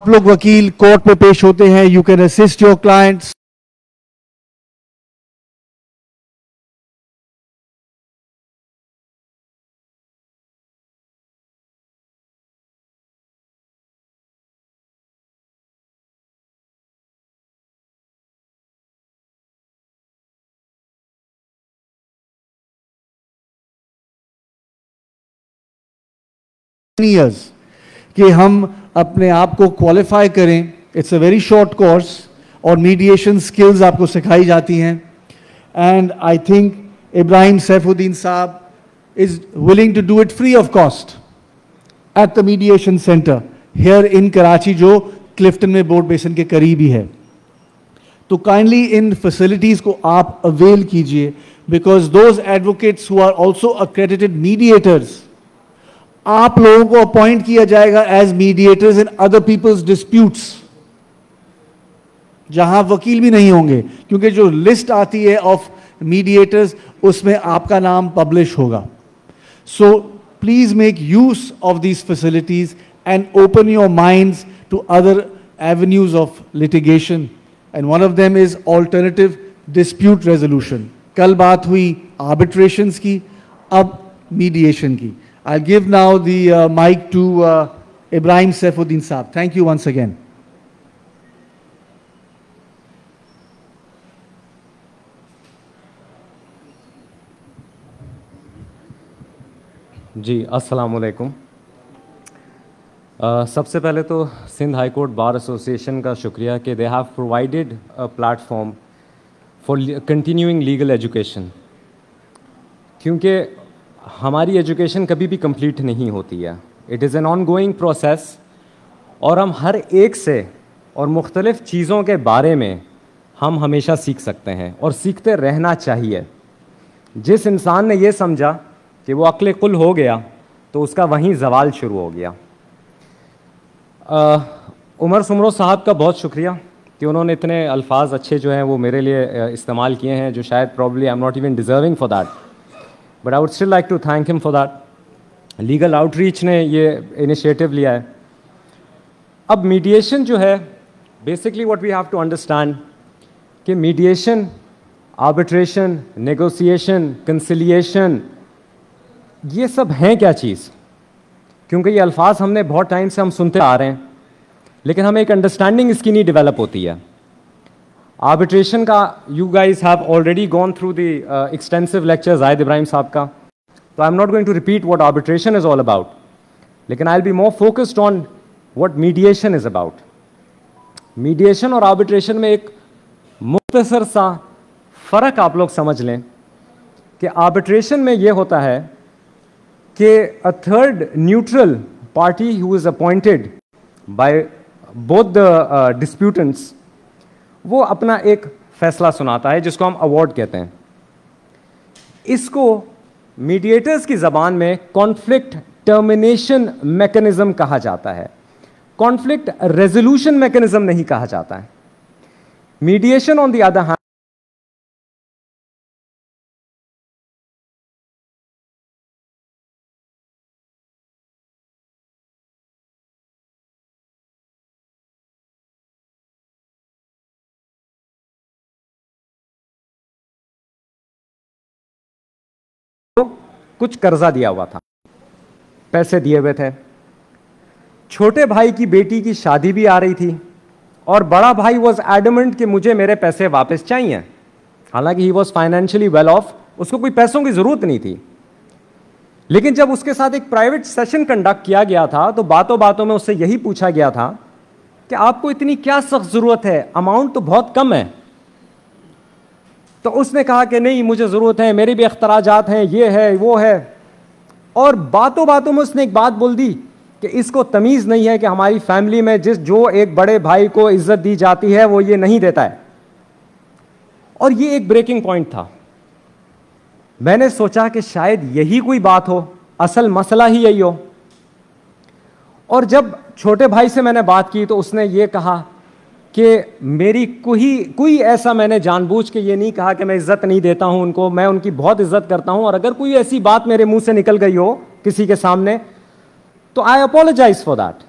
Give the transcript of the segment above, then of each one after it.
आप लोग वकील कोर्ट में पेश होते हैं, you can assist your clients. years कि हम अपने आप को क्वालिफाई करें. It's a very short course और मीडिएशन स्किल्स आपको सिखाई जाती हैं. And I think Ibrahim Saifuddin sahab is willing to do it free of cost at the mediation centre here in Karachi, जो क्लिफ्टन में बोर्ड बेसन के करीब ही है. तो काइंडली इन फैसिलिटीज को आप अवेल कीजिए, because those advocates who are also accredited mediators, आप लोगों को अपॉइंट किया जाएगा as mediators in other people's disputes, जहां वकील भी नहीं होंगे, क्योंकि जो लिस्ट आती है ऑफ मीडिएटर्स उसमें आपका नाम पब्लिश होगा. So please make use of these facilities and open your minds to other avenues of litigation, and one of them is alternative dispute resolution. कल बात हुई आर्बिट्रेशंस की, अब मीडिएशन की. I'll give now the mic to Ibrahim Saifuddin Saab. Thank you once again. जी अस्सलाम वालेकुम. सबसे पहले तो Sindh high court bar association का शुक्रिया कि they have provided a platform for continuing legal education, क्योंकि हमारी एजुकेशन कभी भी कंप्लीट नहीं होती है. It is an ongoing process और हम हर एक से और मुख्तलिफ़ चीज़ों के बारे में हम हमेशा सीख सकते हैं और सीखते रहना चाहिए. जिस इंसान ने ये समझा कि वो अक्ल कुल हो गया तो उसका वहीं जवाल शुरू हो गया. उमर सुमरो साहब का बहुत शुक्रिया कि उन्होंने इतने अल्फाज अच्छे जो हैं वो मेरे लिए इस्तेमाल किए हैं, जो शायद probably I am not even deserving for that, but I would still like to thank him for that. Legal outreach ने ये इनिशिएटिव लिया है. अब मीडिएशन जो है, basically what we have to understand कि मीडिएशन, आर्बिट्रेशन, नेगोशिएशन, कंसिलिएशन, ये सब हैं क्या चीज़, क्योंकि ये अल्फाज हमने बहुत टाइम से हम सुनते आ रहे हैं, लेकिन हमें एक अंडरस्टैंडिंग इसकी नहीं डेवलप होती है. आर्बिट्रेशन का you guys have already gone through the extensive lecture Zahid Ibrahim sahab का, तो I am not going to repeat what arbitration is all about, लेकिन I will be more focused on what mediation is about. Mediation और arbitration में एक मुख्तसर सा फ़र्क आप लोग समझ लें कि आर्बिट्रेशन में ये होता है कि a third neutral party who is appointed by both the disputants, वो अपना एक फैसला सुनाता है जिसको हम अवार्ड कहते हैं. इसको मीडिएटर्स की ज़बान में कॉन्फ्लिक्ट टर्मिनेशन मैकेनिज्म कहा जाता है, कॉन्फ्लिक्ट रेजोल्यूशन मैकेनिज्म नहीं कहा जाता है. Mediation on the other hand कुछ कर्जा दिया हुआ था, पैसे दिए हुए थे, छोटे भाई की बेटी की शादी भी आ रही थी और बड़ा भाई वॉज एडमेंट कि मुझे मेरे पैसे वापस चाहिए, हालांकि he was financially well of, उसको कोई पैसों की जरूरत नहीं थी. लेकिन जब उसके साथ एक प्राइवेट सेशन कंडक्ट किया गया था तो बातों बातों में उससे यही पूछा गया था कि आपको इतनी क्या सख्त जरूरत है, अमाउंट तो बहुत कम है. तो उसने कहा कि नहीं मुझे ज़रूरत है, मेरे भी अख्तराजात हैं, ये है वो है. और बातों बातों में उसने एक बात बोल दी कि इसको तमीज़ नहीं है कि हमारी फैमिली में जो एक बड़े भाई को इज्जत दी जाती है वो ये नहीं देता है. और ये एक ब्रेकिंग पॉइंट था. मैंने सोचा कि शायद यही कोई बात हो, असल मसला ही यही हो. और जब छोटे भाई से मैंने बात की तो उसने ये कहा कि मेरी कोई ऐसा मैंने जानबूझ के ये नहीं कहा कि मैं इज्जत नहीं देता हूं उनको, मैं उनकी बहुत इज्जत करता हूं, और अगर कोई ऐसी बात मेरे मुंह से निकल गई हो किसी के सामने तो आई अपोलोजाइज फॉर दैट.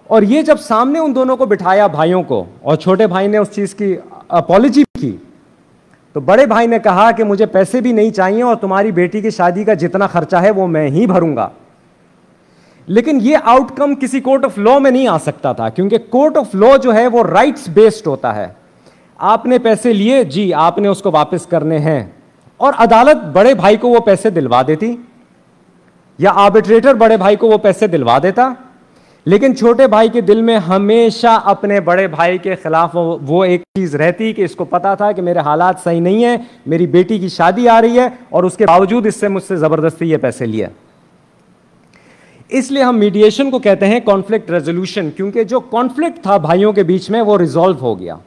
और ये जब सामने उन दोनों को बिठाया भाइयों को, और छोटे भाई ने उस चीज की अपॉलॉजी की, तो बड़े भाई ने कहा कि मुझे पैसे भी नहीं चाहिए और तुम्हारी बेटी की शादी का जितना खर्चा है वो मैं ही भरूंगा। लेकिन ये आउटकम किसी कोर्ट ऑफ लॉ में नहीं आ सकता था, क्योंकि कोर्ट ऑफ लॉ जो है वो राइट्स बेस्ड होता है। आपने पैसे लिए जी, आपने उसको वापस करने हैं, और अदालत बड़े भाई को वो पैसे दिलवा देती, या आर्बिट्रेटर बड़े भाई को वो पैसे दिलवा देता। लेकिन छोटे भाई के दिल में हमेशा अपने बड़े भाई के खिलाफ वो एक चीज रहती कि इसको पता था कि मेरे हालात सही नहीं है, मेरी बेटी की शादी आ रही है, और उसके बावजूद इससे मुझसे जबरदस्ती ये पैसे लिए। इसलिए हम मीडिएशन को कहते हैं कॉन्फ्लिक्ट रेजोल्यूशन, क्योंकि जो कॉन्फ्लिक्ट था भाइयों के बीच में वो रिजॉल्व हो गया।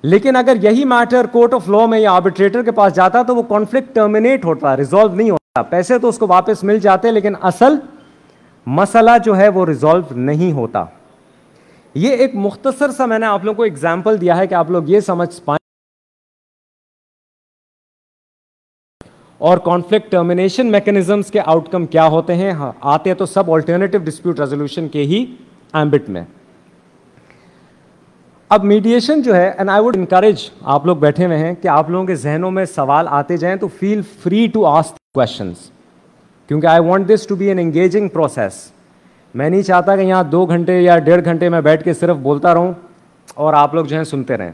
लेकिन अगर यही मैटर कोर्ट ऑफ लॉ में या आर्बिट्रेटर के पास जाता तो वो कॉन्फ्लिक्ट टर्मिनेट होता, रिजॉल्व नहीं होता। पैसे तो उसको वापस मिल जाते, लेकिन असल मसला जो है वो रिजॉल्व नहीं होता। ये एक मुख्तसर सा मैंने आप लोगों को एग्जाम्पल दिया है कि आप लोग ये समझ पाए। और कॉन्फ्लिक्ट टर्मिनेशन मैकेनिज्म्स के आउटकम क्या होते हैं, हाँ, आते हैं तो सब ऑल्टरनेटिव डिस्प्यूट रेजोल्यूशन के ही एम्बिट में। अब मीडिएशन जो है, एंड आई वुड इनकरेज, आप लोग बैठे हुए हैं, कि आप लोगों के जहनों में सवाल आते जाएं तो feel free to ask questions, क्योंकि I want this to be an engaging process. मैं नहीं चाहता कि यहाँ 2 घंटे या 1.5 घंटे में बैठ के सिर्फ बोलता रहूं और आप लोग जो है सुनते रहें,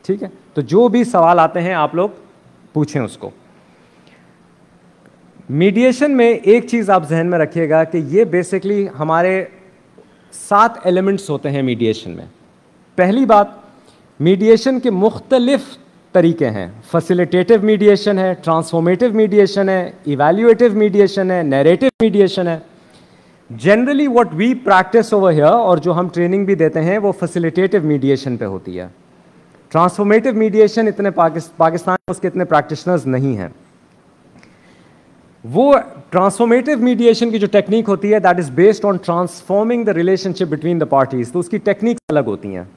ठीक है? तो जो भी सवाल आते हैं आप लोग पूछें उसको। मीडिएशन में एक चीज़ आप जहन में रखिएगा कि ये बेसिकली हमारे 7 एलिमेंट्स होते हैं मीडिएशन में। पहली बात, मीडिएशन के मुख्तलिफ तरीके हैं। फैसिलिटेटिव मीडिएशन है, ट्रांसफॉर्मेटिव मीडिएशन है, इवैल्यूएटिव मीडिएशन है, नैरेटिव मीडिएशन है। Generally what we practise over here, और जो हम ट्रेनिंग भी देते हैं, वो फैसिलिटेटिव मीडिएशन पे होती है। ट्रांसफॉर्मेटिव मीडिएशन इतने पाकिस्तान में उसके इतने प्रैक्टिशनर्स नहीं हैं। वो ट्रांसफॉर्मेटिव मीडिएशन की जो टेक्निक होती है, that is based on transforming the relationship between the parties, तो उसकी टेक्निक अलग होती हैं।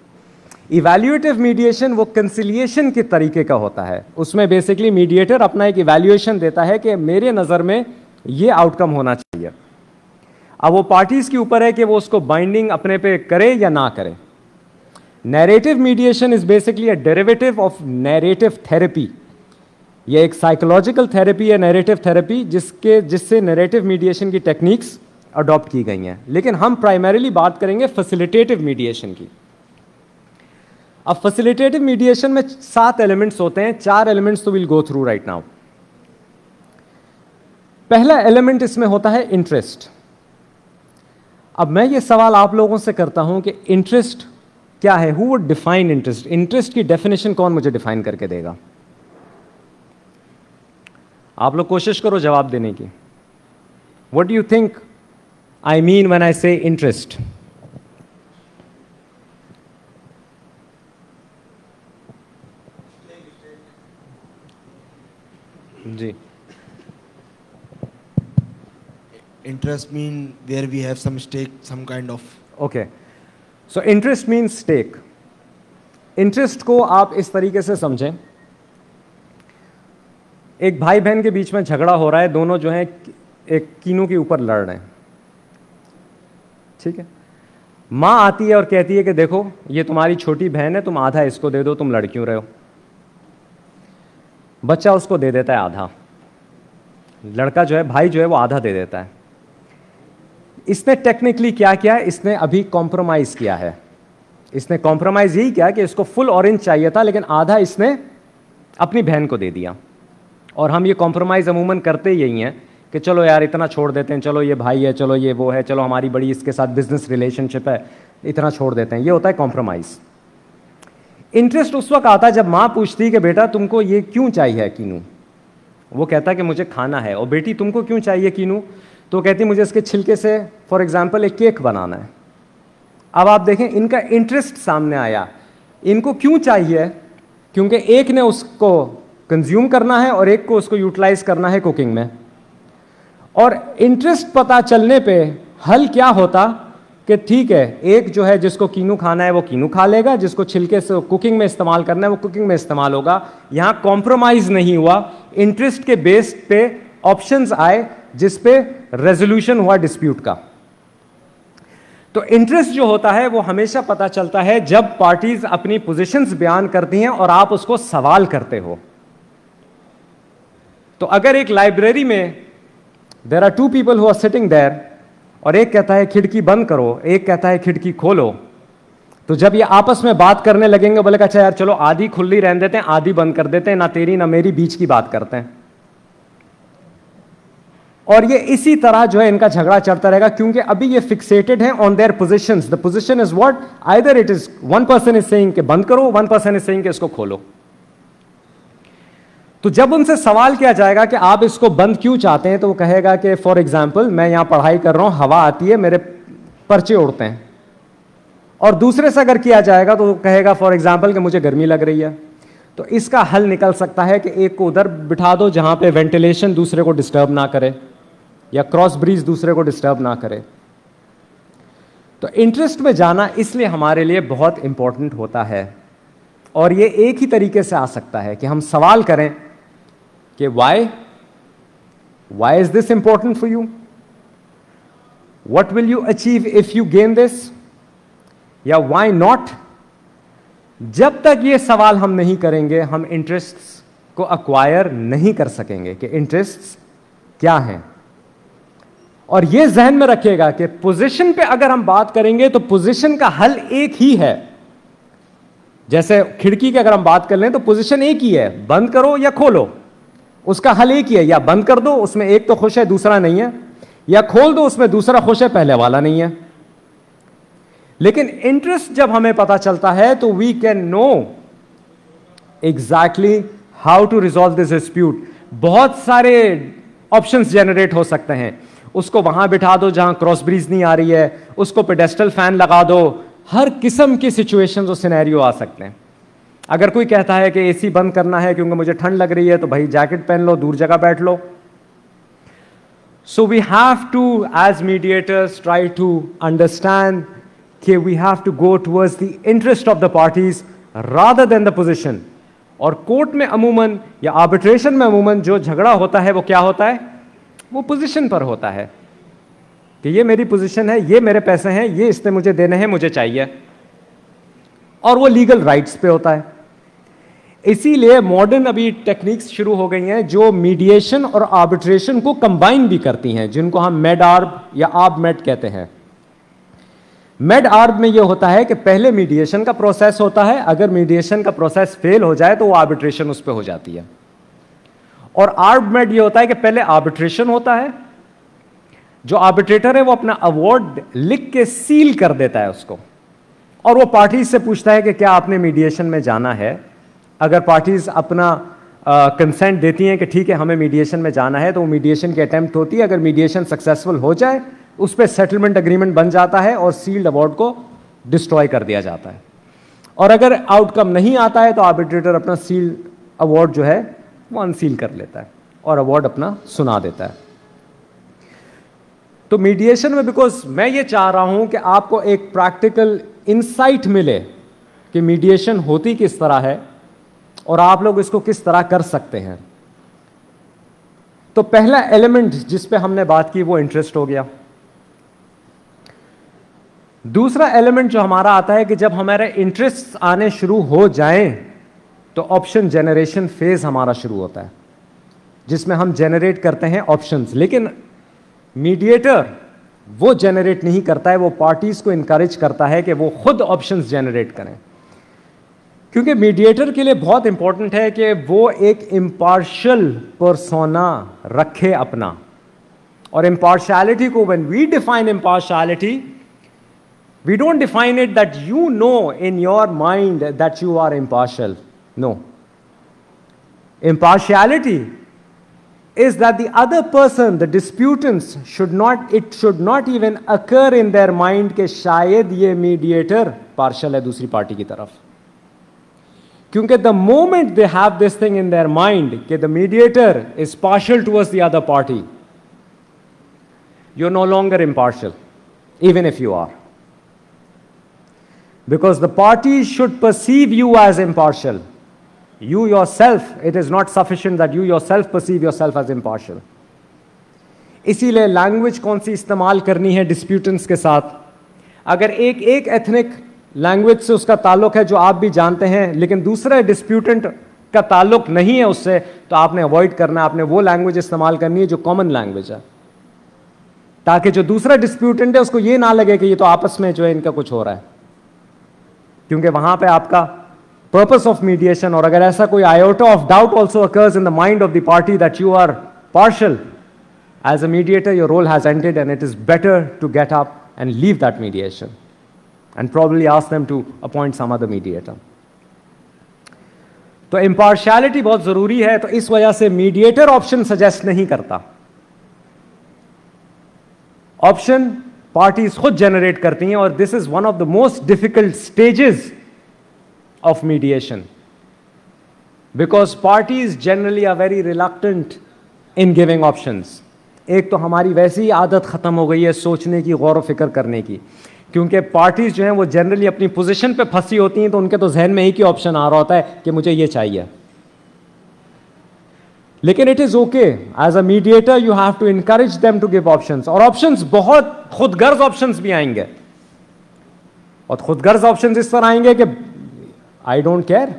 इवैल्यूएटिव मीडिएशन वो कंसिलिएशन के तरीके का होता है। उसमें बेसिकली मीडिएटर अपना एक इवैल्यूएशन देता है कि मेरे नज़र में ये आउटकम होना चाहिए। अब वो पार्टीज के ऊपर है कि वो उसको बाइंडिंग अपने पे करे या ना करे। Narrative mediation is basically a derivative of narrative therapy. ये एक साइकोलॉजिकल थेरेपी है, नैरेटिव थेरेपी, जिससे नैरेटिव मीडिएशन की टेक्निक्स अडॉप्ट की गई हैं। लेकिन हम प्राइमरीली बात करेंगे फैसिलिटेटिव मीडिएशन की। अब फैसिलिटेटिव मीडिएशन में 7 एलिमेंट्स होते हैं, 4 एलिमेंट्स तो will go through right now. पहला एलिमेंट इसमें होता है इंटरेस्ट। अब मैं ये सवाल आप लोगों से करता हूं कि इंटरेस्ट क्या है? Who would define interest? Interest की डेफिनेशन कौन मुझे डिफाइन करके देगा? आप लोग कोशिश करो जवाब देने की। What do you think I mean when I say interest? जी, interest mean where we have some stake, some kind of. Okay, so interest means stake. Interest को आप इस तरीके से समझें, एक भाई बहन के बीच में झगड़ा हो रहा है, दोनों जो हैं एक कीनू के ऊपर लड़ रहे हैं, ठीक है? माँ आती है और कहती है कि देखो ये तुम्हारी छोटी बहन है, तुम आधा इसको दे दो, तुम लड़ क्यों रहे हो? बच्चा उसको दे देता है आधा, लड़का जो है, भाई जो है वो आधा दे देता है। इसने टेक्निकली क्या किया? इसने अभी कॉम्प्रोमाइज किया है। इसने कॉम्प्रोमाइज यही किया कि इसको फुल ऑरेंज चाहिए था, लेकिन आधा इसने अपनी बहन को दे दिया। और हम ये कॉम्प्रोमाइज अमूमन करते यही हैं कि चलो यार इतना छोड़ देते हैं, चलो ये भाई है, चलो ये वो है, चलो हमारी बड़ी इसके साथ बिजनेस रिलेशनशिप है, इतना छोड़ देते हैं। ये होता है कॉम्प्रोमाइज। इंटरेस्ट उस वक्त आता है जब माँ पूछती कि बेटा तुमको ये क्यों चाहिए कीनू? वो कहता है कि मुझे खाना है। और बेटी तुमको क्यों चाहिए कीनू? तो कहती मुझे इसके छिलके से फॉर एग्जाम्पल एक केक बनाना है। अब आप देखें इनका इंटरेस्ट सामने आया। इनको क्यों चाहिए? क्योंकि एक ने उसको कंज्यूम करना है और एक को उसको यूटिलाइज करना है कुकिंग में। और इंटरेस्ट पता चलने पे हल क्या होता कि ठीक है, एक जो है जिसको कीनू खाना है वो कीनू खा लेगा, जिसको छिलके से कुकिंग में इस्तेमाल करना है वो कुकिंग में इस्तेमाल होगा। यहां कॉम्प्रोमाइज नहीं हुआ, इंटरेस्ट के बेस पे ऑप्शंस आए जिस पे रेजोल्यूशन हुआ डिस्प्यूट का। तो इंटरेस्ट जो होता है वो हमेशा पता चलता है जब पार्टीज अपनी पोजीशंस बयान करती हैं और आप उसको सवाल करते हो। तो अगर एक लाइब्रेरी में there are two people who are sitting there और एक कहता है खिड़की बंद करो, एक कहता है खिड़की खोलो, तो जब ये आपस में बात करने लगेंगे, बोले अच्छा यार चलो आधी खुली रहने देते हैं, आधी बंद कर देते हैं, ना तेरी ना मेरी बीच की बात करते हैं। और ये इसी तरह जो है इनका झगड़ा चलता रहेगा, क्योंकि अभी ये फिक्सेटेड है on their positions. The position is what, either it is one person is saying कि बंद करो, वन पर्सन इज सेइंग कि इसको खोलो। तो जब उनसे सवाल किया जाएगा कि आप इसको बंद क्यों चाहते हैं, तो वो कहेगा कि फॉर एग्जाम्पल मैं यहां पढ़ाई कर रहा हूं, हवा आती है, मेरे पर्चे उड़ते हैं। और दूसरे से अगर किया जाएगा तो वो कहेगा फॉर एग्जाम्पल कि मुझे गर्मी लग रही है। तो इसका हल निकल सकता है कि एक को उधर बिठा दो जहां पे वेंटिलेशन दूसरे को डिस्टर्ब ना करे या क्रॉस ब्रीज दूसरे को डिस्टर्ब ना करे। तो इंटरेस्ट में जाना इसलिए हमारे लिए बहुत इंपॉर्टेंट होता है। और ये एक ही तरीके से आ सकता है कि हम सवाल करें कि why is this important for you, what will you achieve if you gain this, या वाई नॉट। जब तक ये सवाल हम नहीं करेंगे हम इंटरेस्ट्स को अक्वायर नहीं कर सकेंगे कि इंटरेस्ट्स क्या हैं। और ये जहन में रखिएगा कि पोजीशन पे अगर हम बात करेंगे तो पोजीशन का हल एक ही है। जैसे खिड़की की अगर हम बात कर लें तो पोजीशन एक ही है, बंद करो या खोलो, उसका हल एक ही है। या बंद कर दो, उसमें एक तो खुश है दूसरा नहीं है, या खोल दो, उसमें दूसरा खुश है पहले वाला नहीं है। लेकिन इंटरेस्ट जब हमें पता चलता है तो we can know exactly how to resolve this dispute. बहुत सारे ऑप्शंस जनरेट हो सकते हैं। उसको वहां बिठा दो जहां क्रॉस ब्रीज नहीं आ रही है, उसको पेडेस्टल फैन लगा दो, हर किस्म की सिचुएशंस और सिनेरियो आ सकते हैं। अगर कोई कहता है कि एसी बंद करना है क्योंकि मुझे ठंड लग रही है, तो भाई जैकेट पहन लो, दूर जगह बैठ लो। So we have to as mediators try to understand कि we have to go towards the interest of the parties rather than the position. और कोर्ट में अमूमन या आर्बिट्रेशन में अमूमन जो झगड़ा होता है वो क्या होता है, वो पोजीशन पर होता है कि ये मेरी पोजीशन है, ये मेरे पैसे हैं, ये इसने मुझे देने हैं, मुझे चाहिए। और वो लीगल राइट्स पे होता है। इसीलिए मॉडर्न अभी टेक्निक्स शुरू हो गई हैं जो मीडिएशन और आर्बिट्रेशन को कंबाइन भी करती हैं, जिनको हम मेड आर्ब या आर्ब मेड कहते हैं। मेड आर्ब में ये होता है कि पहले मीडिएशन का प्रोसेस होता है, अगर मीडिएशन का प्रोसेस फेल हो जाए तो वो आर्बिट्रेशन उस पर हो जाती है। और आर्ब मेड ये होता है कि पहले आर्बिट्रेशन होता है, जो आर्बिट्रेटर है वो अपना अवार्ड लिख के सील कर देता है उसको, और वो पार्टीज से पूछता है कि क्या आपने मीडिएशन में जाना है। अगर पार्टीज अपना कंसेंट देती हैं कि ठीक है हमें मीडिएशन में जाना है, तो वो मीडिएशन की अटेम्प्ट होती है। अगर मीडिएशन सक्सेसफुल हो जाए उस पर सेटलमेंट एग्रीमेंट बन जाता है और सील्ड अवार्ड को डिस्ट्रॉय कर दिया जाता है। और अगर आउटकम नहीं आता है तो आर्बिट्रेटर अपना सील्ड अवार्ड जो है वो अनसील कर लेता है और अवार्ड अपना सुना देता है। तो मीडिएशन में बिकॉज मैं ये चाह रहा हूं कि आपको एक प्रैक्टिकल इंसाइट मिले कि मीडिएशन होती किस तरह है और आप लोग इसको किस तरह कर सकते हैं। तो पहला एलिमेंट जिस पे हमने बात की वो इंटरेस्ट हो गया। दूसरा एलिमेंट जो हमारा आता है कि जब हमारे इंटरेस्ट आने शुरू हो जाएं तो ऑप्शन जनरेशन फेज हमारा शुरू होता है, जिसमें हम जनरेट करते हैं ऑप्शंस। लेकिन मीडिएटर वो जनरेट नहीं करता है, वो पार्टीज को इनकरेज करता है कि वो खुद ऑप्शंस जनरेट करें। क्योंकि मीडिएटर के लिए बहुत इंपॉर्टेंट है कि वो एक इम्पार्शियल पर्सोना रखे अपना। और इम्पार्शियलिटी को when we define impartiality, we don't define it that you know in your mind that you are impartial. No. Impartiality is that the other person, the disputants, should not even occur in their mind कि शायद ये mediator partial है दूसरी party की तरफ। क्योंकि the moment they have this thing in their mind कि the mediator is partial towards the other party, you're no longer impartial, even if you are. Because the parties should perceive you as impartial. You yourself, it is not sufficient that you yourself perceive yourself as impartial. इसीलिए language कौन सी इस्तेमाल करनी है disputants के साथ। अगर एक ethnic language से उसका ताल्लुक है जो आप भी जानते हैं, लेकिन दूसरे डिस्प्यूटेंट का ताल्लुक नहीं है उससे, तो आपने अवॉइड करना है, आपने वो लैंग्वेज इस्तेमाल करनी है जो कॉमन लैंग्वेज है, ताकि जो दूसरा डिस्प्यूटेंट है उसको ये ना लगे कि ये तो आपस में जो है इनका कुछ हो रहा है, क्योंकि वहां पे आपका पर्पस ऑफ मीडिएशन, और अगर ऐसा कोई iota of doubt also occurs in the mind of the party that you are partial, as a mediator your role has ended and it is better to get up and leave that mediation and probably ask them to appoint some other mediator. तो impartiality बहुत जरूरी है, तो इस वजह से mediator option suggest नहीं करता। ऑप्शन पार्टीज खुद जनरेट करती हैं, और this is one of the most difficult stages of mediation, because parties generally are very reluctant in giving options. एक तो हमारी वैसी ही आदत खत्म हो गई है सोचने की, गौर व फिक्र करने की, क्योंकि पार्टीज जो हैं वो जनरली अपनी पोजीशन पे फंसी होती हैं, तो उनके तो जहन में एक ही ऑप्शन आ रहा होता है कि मुझे ये चाहिए। लेकिन it is okay, as a mediator you have to encourage them to give options, और ऑप्शंस बहुत खुदगर्ज ऑप्शंस भी आएंगे, और खुदगर्ज ऑप्शंस इस तरह आएंगे कि आई डोंट केयर,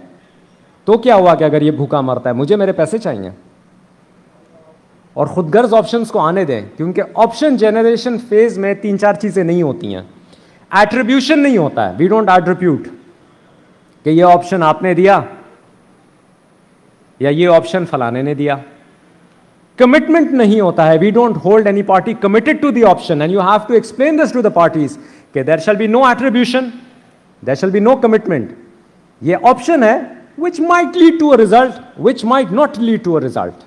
तो क्या हुआ कि अगर ये भूखा मरता है, मुझे मेरे पैसे चाहिए। और खुदगर्ज ऑप्शंस को आने दें, क्योंकि ऑप्शन जनरेशन फेज में 3-4 चीजें नहीं होती हैं। एट्रीब्यूशन नहीं होता है, वी डोंट एट्रीब्यूट कि ये ऑप्शन आपने दिया या ये ऑप्शन फलाने ने दिया। कमिटमेंट नहीं होता है, we don't hold any party committed to the option, and you have to explain this to the parties कि there shall be no attribution, there shall be no commitment. ये ऑप्शन है which might lead to a result, which might not lead to a result.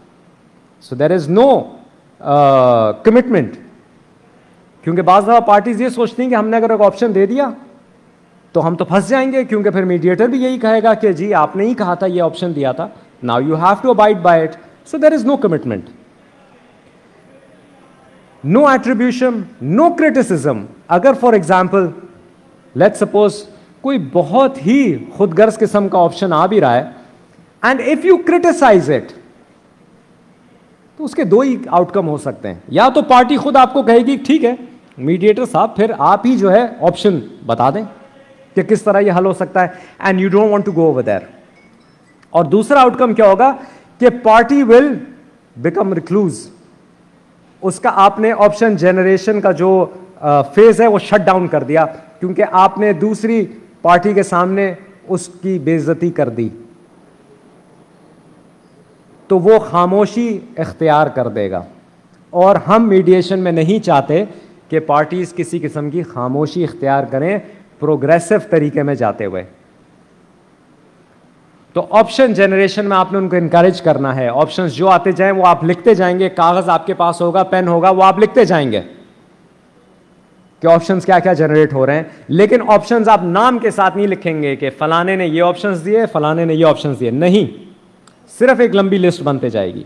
So there is no commitment. क्योंकि बाज़ दफ़ा parties ये सोचती हैं कि हमने अगर एक ऑप्शन दे दिया तो हम तो फंस जाएंगे, क्योंकि फिर मीडिएटर भी यही कहेगा कि जी आपने ही कहा था, ये ऑप्शन दिया था, now you have to abide by it. So there is no commitment, no attribution, no criticism. अगर फॉर एग्जाम्पल लेट्स सपोज कोई बहुत ही खुदगर्ज किस्म का ऑप्शन आ भी रहा है, and if you criticise it, तो उसके दो ही आउटकम हो सकते हैं। या तो पार्टी खुद आपको कहेगी ठीक है मीडिएटर साहब, फिर आप ही जो है ऑप्शन बता दें कि किस तरह यह हल हो सकता है, and you don't want to go over there. और दूसरा आउटकम क्या होगा कि पार्टी विल बिकम रिक्लूज, उसका आपने ऑप्शन जनरेशन का जो फेज है वो शट डाउन कर दिया, क्योंकि आपने दूसरी पार्टी के सामने उसकी बेइज्जती कर दी, तो वो खामोशी इख्तियार कर देगा। और हम मीडिएशन में नहीं चाहते कि पार्टीज किसी किस्म की खामोशी इख्तियार करें प्रोग्रेसिव तरीके में जाते हुए। तो ऑप्शन जनरेशन में आपने उनको इनकरेज करना है, ऑप्शंस जो आते जाएं वो आप लिखते जाएंगे, कागज आपके पास होगा, पेन होगा, वो आप लिखते जाएंगे कि ऑप्शंस क्या क्या जनरेट हो रहे हैं। लेकिन ऑप्शंस आप नाम के साथ नहीं लिखेंगे कि फलाने ने ये ऑप्शंस दिए, फलाने ने ये ऑप्शंस दिए, नहीं, सिर्फ एक लंबी लिस्ट बनते जाएगी।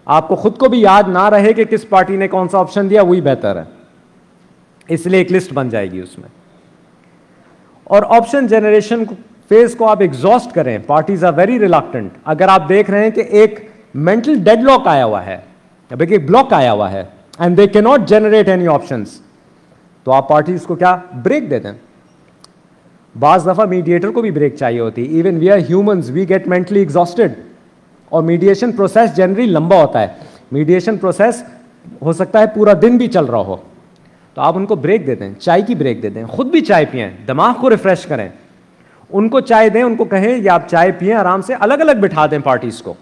आपको खुद को भी याद ना रहे कि किस पार्टी ने कौन सा ऑप्शन दिया, वही बेहतर है, इसलिए एक लिस्ट बन जाएगी उसमें। और ऑप्शन जनरेशन फेज को आप एग्जॉस्ट करें, पार्टीज आर वेरी रिलक्टेंट। अगर आप देख रहे हैं कि एक मेंटल डेडलॉक आया हुआ है, एक ब्लॉक आया हुआ है, and they can not generate any options, तो आप पार्टीज को क्या ब्रेक दे दें। बाज दफा मीडिएटर को भी ब्रेक चाहिए होती है, even we are humans, we get mentally exhausted, और मीडिएशन प्रोसेस जनरली लंबा होता है। मीडिएशन प्रोसेस हो सकता है पूरा दिन भी चल रहा हो, तो आप उनको ब्रेक दे दें, चाय की ब्रेक दे दें, खुद भी चाय पिएं, दिमाग को रिफ्रेश करें, उनको चाय दें, उनको कहें या आप चाय पिएं, आराम से अलग अलग बिठा दें पार्टीज को,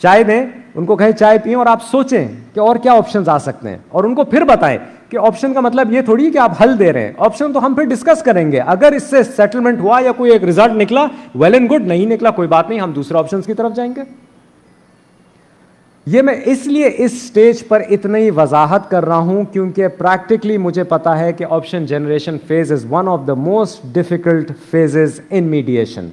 चाय दें, उनको कहें चाय पिएं, और आप सोचें कि और क्या ऑप्शंस आ सकते हैं, और उनको फिर बताएं कि ऑप्शन का मतलब ये थोड़ी कि आप हल दे रहे हैं, ऑप्शन तो हम फिर डिस्कस करेंगे, अगर इससे सेटलमेंट हुआ या कोई एक रिजल्ट निकला वेल एंड गुड, नहीं निकला कोई बात नहीं, हम दूसरे ऑप्शंस की तरफ जाएंगे। ये मैं इसलिए इस स्टेज पर इतनी ही वजाहत कर रहा हूं क्योंकि प्रैक्टिकली मुझे पता है कि option generation phase is one of the most difficult phases in mediation.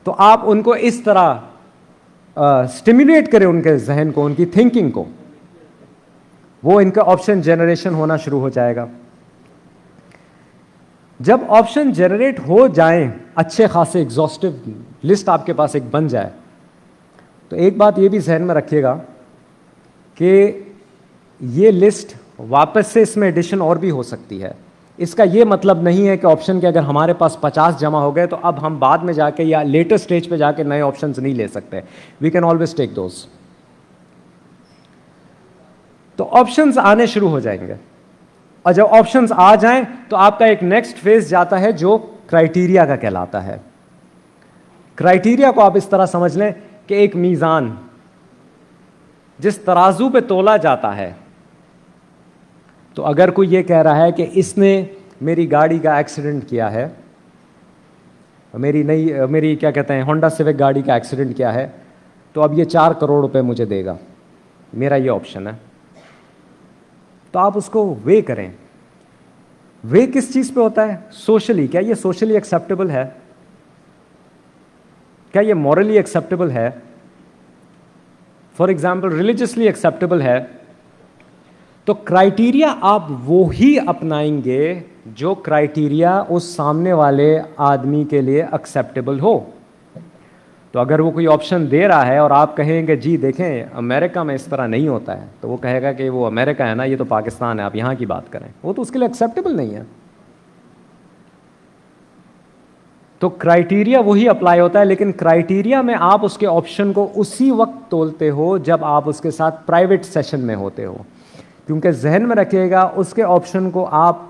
तो आप उनको इस तरह स्टिमुलेट करें, उनके जहन को, उनकी थिंकिंग को, वो इनका ऑप्शन जनरेशन होना शुरू हो जाएगा। जब ऑप्शन जनरेट हो जाएं, अच्छे खासे एग्जॉस्टिव लिस्ट आपके पास एक बन जाए, तो एक बात ये भी जहन में रखिएगा कि ये लिस्ट वापस से इसमें एडिशन और भी हो सकती है। इसका ये मतलब नहीं है कि ऑप्शन के अगर हमारे पास 50 जमा हो गए तो अब हम बाद में जाके या लेटर स्टेज पे जाके नए ऑप्शंस नहीं ले सकते। We can always take those. तो ऑप्शंस आने शुरू हो जाएंगे, और जब ऑप्शंस आ जाएं तो आपका एक नेक्स्ट फेज जाता है जो क्राइटेरिया का कहलाता है। क्राइटेरिया को आप इस तरह समझ लें कि एक मीज़ान जिस तराजू पे तोला जाता है। तो अगर कोई ये कह रहा है कि इसने मेरी गाड़ी का एक्सीडेंट किया है, मेरी क्या कहते हैं होंडा सिविक गाड़ी का एक्सीडेंट किया है, तो अब ये 4 करोड़ रुपए मुझे देगा, मेरा ये ऑप्शन है। तो आप उसको वे करें। वे किस चीज पे होता है? सोशली। क्या ये सोशली एक्सेप्टेबल है? क्या ये मॉरली एक्सेप्टेबल है? फॉर एग्जाम्पल रिलीजियसली एक्सेप्टेबल है? तो क्राइटेरिया आप वो ही अपनाएंगे जो क्राइटेरिया उस सामने वाले आदमी के लिए एक्सेप्टेबल हो। तो अगर वो कोई ऑप्शन दे रहा है और आप कहेंगे जी देखें अमेरिका में इस तरह नहीं होता है, तो वो कहेगा कि वो अमेरिका है ना, ये तो पाकिस्तान है, आप यहाँ की बात करें, वो तो उसके लिए एक्सेप्टेबल नहीं है। तो क्राइटेरिया वही अप्लाई होता है, लेकिन क्राइटेरिया में आप उसके ऑप्शन को उसी वक्त तोलते हो जब आप उसके साथ प्राइवेट सेशन में होते हो, क्योंकि जहन में रखिएगा उसके ऑप्शन को आप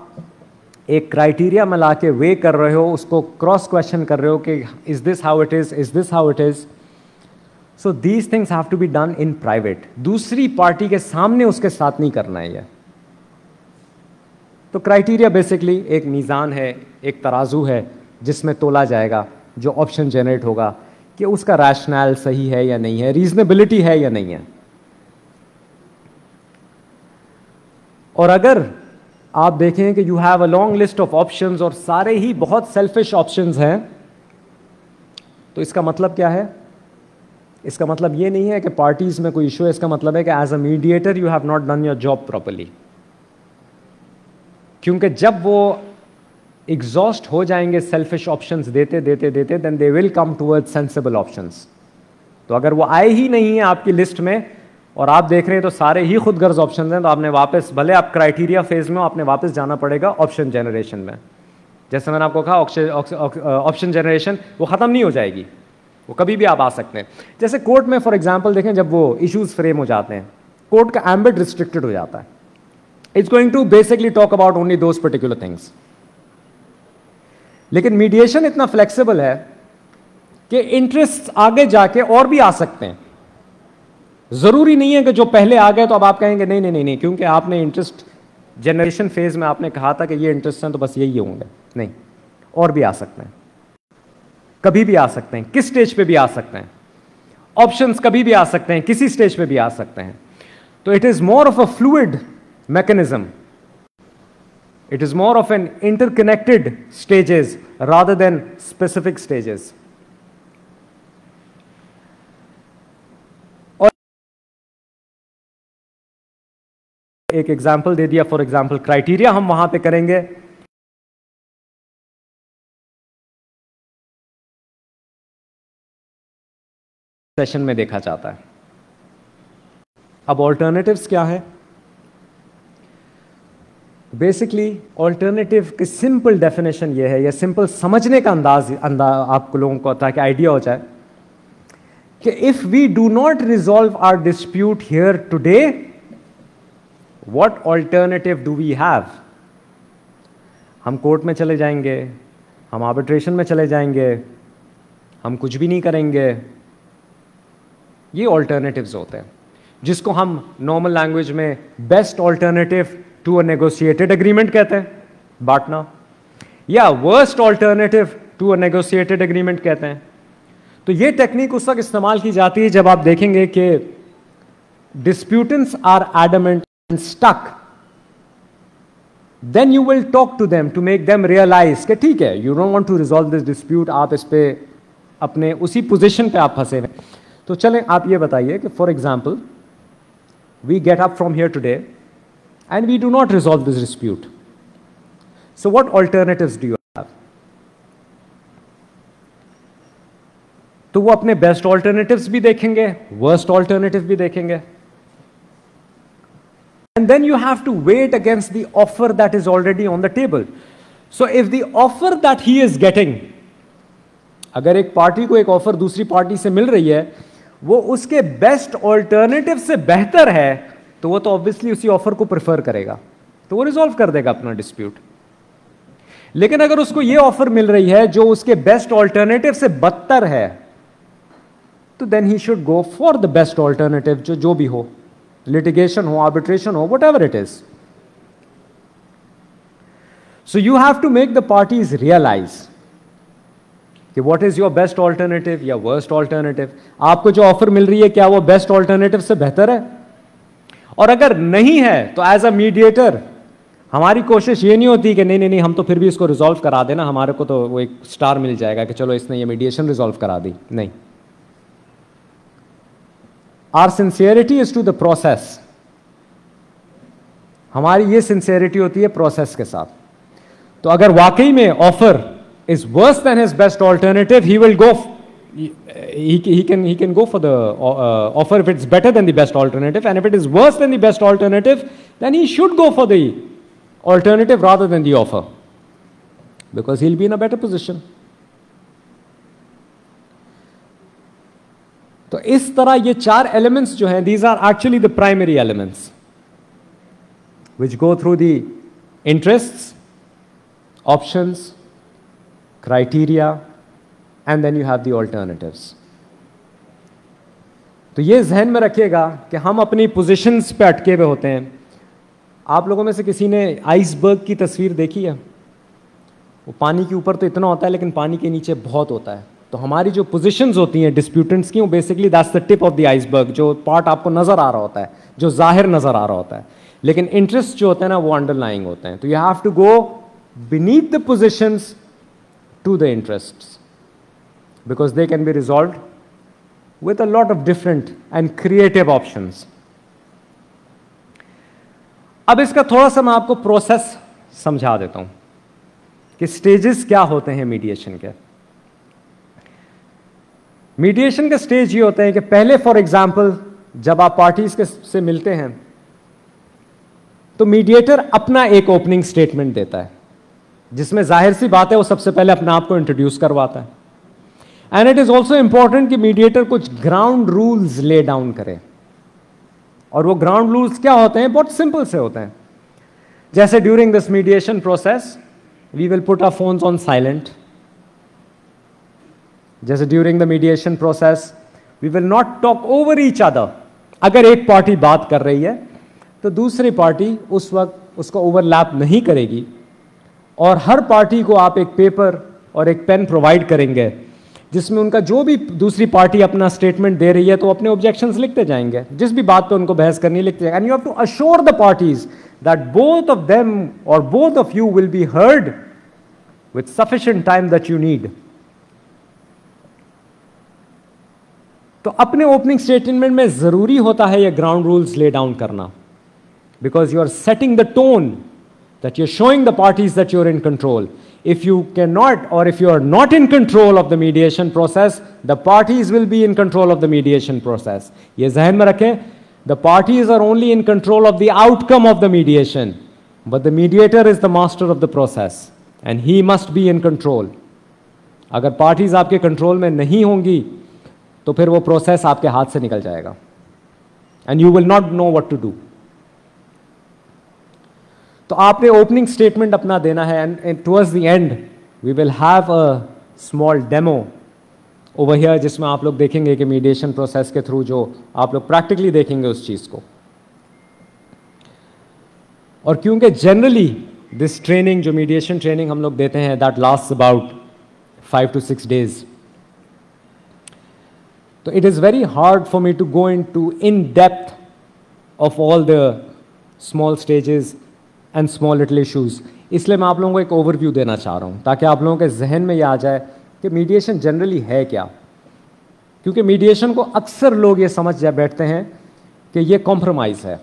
एक क्राइटेरिया में ला के वे कर रहे हो, उसको क्रॉस क्वेश्चन कर रहे हो कि is this how it is, is this how it is. So these things have to be done in private. दूसरी पार्टी के सामने उसके साथ नहीं करना है ये। तो क्राइटेरिया बेसिकली एक मीज़ान है, एक तराजू है जिसमें तोला जाएगा जो ऑप्शन जनरेट होगा कि उसका रैशनल सही है या नहीं है, रीजनेबिलिटी है या नहीं है। और अगर आप देखें कि you have a long list of options और सारे ही बहुत सेल्फिश ऑप्शंस हैं, तो इसका मतलब क्या है? इसका मतलब ये नहीं है कि पार्टीज में कोई इशू है, इसका मतलब है कि as a mediator you have not done your job properly. क्योंकि जब वो एग्जॉस्ट हो जाएंगे सेल्फिश ऑप्शंस देते देते देते, then they will come towards sensible options. तो अगर वो आए ही नहीं है आपकी लिस्ट में और आप देख रहे हैं तो सारे ही खुदगर्ज ऑप्शन हैं, तो आपने वापस, भले आप क्राइटेरिया फेज में हो, आपने वापस जाना पड़ेगा ऑप्शन जनरेशन में। जैसे मैंने आपको कहा ऑप्शन जनरेशन वो ख़त्म नहीं हो जाएगी, वो कभी भी आप आ सकते हैं। जैसे कोर्ट में फॉर एग्जांपल देखें, जब वो इश्यूज फ्रेम हो जाते हैं, कोर्ट का एम्बिट रिस्ट्रिक्टेड हो जाता है। It's going to basically talk about only those particular things. लेकिन मीडिएशन इतना फ्लेक्सिबल है कि इंटरेस्ट आगे जाके और भी आ सकते हैं। जरूरी नहीं है कि जो पहले आ गए तो अब आप कहेंगे नहीं नहीं नहीं नहीं, क्योंकि आपने इंटरेस्ट जनरेशन फेज में आपने कहा था कि ये इंटरेस्ट हैं तो बस यही होंगे। नहीं, और भी आ सकते हैं, कभी भी आ सकते हैं, किस स्टेज पे भी आ सकते हैं। ऑप्शंस कभी भी आ सकते हैं, किसी स्टेज पे भी आ सकते हैं। तो it is more of a fluid mechanism, it is more of an interconnected stages rather than specific stages. एक एग्जाम्पल दे दिया, फॉर एग्जाम्पल क्राइटेरिया हम वहां पे करेंगे। सेशन में देखा जाता है। अब ऑल्टरनेटिव्स क्या है? बेसिकली ऑल्टरनेटिव की सिंपल डेफिनेशन ये है, या सिंपल समझने का अंदाज आप लोगों को, ताकि आइडिया हो जाए कि if we do not resolve our dispute here today, What alternative do we have? हम कोर्ट में चले जाएंगे, हम आर्बिट्रेशन में चले जाएंगे, हम कुछ भी नहीं करेंगे। ये ऑल्टरनेटिव्स होते हैं जिसको हम नॉर्मल लैंग्वेज में best alternative to a negotiated agreement कहते हैं, बांटना, या worst alternative to a negotiated agreement कहते हैं। तो ये टेक्निक उस वक्त इस्तेमाल की जाती है जब आप देखेंगे कि disputants are adamant and stuck, then you will talk to them to make them realize कि ठीक है, you don't want to resolve this dispute, आप इस पे अपने उसी पोजीशन पे आप फंसे हैं। तो चलें आप ये बताइए कि for example we get up from here today and we do not resolve this dispute, so what alternatives do you have? तो वो अपने बेस्ट ऑल्टरनेटिव्स भी देखेंगे, वर्स्ट ऑल्टरनेटिव भी देखेंगे। And then you have to wait against the offer that is already on the table. So if the offer that he is getting, अगर एक party को एक ऑफर दूसरी पार्टी से मिल रही है, वो उसके बेस्ट ऑल्टरनेटिव से बेहतर है, तो वो तो ऑब्वियसली उसी ऑफर को प्रेफर करेगा, तो वो रिजॉल्व कर देगा अपना डिस्प्यूट। लेकिन अगर उसको ये ऑफर मिल रही है जो उसके बेस्ट ऑल्टरनेटिव से बदतर है, तो then he should go for the best alternative, जो भी हो, लिटिगेशन हो, आर्बिट्रेशन हो, whatever it is. So you have to make the parties realise कि what is your best alternative या वर्स्ट ऑल्टरनेटिव। आपको जो ऑफर मिल रही है क्या वो बेस्ट ऑल्टरनेटिव से बेहतर है? और अगर नहीं है तो एज अ मीडिएटर हमारी कोशिश ये नहीं होती कि नहीं हम तो फिर भी इसको रिजॉल्व करा देना, हमारे को तो वो एक स्टार मिल जाएगा कि चलो इसने ये मीडिएशन रिजॉल्व करा दी। नहीं, our sincerity is to the process. हमारी ये सिंसियरिटी होती है प्रोसेस के साथ। तो अगर वाकई में offer is worse than his best alternative, he will go. He can go for the offer if it's better than the best alternative, and if it is worse than the best alternative, then he should go for the alternative rather than the offer, because he'll be in a better position. तो इस तरह ये चार elements जो हैं, these are actually the primary elements which go through the interests, options, criteria, and then you have the alternatives. तो ये जहन में रखिएगा कि हम अपनी पोजीशंस पे अटके हुए होते हैं। आप लोगों में से किसी ने आइसबर्ग की तस्वीर देखी है? वो पानी के ऊपर तो इतना होता है लेकिन पानी के नीचे बहुत होता है। तो हमारी जो पोजीशंस होती हैं डिस्प्यूटेंट्स की, वो basically that's the tip of the iceberg, जो पार्ट आपको नजर आ रहा होता है, जो जाहिर नजर आ रहा होता है, लेकिन इंटरेस्ट जो होते हैं ना वो अंडरलाइंग होते हैं। तो you have to go beneath the positions to the interests, because they can be resolved with a lot of different and creative options. अब इसका थोड़ा सा मैं आपको प्रोसेस समझा देता हूं कि स्टेजेस क्या होते हैं मीडिएशन के। मीडिएशन के स्टेज ये होते हैं कि पहले फॉर एग्जांपल जब आप पार्टीज से मिलते हैं तो मीडिएटर अपना एक ओपनिंग स्टेटमेंट देता है, जिसमें जाहिर सी बात है वो सबसे पहले अपने आप को इंट्रोड्यूस करवाता है। And it is also important कि मीडिएटर कुछ ग्राउंड रूल्स ले डाउन करे, और वो ग्राउंड रूल्स क्या होते हैं? बहुत सिंपल से होते हैं। जैसे during this mediation process we will put our phones on silent. जैसे during the mediation process we will not talk over each other. अगर एक पार्टी बात कर रही है तो दूसरी पार्टी उस वक्त उसको ओवरलैप नहीं करेगी, और हर पार्टी को आप एक पेपर और एक पेन प्रोवाइड करेंगे जिसमें उनका जो भी दूसरी पार्टी अपना स्टेटमेंट दे रही है तो अपने ऑब्जेक्शंस लिखते जाएंगे, जिस भी बात पे उनको बहस करनी है लिखते जाएंगे। And you have to assure the parties that both of them और both of you will be heard with sufficient time that you need. तो अपने ओपनिंग स्टेटमेंट में जरूरी होता है ये ग्राउंड रूल्स ले डाउन करना, because you are setting the tone, that you're showing the parties that you're in control. If you cannot, or if you are not in control of the mediation process, the parties will be in control of the mediation process. ये ज़हन में रखें, the parties are only in control of the outcome of the mediation, but the mediator is the master of the process and he must be in control. अगर parties आपके control में नहीं होंगी तो फिर वो process आपके हाथ से निकल जाएगा and you will not know what to do. तो आपने ओपनिंग स्टेटमेंट अपना देना है, and towards the end we will have a small demo over here, जिसमें आप लोग देखेंगे कि मीडिएशन प्रोसेस के थ्रू जो आप लोग प्रैक्टिकली देखेंगे उस चीज़ को। और क्योंकि जनरली दिस ट्रेनिंग, जो मीडिएशन ट्रेनिंग हम लोग देते हैं, that last about 5 to 6 days, तो it is very hard for me to go in depth of all the small stages and small little issues. इसलिए मैं आप लोगों को एक ओवरव्यू देना चाह रहा हूँ ताकि आप लोगों के जहन में ये आ जाए कि मीडिएशन जनरली है क्या। क्योंकि मीडिएशन को अक्सर लोग ये समझ जा बैठते हैं कि ये कॉम्प्रोमाइज़ है,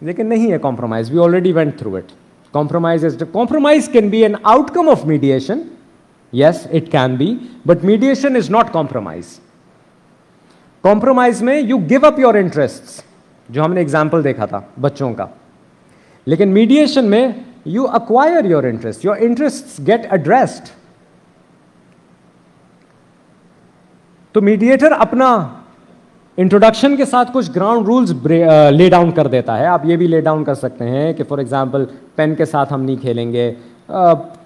लेकिन नहीं है compromise. We already went through it. Compromise can be an outcome of mediation, yes it can be, but mediation is not compromise. Compromise में you give up your interests, जो हमने एग्जाम्पल देखा था बच्चों का, लेकिन मीडिएशन में you acquire your interest get addressed. तो मीडिएटर अपना इंट्रोडक्शन के साथ कुछ ग्राउंड रूल्स ले डाउन कर देता है। आप ये भी ले डाउन कर सकते हैं कि फॉर एग्जांपल पेन के साथ हम नहीं खेलेंगे,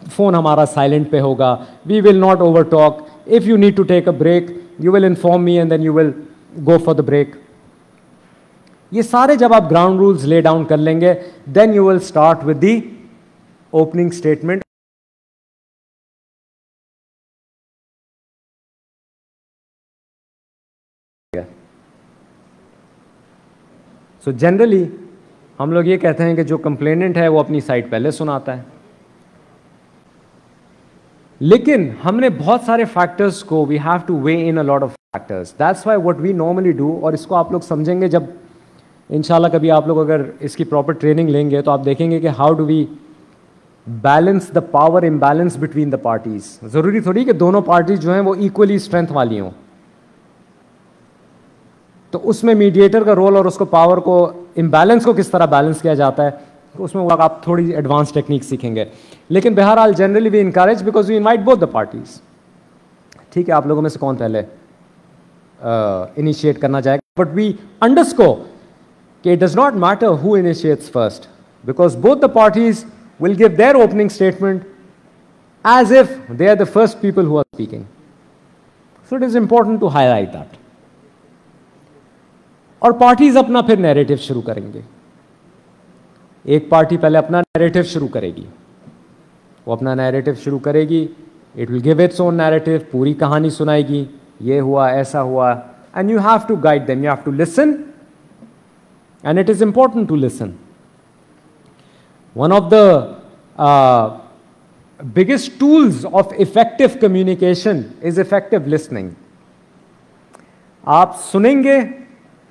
फोन हमारा साइलेंट पे होगा, we will not over talk, if you need to take a break you will inform me and then you will go for the break. ये सारे जब आप ग्राउंड रूल्स ले डाउन कर लेंगे then you will start with the opening statement. So generally हम लोग ये कहते हैं कि जो कंप्लेनेंट है वो अपनी साइड पहले सुनाता है, लेकिन हमने बहुत सारे फैक्टर्स को we have to weigh in a lot of factors, that's why what we normally do. और इसको आप लोग समझेंगे जब इंशाल्लाह कभी आप लोग अगर इसकी प्रॉपर ट्रेनिंग लेंगे तो आप देखेंगे कि how do we balance the power imbalance between the parties. जरूरी थोड़ी कि दोनों पार्टीज जो हैं वो इक्वली स्ट्रेंथ वाली हों, तो उसमें मीडिएटर का रोल और उसको पावर को इम्बैलेंस को किस तरह बैलेंस किया जाता है, तो उसमें आप थोड़ी एडवांस टेक्निक सीखेंगे। लेकिन बहरहाल generally we encourage because we invite both the parties. ठीक है, आप लोगों में से कौन पहले इनिशिएट करना चाहेगा? बट वी अंडरस्कोर कि it does not matter who initiates first because both the parties will give their opening statement as if they are the first people who are speaking. So it is important to highlight that. और parties अपना फिर narrative शुरू करेंगे। एक party पहले अपना narrative शुरू करेगी, वो अपना नैरेटिव शुरू करेगी, it will give its own narrative, पूरी कहानी सुनाएगी, ये हुआ ऐसा हुआ, and you have to guide them, you have to listen, and it is important to listen. One of the biggest tools of effective communication is effective listening. आप सुनेंगे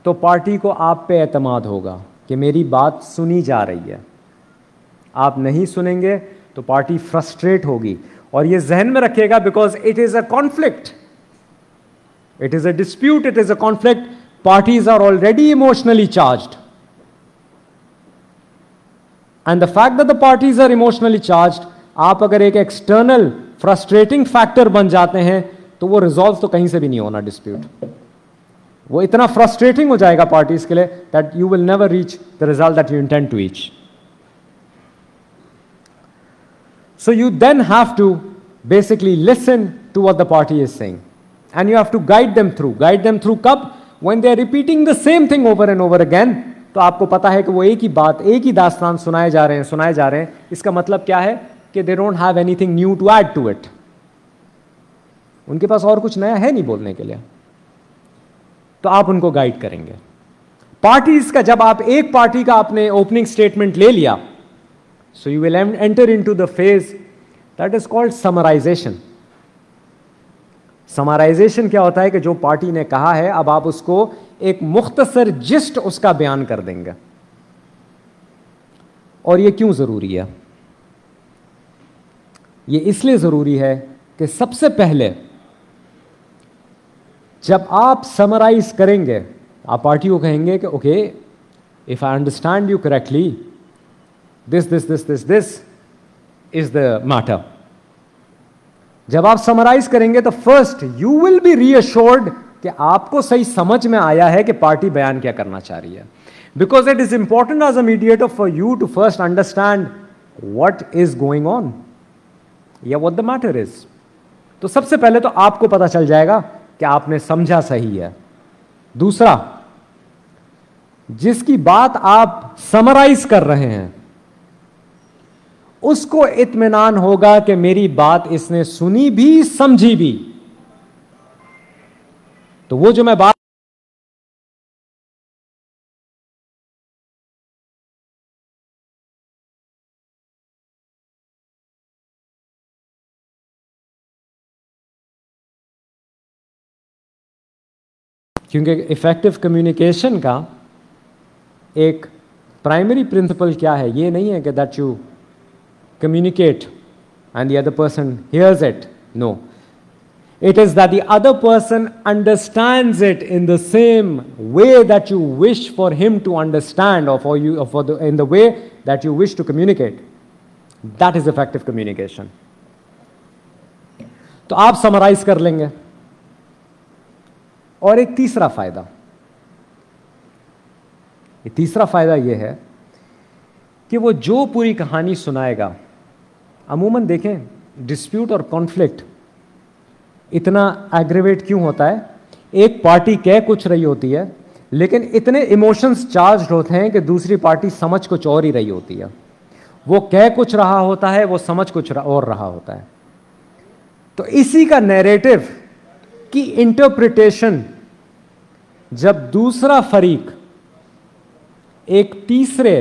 तो पार्टी को आप पे एतमाद होगा कि मेरी बात सुनी जा रही है। आप नहीं सुनेंगे तो पार्टी फ्रस्ट्रेट होगी, और ये जहन में रखिएगा because it is a conflict, it is a dispute, it is a conflict. Parties are already emotionally charged, and the fact that the parties are emotionally charged, आप अगर एक एक्सटर्नल फ्रस्ट्रेटिंग फैक्टर बन जाते हैं तो वो रिजॉल्व तो कहीं से भी नहीं होना डिस्प्यूट। वो इतना फ्रस्ट्रेटिंग हो जाएगा पार्टीज के लिए that you will never reach the result that you intend to reach. So you then have to basically listen to what the party is saying and you have to guide them through कब? When they are repeating the same thing over and over again, तो आपको पता है कि वो एक ही बात, एक ही दास्तान सुनाए जा रहे हैं। इसका मतलब क्या है कि they don't have anything new to add to it, उनके पास और कुछ नया है नहीं बोलने के लिए, तो आप उनको गाइड करेंगे। पार्टीज का जब आप एक पार्टी का आपने ओपनिंग स्टेटमेंट ले लिया, so you will enter into the phase that is called summarisation. Summarisation क्या होता है कि जो पार्टी ने कहा है अब आप उसको एक मुख्तसर जिस्ट उसका बयान कर देंगे। और ये क्यों जरूरी है? ये इसलिए जरूरी है कि सबसे पहले जब आप समराइज करेंगे, आप पार्टी को कहेंगे कि okay, if I understand you correctly, this is the matter. जब आप समराइज करेंगे तो first you will B reassured कि आपको सही समझ में आया है कि पार्टी बयान क्या करना चाह रही है, because it is important as a mediator for you to first understand what is going on या व्हाट द मैटर इज। तो सबसे पहले तो आपको पता चल जाएगा कि आपने समझा सही है। दूसरा, जिसकी बात आप समराइज कर रहे हैं उसको इत्मीनान होगा कि मेरी बात इसने सुनी भी समझी भी। तो वो जो मैं बात क्योंकि इफेक्टिव कम्युनिकेशन का एक प्राइमरी प्रिंसिपल क्या है? ये नहीं है कि that you communicate and the other person hears it. No. It is that the other person understands it in the same way that you wish for him to understand, or for you, in the way that you wish to communicate. That is effective communication. तो आप summarise कर लेंगे. और एक तीसरा फायदा, तीसरा फायदा यह है कि वो जो पूरी कहानी सुनाएगा, अमूमन देखें डिस्प्यूट और कॉन्फ्लिक्ट इतना एग्रीवेट क्यों होता है? एक पार्टी कह कुछ रही होती है, लेकिन इतने इमोशंस चार्ज्ड होते हैं कि दूसरी पार्टी समझ कुछ और ही रही होती है. वो कह कुछ रहा होता है, वो समझ कुछ और रहा होता है. तो इसी का नैरेटिव की इंटरप्रिटेशन जब दूसरा फरीक एक तीसरे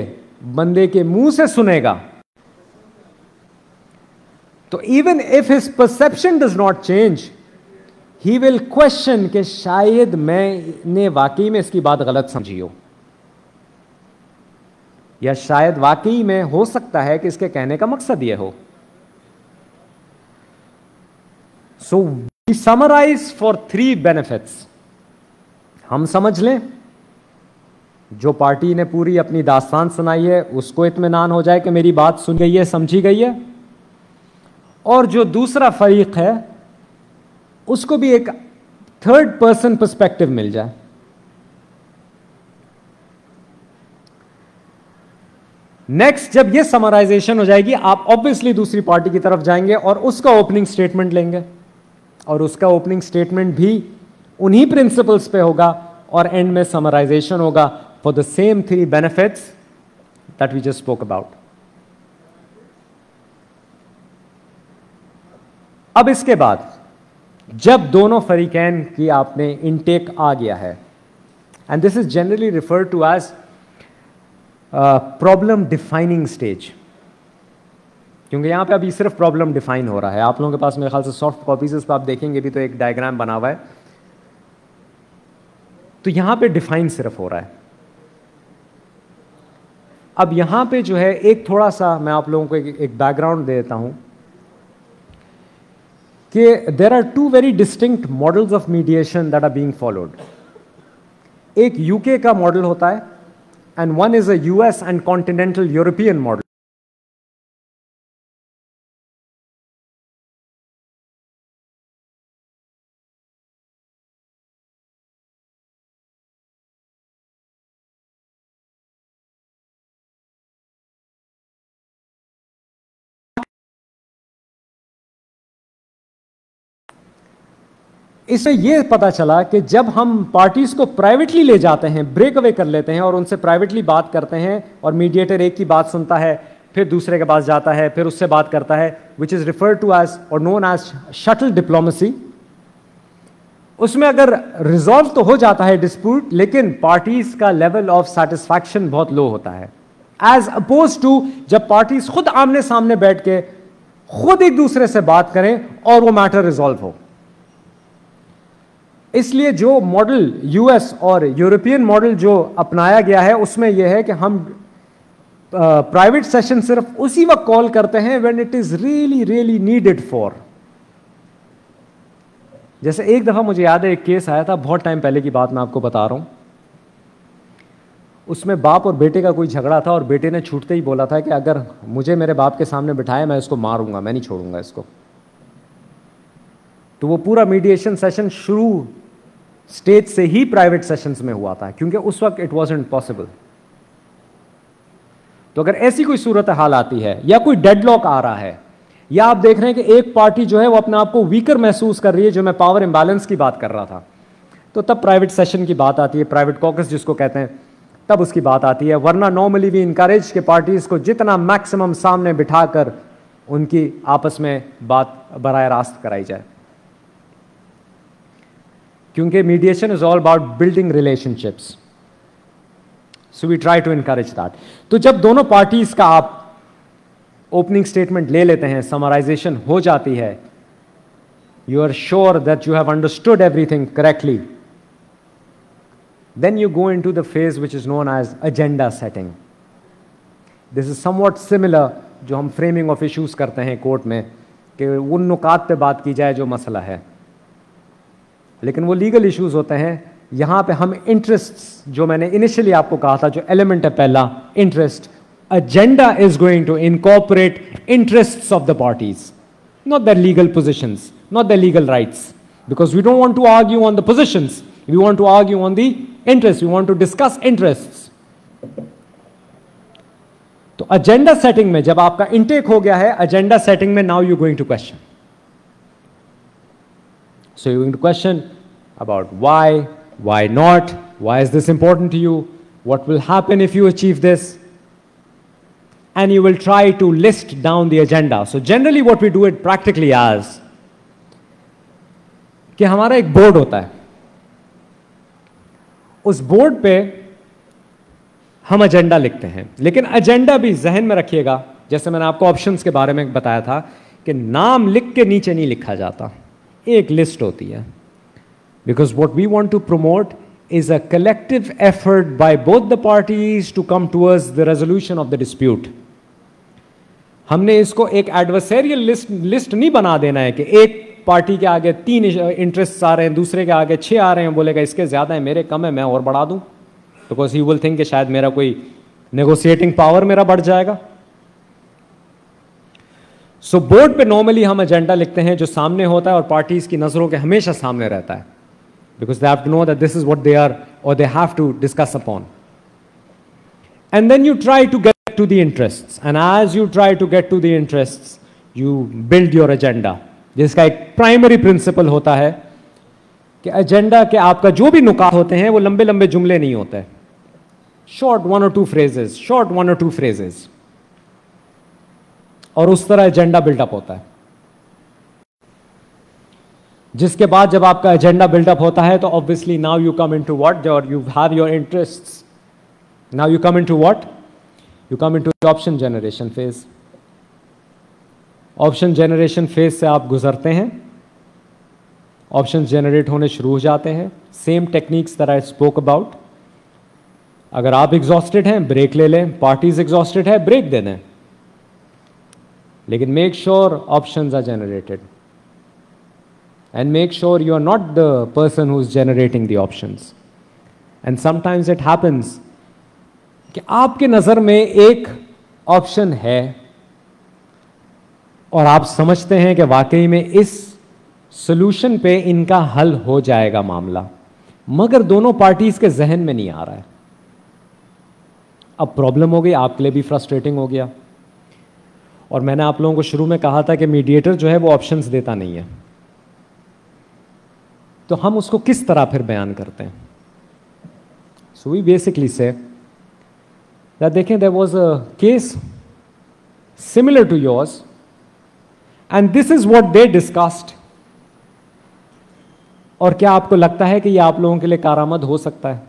बंदे के मुंह से सुनेगा, तो even if his perception does not change, he will question कि शायद मैंने वाकई में इसकी बात गलत समझी हो, या शायद वाकई में हो सकता है कि इसके कहने का मकसद यह हो. So we summarise for 3 benefits. हम समझ लें, जो पार्टी ने पूरी अपनी दास्तान सुनाई है उसको इत्मीनान हो जाए कि मेरी बात सुन गई है, समझी गई है, और जो दूसरा फरीक है उसको भी एक थर्ड पर्सन पर्सपेक्टिव मिल जाए. नेक्स्ट, जब ये समराइजेशन हो जाएगी, आप ऑब्वियसली दूसरी पार्टी की तरफ जाएंगे और उसका ओपनिंग स्टेटमेंट लेंगे, और उसका ओपनिंग स्टेटमेंट भी उन्हीं प्रिंसिपल्स पे होगा, और एंड में समराइजेशन होगा for the same 3 benefits that we just spoke about. अब इसके बाद जब दोनों फरीकैन की आपने इनटेक आ गया है, and this is generally referred to as problem defining stage, क्योंकि यहां पे अभी सिर्फ प्रॉब्लम डिफाइन हो रहा है. आप लोगों के पास मेरे ख्याल से सॉफ्ट कॉपीज इस पर आप देखेंगे भी तो एक डायग्राम बना हुआ है, तो यहां पे डिफाइन सिर्फ हो रहा है. अब यहां पे जो है एक थोड़ा सा मैं आप लोगों को एक बैकग्राउंड दे देता हूं कि there are 2 very distinct models of mediation that are being followed. एक यूके का मॉडल होता है, and one is a US and continental European model. इससे यह पता चला कि जब हम पार्टीज को प्राइवेटली ले जाते हैं, ब्रेक अवे कर लेते हैं और उनसे प्राइवेटली बात करते हैं, और मीडिएटर एक की बात सुनता है, फिर दूसरे के पास जाता है, फिर उससे बात करता है, which is referred to as और नोन एज शटल डिप्लोमेसी. उसमें अगर रिजॉल्व तो हो जाता है डिस्प्यूट, लेकिन पार्टीज का लेवल ऑफ सेटिस्फैक्शन बहुत लो होता है, एज अपोज टू जब पार्टीज खुद आमने सामने बैठ के खुद एक दूसरे से बात करें और वो मैटर रिजॉल्व हो. इसलिए जो मॉडल यूएस और यूरोपियन मॉडल जो अपनाया गया है, उसमें यह है कि हम प्राइवेट सेशन सिर्फ उसी वक्त कॉल करते हैं when it is really really needed for. जैसे एक दफा मुझे याद है, एक केस आया था, बहुत टाइम पहले की बात मैं आपको बता रहा हूं. उसमें बाप और बेटे का कोई झगड़ा था, और बेटे ने छूटते ही बोला था कि अगर मुझे मेरे बाप के सामने बिठाया मैं इसको मारूंगा, मैं नहीं छोड़ूंगा इसको. तो वो पूरा मीडिएशन सेशन शुरू स्टेज से ही प्राइवेट सेशंस में हुआ था, क्योंकि उस वक्त इट वाज़न्ट पॉसिबल. तो अगर ऐसी कोई सूरत हाल आती है, या कोई डेडलॉक आ रहा है, या आप देख रहे हैं कि एक पार्टी जो है वो अपने आप को वीकर महसूस कर रही है, जो मैं पावर इंबैलेंस की बात कर रहा था, तो तब प्राइवेट सेशन की बात आती है, प्राइवेट कॉकस जिसको कहते हैं, तब उसकी बात आती है. वरना नॉर्मली वी इनकरेज के पार्टीज को जितना मैक्सिमम सामने बिठाकर उनकी आपस में बात बराह रास्त कराई जाए, क्योंकि mediation is all about building relationships. So we try to encourage that. तो जब दोनों पार्टीज का आप ओपनिंग स्टेटमेंट ले लेते हैं, समराइजेशन हो जाती है, you are sure that you have understood everything correctly, then you go into the phase which is known as agenda setting. This is somewhat similar जो हम framing of issues करते हैं कोर्ट में, कि उन नुकात पे बात की जाए जो मसला है. लेकिन वो लीगल इश्यूज होते हैं। यहां पे हम इंटरेस्ट्स, जो मैंने इनिशियली आपको कहा था, जो एलिमेंट है पहला, interest, agenda is going to incorporate interests of the parties, not their legal positions, not their legal rights, because we don't want to argue on the positions, we want to argue on the interests, we want to discuss interests. तो agenda setting में जब आपका intake हो गया है, agenda setting में now you're going to question. So you're going to question about why not, why is this important to you, what will happen if you achieve this, and you will try to list down the agenda. So generally what we do it practically as कि हमारा एक board होता है, उस board पे हम agenda लिखते हैं, लेकिन एजेंडा भी जहन में रखिएगा, जैसे मैंने आपको ऑप्शंस के बारे में बताया था कि नाम लिख के नीचे नहीं लिखा जाता, एक लिस्ट होती है, because what we want to promote is a collective effort by both the parties to come towards the resolution of the dispute. हमने इसको एक एडवर्सेरियल लिस्ट नहीं बना देना है कि एक पार्टी के आगे 3 इंटरेस्ट आ रहे हैं, दूसरे के आगे 6 आ रहे हैं, बोलेगा इसके ज्यादा है, मेरे कम है, मैं और बढ़ा दूं, बिकॉज ही विल थिंक कि शायद मेरा कोई नेगोशिएटिंग पावर मेरा बढ़ जाएगा। सो बोर्ड पे नॉर्मली हम एजेंडा लिखते हैं जो सामने होता है और पार्टीज की नजरों के हमेशा सामने रहता है, because they have to know that this is what they are, or they have to discuss upon. And then you try to get to the interests, and as you try to get to the interests, you build your agenda, जिसका एक primary principal होता है कि agenda के आपका जो भी नुकात होते हैं वो लंबे लंबे जुमले नहीं होते, short 1 or 2 phrases, short 1 or 2 phrases, और उस तरह एजेंडा बिल्डअप होता है। जिसके बाद जब आपका एजेंडा बिल्डअप होता है तो obviously now you come into what, और you have your interests, now you come into what, you come into option generation phase. Option generation phase से आप गुजरते हैं, ऑप्शंस जनरेट होने शुरू हो जाते हैं, same techniques that I spoke about. अगर आप एग्जॉस्टेड हैं ब्रेक ले लें, पार्टीज एग्जॉस्टेड है ब्रेक दे दें, लेकिन make sure options are generated, and make sure you are not the person who is generating the options. And sometimes it happens कि आपके नजर में एक ऑप्शन है और आप समझते हैं कि वाकई में इस सॉल्यूशन पे इनका हल हो जाएगा मामला, मगर दोनों पार्टीज के जहन में नहीं आ रहा है। अब प्रॉब्लम हो गई, आपके लिए भी फ्रस्ट्रेटिंग हो गया। और मैंने आप लोगों को शुरू में कहा था कि मीडिएटर जो है वो ऑप्शंस देता नहीं है, तो हम उसको किस तरह फिर बयान करते हैं? So we basically say that, देखें, there was a case similar to yours and this is what they discussed. और क्या आपको लगता है कि यह आप लोगों के लिए कारामद हो सकता है?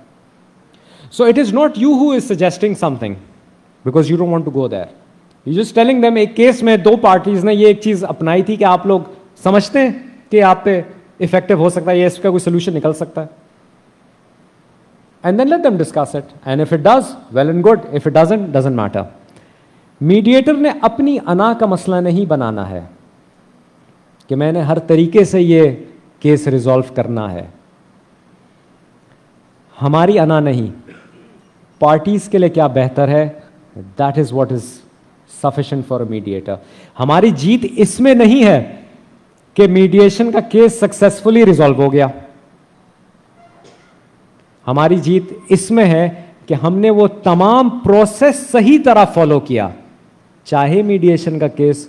So it is not you who is suggesting something because you don't want to go there, you just telling them. एक केस में 2 पार्टीज ने ये एक चीज अपनाई थी कि आप लोग समझते हैं कि आप पे इफेक्टिव हो सकता है, ये इसका कोई सोल्यूशन निकल सकता है, and then let them discuss it, and if it does well and good, if it doesn't matter. Mediator ने अपनी अना का मसला नहीं बनाना है कि मैंने हर तरीके से ये केस रिजॉल्व करना है। हमारी अना नहीं, पार्टीज के लिए क्या बेहतर है, that is what is sufficient for a mediator. हमारी जीत इसमें नहीं है कि मीडिएशन का केस सक्सेसफुली रिजॉल्व हो गया, हमारी जीत इसमें है कि हमने वो तमाम प्रोसेस सही तरह फॉलो किया, चाहे मीडिएशन का केस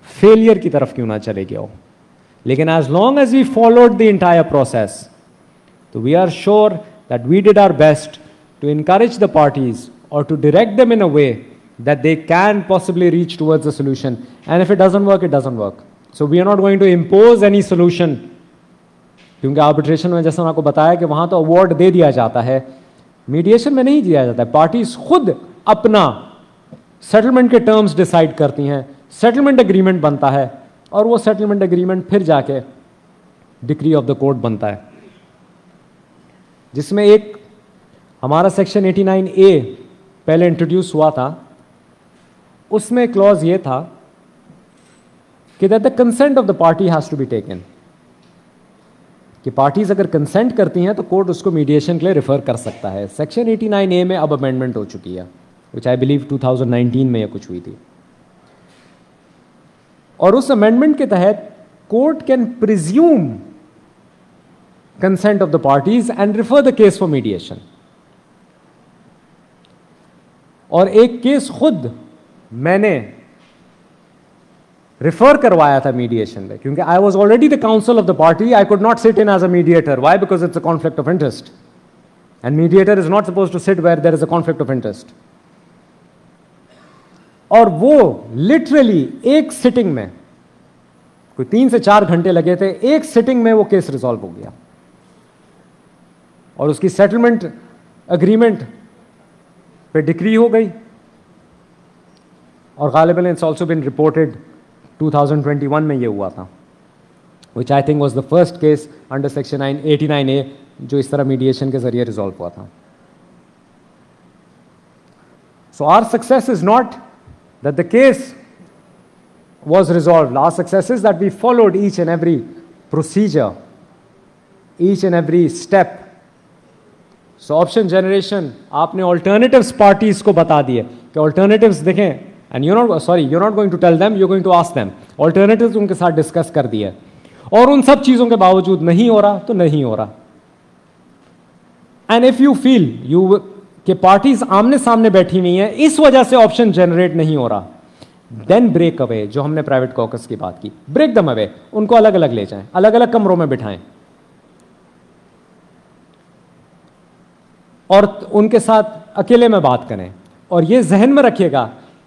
फेलियर की तरफ क्यों ना चले गया हो, लेकिन as long as we followed the entire process, तो we are sure that we did our best to encourage the parties or to direct them in a way that they can possibly reach towards a solution, and if it doesn't work, it doesn't work. So we are not going to impose any solution, क्योंकि arbitration में जैसा आपको बताया कि वहां तो award दे दिया जाता है, मीडिएशन में नहीं दिया जाता है। पार्टीज खुद अपना सेटलमेंट के टर्म्स डिसाइड करती हैं, सेटलमेंट एग्रीमेंट बनता है, और वो सेटलमेंट एग्रीमेंट फिर जाके डिक्री ऑफ द कोर्ट बनता है, जिसमें एक हमारा सेक्शन 89A पहले इंट्रोड्यूस हुआ था। उसमें क्लॉज ये था कि that the consent of the party has to be taken, कि पार्टीज अगर कंसेंट करती हैं तो कोर्ट उसको मीडिएशन के लिए रेफर कर सकता है। सेक्शन 89A में अब अमेंडमेंट हो चुकी है, विच आई बिलीव 2019 में या कुछ हुई थी, और उस अमेंडमेंट के तहत court can presume consent of the parties and refer the case for mediation. और एक केस खुद मैंने रेफर करवाया था मीडिएशन में, क्योंकि I was already the council of the party, I could not sit in as a mediator. Why? Because it's a conflict of interest, and mediator is not suppose to sit where there is a conflict of interest. और वो literally एक sitting में, कोई 3 से 4 घंटे लगे थे, एक सिटिंग में वो केस रिजॉल्व हो गया, और उसकी सेटलमेंट अग्रीमेंट पे डिक्री हो गई, और गालिबन इट्स ऑल्सो बिन रिपोर्टेड 2021 में ये हुआ था, which I think was the first case under section 89A जो इस तरह मीडिएशन के जरिए रिजॉल्व हुआ था। So our success is not that the case was resolved. Our success is that we followed each and every procedure, each and every step. So option generation, आपने alternatives parties को बता दिए कि alternatives देखें, and you're not going to tell them, you're going to ask them. Alternatives उनके साथ discuss कर दिए, और उन सब चीज़ों के बावजूद नहीं हो रहा तो नहीं हो रहा। And if you feel कि parties आमने सामने बैठी हुई हैं, इस वजह से option generate नहीं हो रहा, देन ब्रेक अवे, जो हमने प्राइवेट कॉकस की बात की, ब्रेक दम अवे, उनको अलग अलग ले जाएं, अलग अलग कमरों में बिठाएं, और उनके साथ अकेले में बात करें। और ये जहन में रखिएगा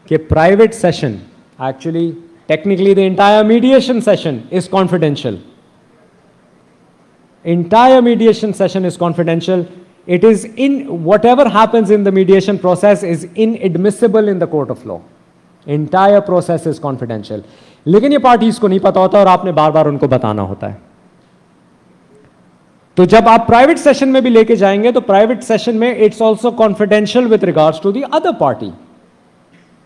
कि private session, actually technically the entire mediation session is confidential, entire mediation session is confidential. It is whatever happens in the mediation process is inadmissible in the court of law. Entire process is confidential. लेकिन ये parties को नहीं पता होता और आपने बार बार उनको बताना होता है। तो जब आप प्राइवेट सेशन में भी लेके जाएंगे तो प्राइवेट सेशन में it's also confidential with regards to the other party.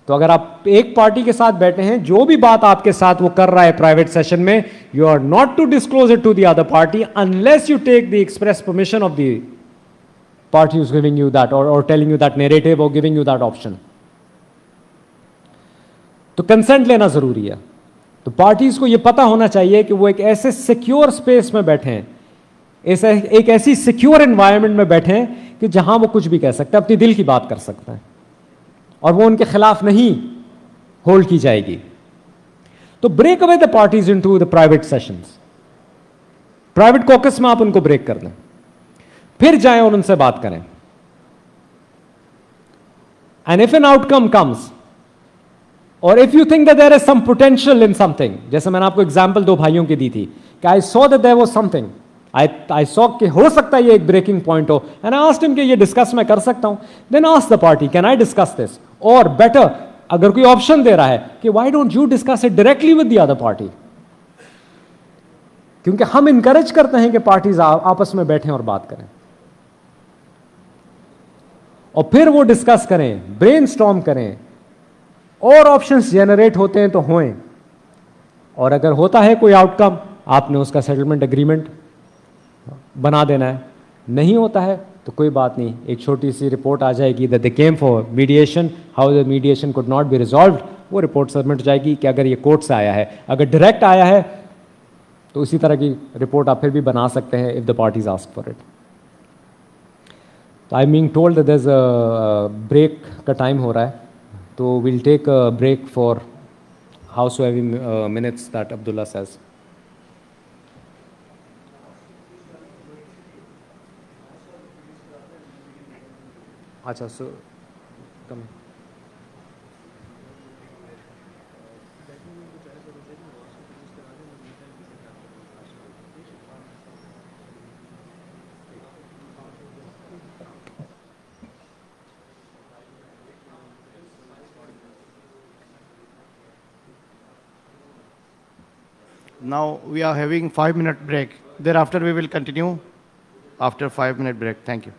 तो अगर आप एक पार्टी के साथ बैठे हैं, जो भी बात आपके साथ वो कर रहा है प्राइवेट सेशन में, you are not to disclose it to the other party unless you take the express permission of the party who's giving you that or telling you that narrative or giving you that option. तो consent लेना जरूरी है। तो parties को यह पता होना चाहिए कि वो एक ऐसे सिक्योर स्पेस में बैठे हैं, एक ऐसी सिक्योर एनवायरनमेंट में बैठे हैं कि जहां वो कुछ भी कह सकते हैं, अपनी दिल की बात कर सकते हैं और वो उनके खिलाफ नहीं होल्ड की जाएगी। तो break away the parties into the private sessions. Private caucus में आप उनको ब्रेक कर दें, फिर जाएं और उनसे बात करें। And if an outcome comes और if you think that there is some potential in something, जैसे मैंने आपको एग्जांपल 2 भाइयों की दी थी कि I saw that there was something, I saw कि हो सकता है ये एक ब्रेकिंग पॉइंट हो, एंड आई आस्क्ड हिम कि ये डिस्कस मैं कर सकता हूं। Then ask the party can I discuss this, और बेटर अगर कोई ऑप्शन दे रहा है कि why don't you discuss it directly with the other party, क्योंकि हम इंकरेज करते हैं कि पार्टीज आपस में बैठें और बात करें और फिर वो डिस्कस करें, ब्रेनस्टॉर्म करें, और ऑप्शंस जनरेट होते हैं तो होएं, और अगर होता है कोई आउटकम आपने उसका सेटलमेंट एग्रीमेंट बना देना है, नहीं होता है तो कोई बात नहीं, एक छोटी सी रिपोर्ट आ जाएगी that they came for mediation, how the mediation could not be resolved, वो रिपोर्ट सबमिट हो जाएगी कि अगर ये कोर्ट से आया है, अगर डायरेक्ट आया है तो इसी तरह की रिपोर्ट आप फिर भी बना सकते हैं if the parties ask for it. तो I am being told that there is a break का टाइम हो रहा है, तो we'll take a break for however minutes that Abdullah says. Acha, so come. Now we are having 5-minute break. Thereafter we will continue after 5-minute break. Thank you.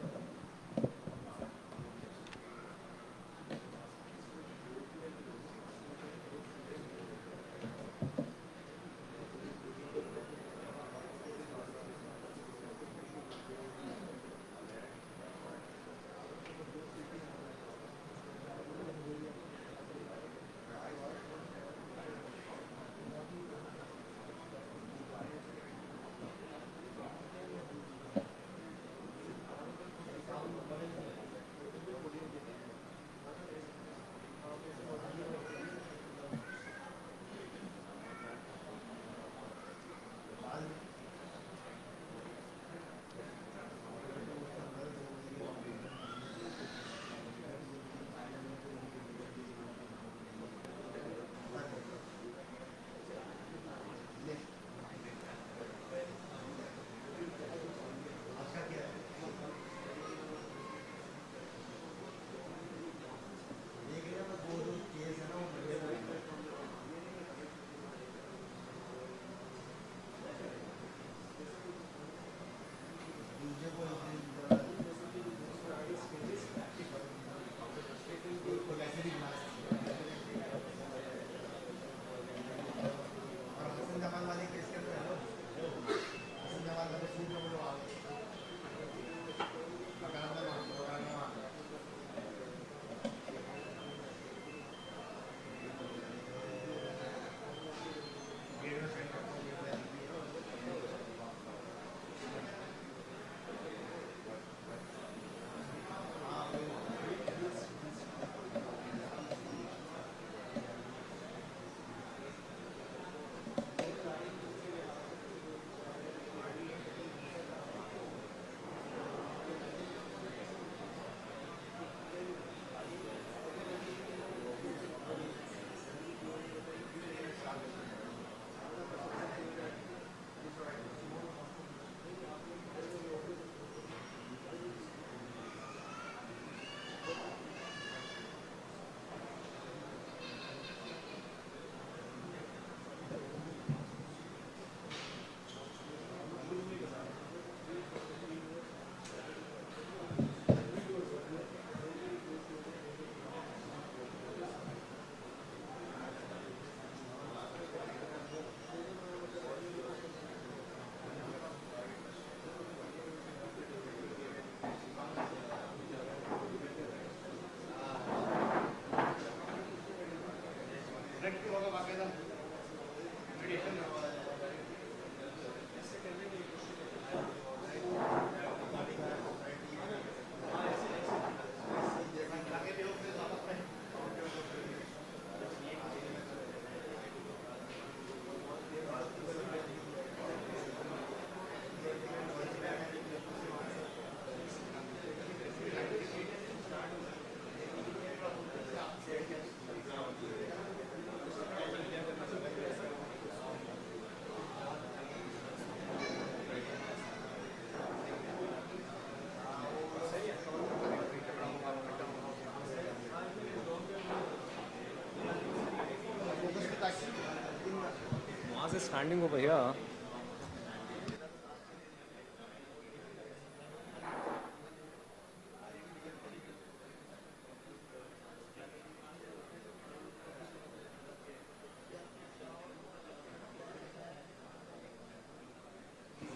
standing over here.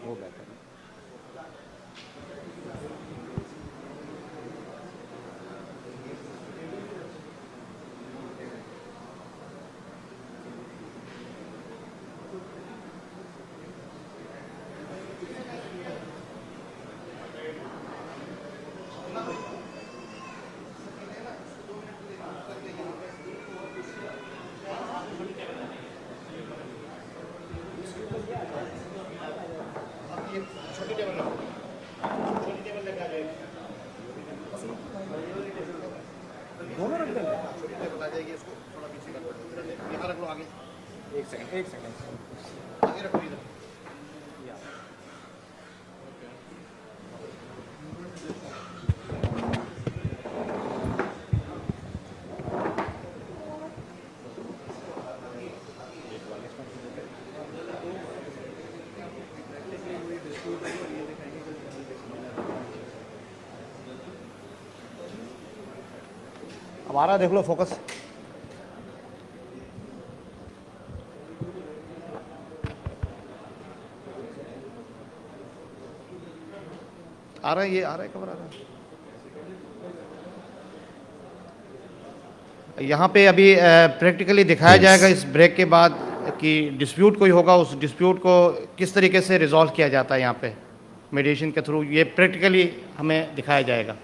वो बेहतर है. एक second. हमारा देख लो focus. आ रहा है, ये आ रहा है, कवर आ रहा है. यहाँ पे अभी प्रैक्टिकली दिखाया जाएगा इस ब्रेक के बाद कि डिस्प्यूट कोई होगा, उस डिस्प्यूट को किस तरीके से रिजॉल्व किया जाता है. यहाँ पे मेडिएशन के थ्रू ये प्रैक्टिकली हमें दिखाया जाएगा.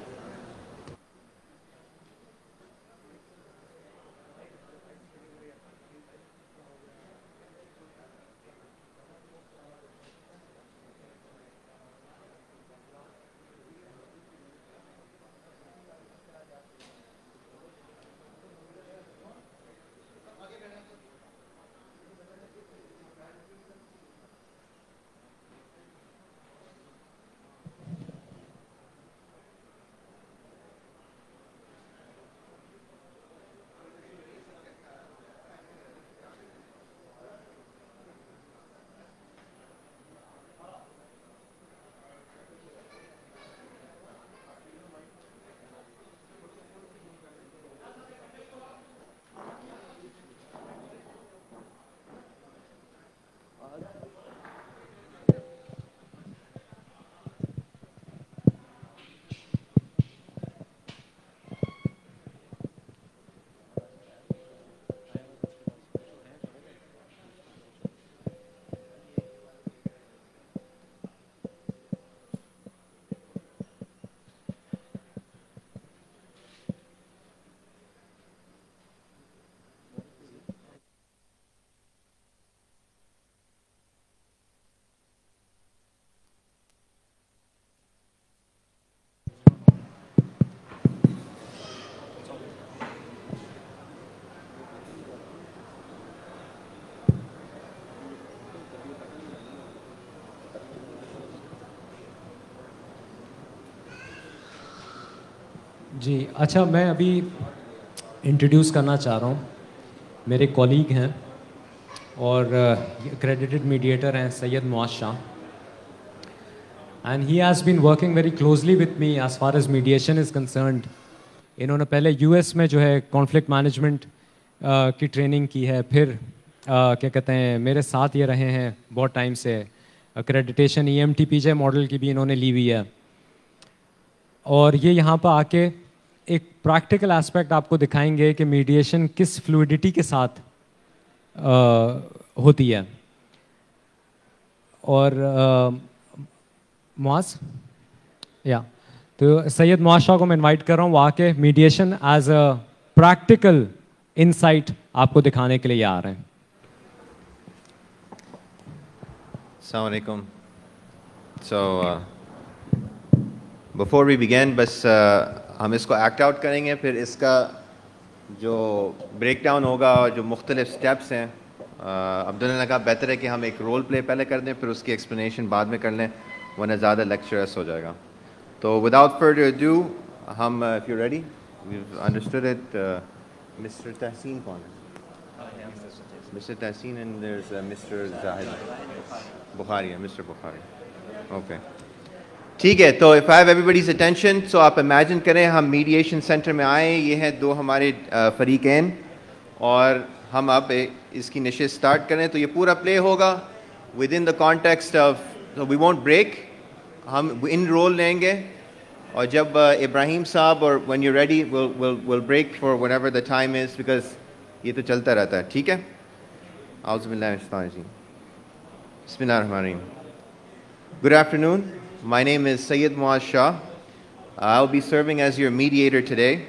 जी अच्छा, मैं अभी इंट्रोड्यूस करना चाह रहा हूँ. मेरे कॉलीग हैं और क्रेडिटेड मीडिएटर हैं Syed Muaz Shah, and he has been working very closely with me as far as mediation is concerned. इन्होंने पहले यूएस में जो है कॉन्फ्लिक्ट मैनेजमेंट की ट्रेनिंग की है, फिर क्या कहते हैं मेरे साथ ये रहे हैं बहुत टाइम से. क्रेडिटेशन EMTPJ मॉडल की भी इन्होंने ली हुई है, और ये यहाँ पर आके एक प्रैक्टिकल एस्पेक्ट आपको दिखाएंगे कि मीडिएशन किस फ्लूइडिटी के साथ होती है. और मुआज़ तो सैयद मुआज़ शाह को मैं इनवाइट कर रहा हूँ, वो आके mediation as a practical insight आपको दिखाने के लिए आ रहे हैं. Assalamu alaikum. So before we begin, बस हम इसको एक्ट आउट करेंगे, फिर इसका जो ब्रेक डाउन होगा और जो मुख्तलिफ स्टेप्स हैं, अब्दुल्ला ने कहा बेहतर है कि हम एक रोल प्ले पहले कर दें, फिर उसकी एक्सप्लेनेशन बाद में कर लें, वरना ज़्यादा लेक्चरस हो जाएगा. तो विदाउट फर्दर अडू हम, if you ready, we understood it. Mister Tahseen कौन है? Mr. Tahseen and there's Mr. Zahid Bukhari, Mr. Bukhari. Okay. ठीक है, तो if I have everybody's attention, so आप imagine करें हम mediation center में आए, ये हैं दो हमारे फरीक़ैन और हम अब इसकी नशिस्त स्टार्ट करें तो ये पूरा प्ले होगा within the context of, so we won't break, हम इन रोल लेंगे और जब इब्राहिम साहब और when you're ready we'll break for whatever the time is because ये तो चलता रहता है, ठीक है? Bismillahirrahmanirrahim. Good afternoon. My name is Sayyid Muaz Shah. I'll be serving as your mediator today.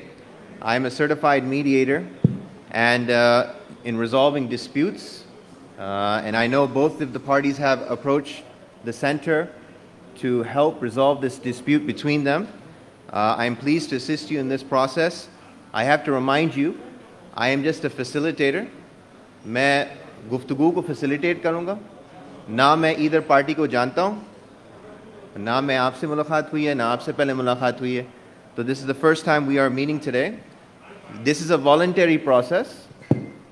I'm a certified mediator and in resolving disputes and I know both of the parties have approached the center to help resolve this dispute between them. I'm pleased to assist you in this process. I have to remind you, I am just a facilitator. मैं गुफ्तगू को facilitate करूँगा. ना मैं either party को जानता हूँ, ना मैं आपसे मुलाकात हुई है, ना आपसे पहले मुलाकात हुई है. So this is the first time we are meeting today. This is a voluntary process.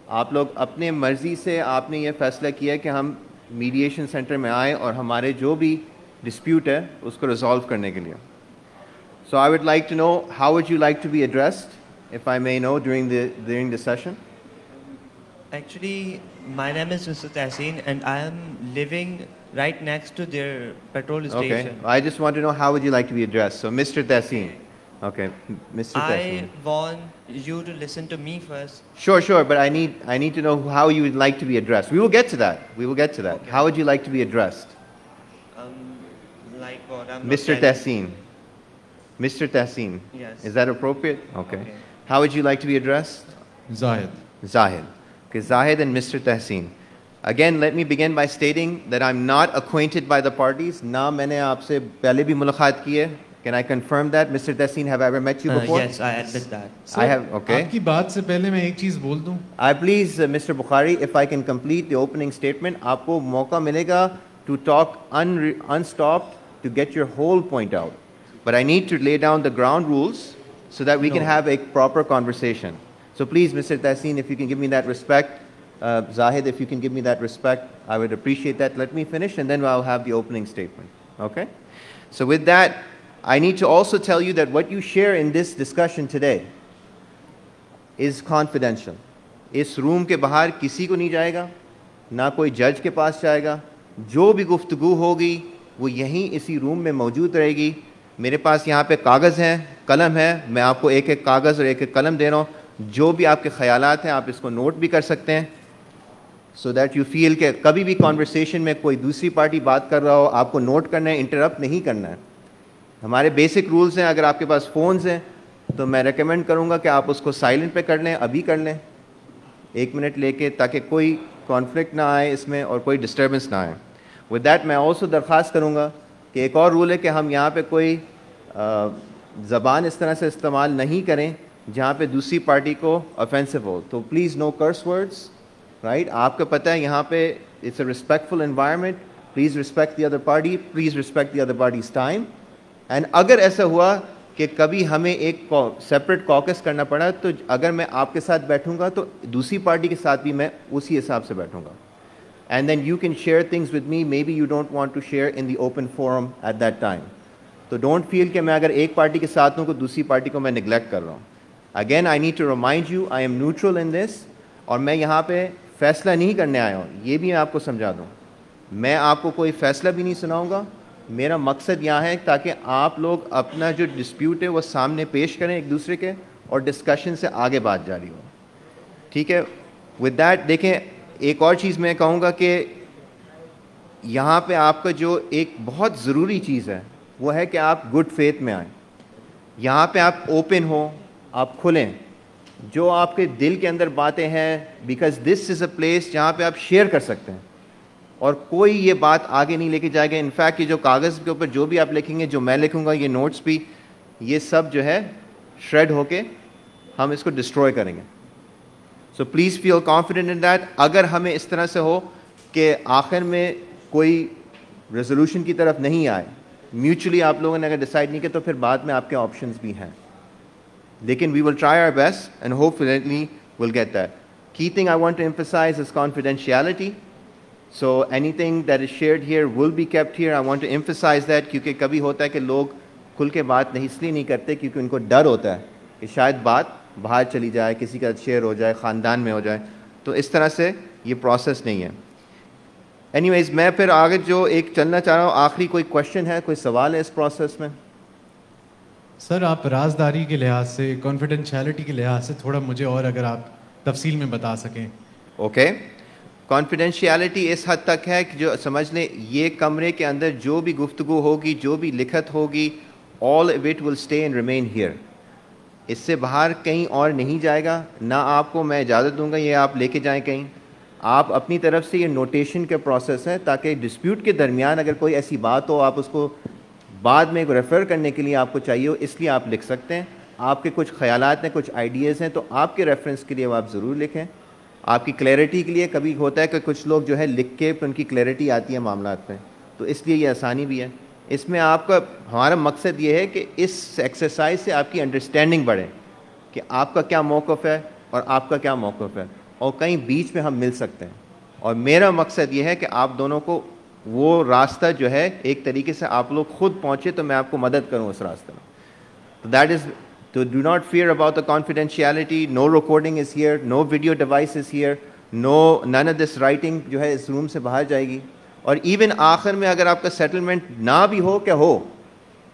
आप लोग अपने मर्जी से आपने ये फैसला किया कि हम मीडिएशन सेंटर में आए और हमारे जो भी डिस्प्यूट है उसको रिजॉल्व करने के लिए. So I would like to know how would you like to be addressed, if I may know, during the session? Actually, my name is Mr. Tahseen and I am living right next to their petrol station. Okay. I just want to know how would you like to be addressed. So Mr. Tahseen. Okay, Mr. Tahseen. I want you to listen to me first. Sure, but I need to know how you would like to be addressed. We will get to that. Okay. How would you like to be addressed? Like what? Mr. Tahseen. Mr. Tahseen. Yes. Is that appropriate? Okay. How would you like to be addressed? Zahid. Zahid. Okay, Zahid and Mr. Tahseen. Again, let me begin by stating that I'm not acquainted by the parties. Na maine aapse pehle bhi mulaqat ki hai. Can I confirm that? Mr. Tahseen, have I ever met you before? Yes, I admit that. I have, okay. आपकी बात से पहले मैं एक चीज़ बोल दूं. Please, Mr. Bukhari, if I can complete the opening statement, आपको मौका मिलेगा to talk unstopped to get your whole point out. But I need to lay down the ground rules so that we can have a proper conversation. So please, Mr. Tahseen, if you can give me that respect, Zahid, if you can give me that respect, I would appreciate that. Let me finish and then I'll have the opening statement. Okay? So with that, I need to also tell you that what you share in this discussion today is confidential. इस room के बाहर किसी को नहीं जाएगा, ना कोई जज के पास जाएगा. जो भी गुफ्तगू होगी वो यहीं इसी रूम में मौजूद रहेगी. मेरे पास यहाँ पे कागज़ हैं, कलम है, मैं आपको एक एक कागज़ और एक एक कलम दे रहा हूँ. जो भी आपके ख़यालात हैं आप इसको नोट भी कर सकते हैं, so that you feel कि कभी भी कॉन्वर्सेशन में कोई दूसरी पार्टी बात कर रहा हो आपको नोट करना है, इंटरप्ट नहीं करना है. हमारे बेसिक रूल्स हैं. अगर आपके पास फ़ोन्स हैं तो मैं रेकमेंड करूँगा कि आप उसको साइलेंट पे कर लें, अभी कर लें 1 मिनट लेके, ताकि कोई कॉन्फ्लिक्ट ना आए इसमें और कोई डिस्टर्बेंस ना आए. विद दैट मैं ऑल्सो दरख्वास्त करूँगा कि एक और रूल है कि हम यहाँ पे कोई ज़बान इस तरह से इस्तेमाल नहीं करें जहाँ पे दूसरी पार्टी को ऑफेंसिव हो. तो please no curse words, right? आपको पता है यहाँ पे it's a respectful environment. Please respect the other party, please respect the other parties' time. And अगर ऐसा हुआ कि कभी हमें एक सेपरेट कॉकस करना पड़ा तो अगर मैं आपके साथ बैठूंगा तो दूसरी पार्टी के साथ भी मैं उसी हिसाब से बैठूंगा. And then you can share things with me, maybe you don't want to share in the open forum at that time. तो डोंट फील कि मैं अगर एक पार्टी के साथ हूँ तो दूसरी पार्टी को मैं निगलेक्ट कर रहा हूँ. Again I need to remind you, I am neutral in this. और मैं यहाँ पे फैसला नहीं करने आया हूँ, ये भी मैं आपको समझा दूँ. मैं आपको कोई फ़ैसला भी नहीं सुनाऊँगा. मेरा मकसद यहाँ है ताकि आप लोग अपना जो डिस्प्यूट है वो सामने पेश करें एक दूसरे के और डिस्कशन से आगे बात जारी हो. ठीक है? विद दैट देखें, एक और चीज़ मैं कहूँगा कि यहाँ पे आपका जो एक बहुत ज़रूरी चीज़ है वो है कि आप गुड फेथ में आएँ. यहाँ पे आप ओपन हो, आप खुलें, जो आपके दिल के अंदर बातें हैं, because this is a place जहाँ पे आप शेयर कर सकते हैं और कोई ये बात आगे नहीं लेके जाएगा. इनफैक्ट ये जो कागज़ के ऊपर जो भी आप लिखेंगे, जो मैं लिखूँगा, ये नोट्स भी, ये सब जो है श्रेड होके हम इसको डिस्ट्रॉय करेंगे. So please feel confident in that. अगर हमें इस तरह से हो कि आखिर में कोई रेजोल्यूशन की तरफ नहीं आए, म्यूचुअली आप लोगों ने अगर डिसाइड नहीं किया तो फिर बाद में आपके ऑप्शंस भी हैं. लेकिन we will try our best and hopefully will get that. Key thing I want to emphasize is confidentiality. So anything that is shared here will be kept here. I want to emphasize that क्योंकि कभी होता है कि लोग खुल के बात नहीं इसलिए नहीं करते क्योंकि उनको डर होता है कि शायद बात बाहर चली जाए, किसी का शेयर हो जाए, ख़ानदान में हो जाए. तो इस तरह से ये प्रोसेस नहीं है. एनीवेज़ मैं फिर आगे जो एक चलना चाह रहा हूँ, आखिरी कोई क्वेश्चन है, कोई सवाल है इस प्रोसेस में? सर आप राजदारी के लिहाज से, कॉन्फिडेंशियलिटी के लिहाज से थोड़ा मुझे और अगर आप तफसील में बता सकें. ओके, कॉन्फिडेंशियलिटी इस हद तक है कि जो समझ लें ये कमरे के अंदर जो भी गुफ्तगू होगी, जो भी लिखत होगी, all of it will stay and remain here. इससे बाहर कहीं और नहीं जाएगा. ना आपको मैं इजाज़त दूंगा ये आप लेके जाएं कहीं. आप अपनी तरफ से ये नोटेशन के प्रोसेस है ताकि डिस्प्यूट के दरमियान अगर कोई ऐसी बात हो आप उसको बाद में रेफ़र करने के लिए आपको चाहिए हो, इसलिए आप लिख सकते हैं. आपके कुछ ख्यालात हैं, कुछ आइडियाज़ हैं, तो आपके रेफरेंस के लिए वो आप ज़रूर लिखें. आपकी क्लैरिटी के लिए कभी होता है कि कुछ लोग जो है लिख के उनकी क्लैरिटी आती है मामलात में, तो इसलिए ये आसानी भी है. इसमें आपका हमारा मकसद ये है कि इस एक्सरसाइज से आपकी अंडरस्टैंडिंग बढ़े कि आपका क्या मौक़िफ़ है और आपका क्या मौक़िफ़ है, और कहीं बीच में हम मिल सकते हैं. और मेरा मकसद ये है कि आप दोनों को वो रास्ता जो है एक तरीके से आप लोग खुद पहुँचे तो मैं आपको मदद करूँ उस रास्ते में. तो दैट इज़, तो do not fear about the confidentiality. No recording is here, no video device is here, no none of this writing जो है इस रूम से बाहर जाएगी. और इवन आखिर में अगर आपका सेटलमेंट ना भी हो क्या हो,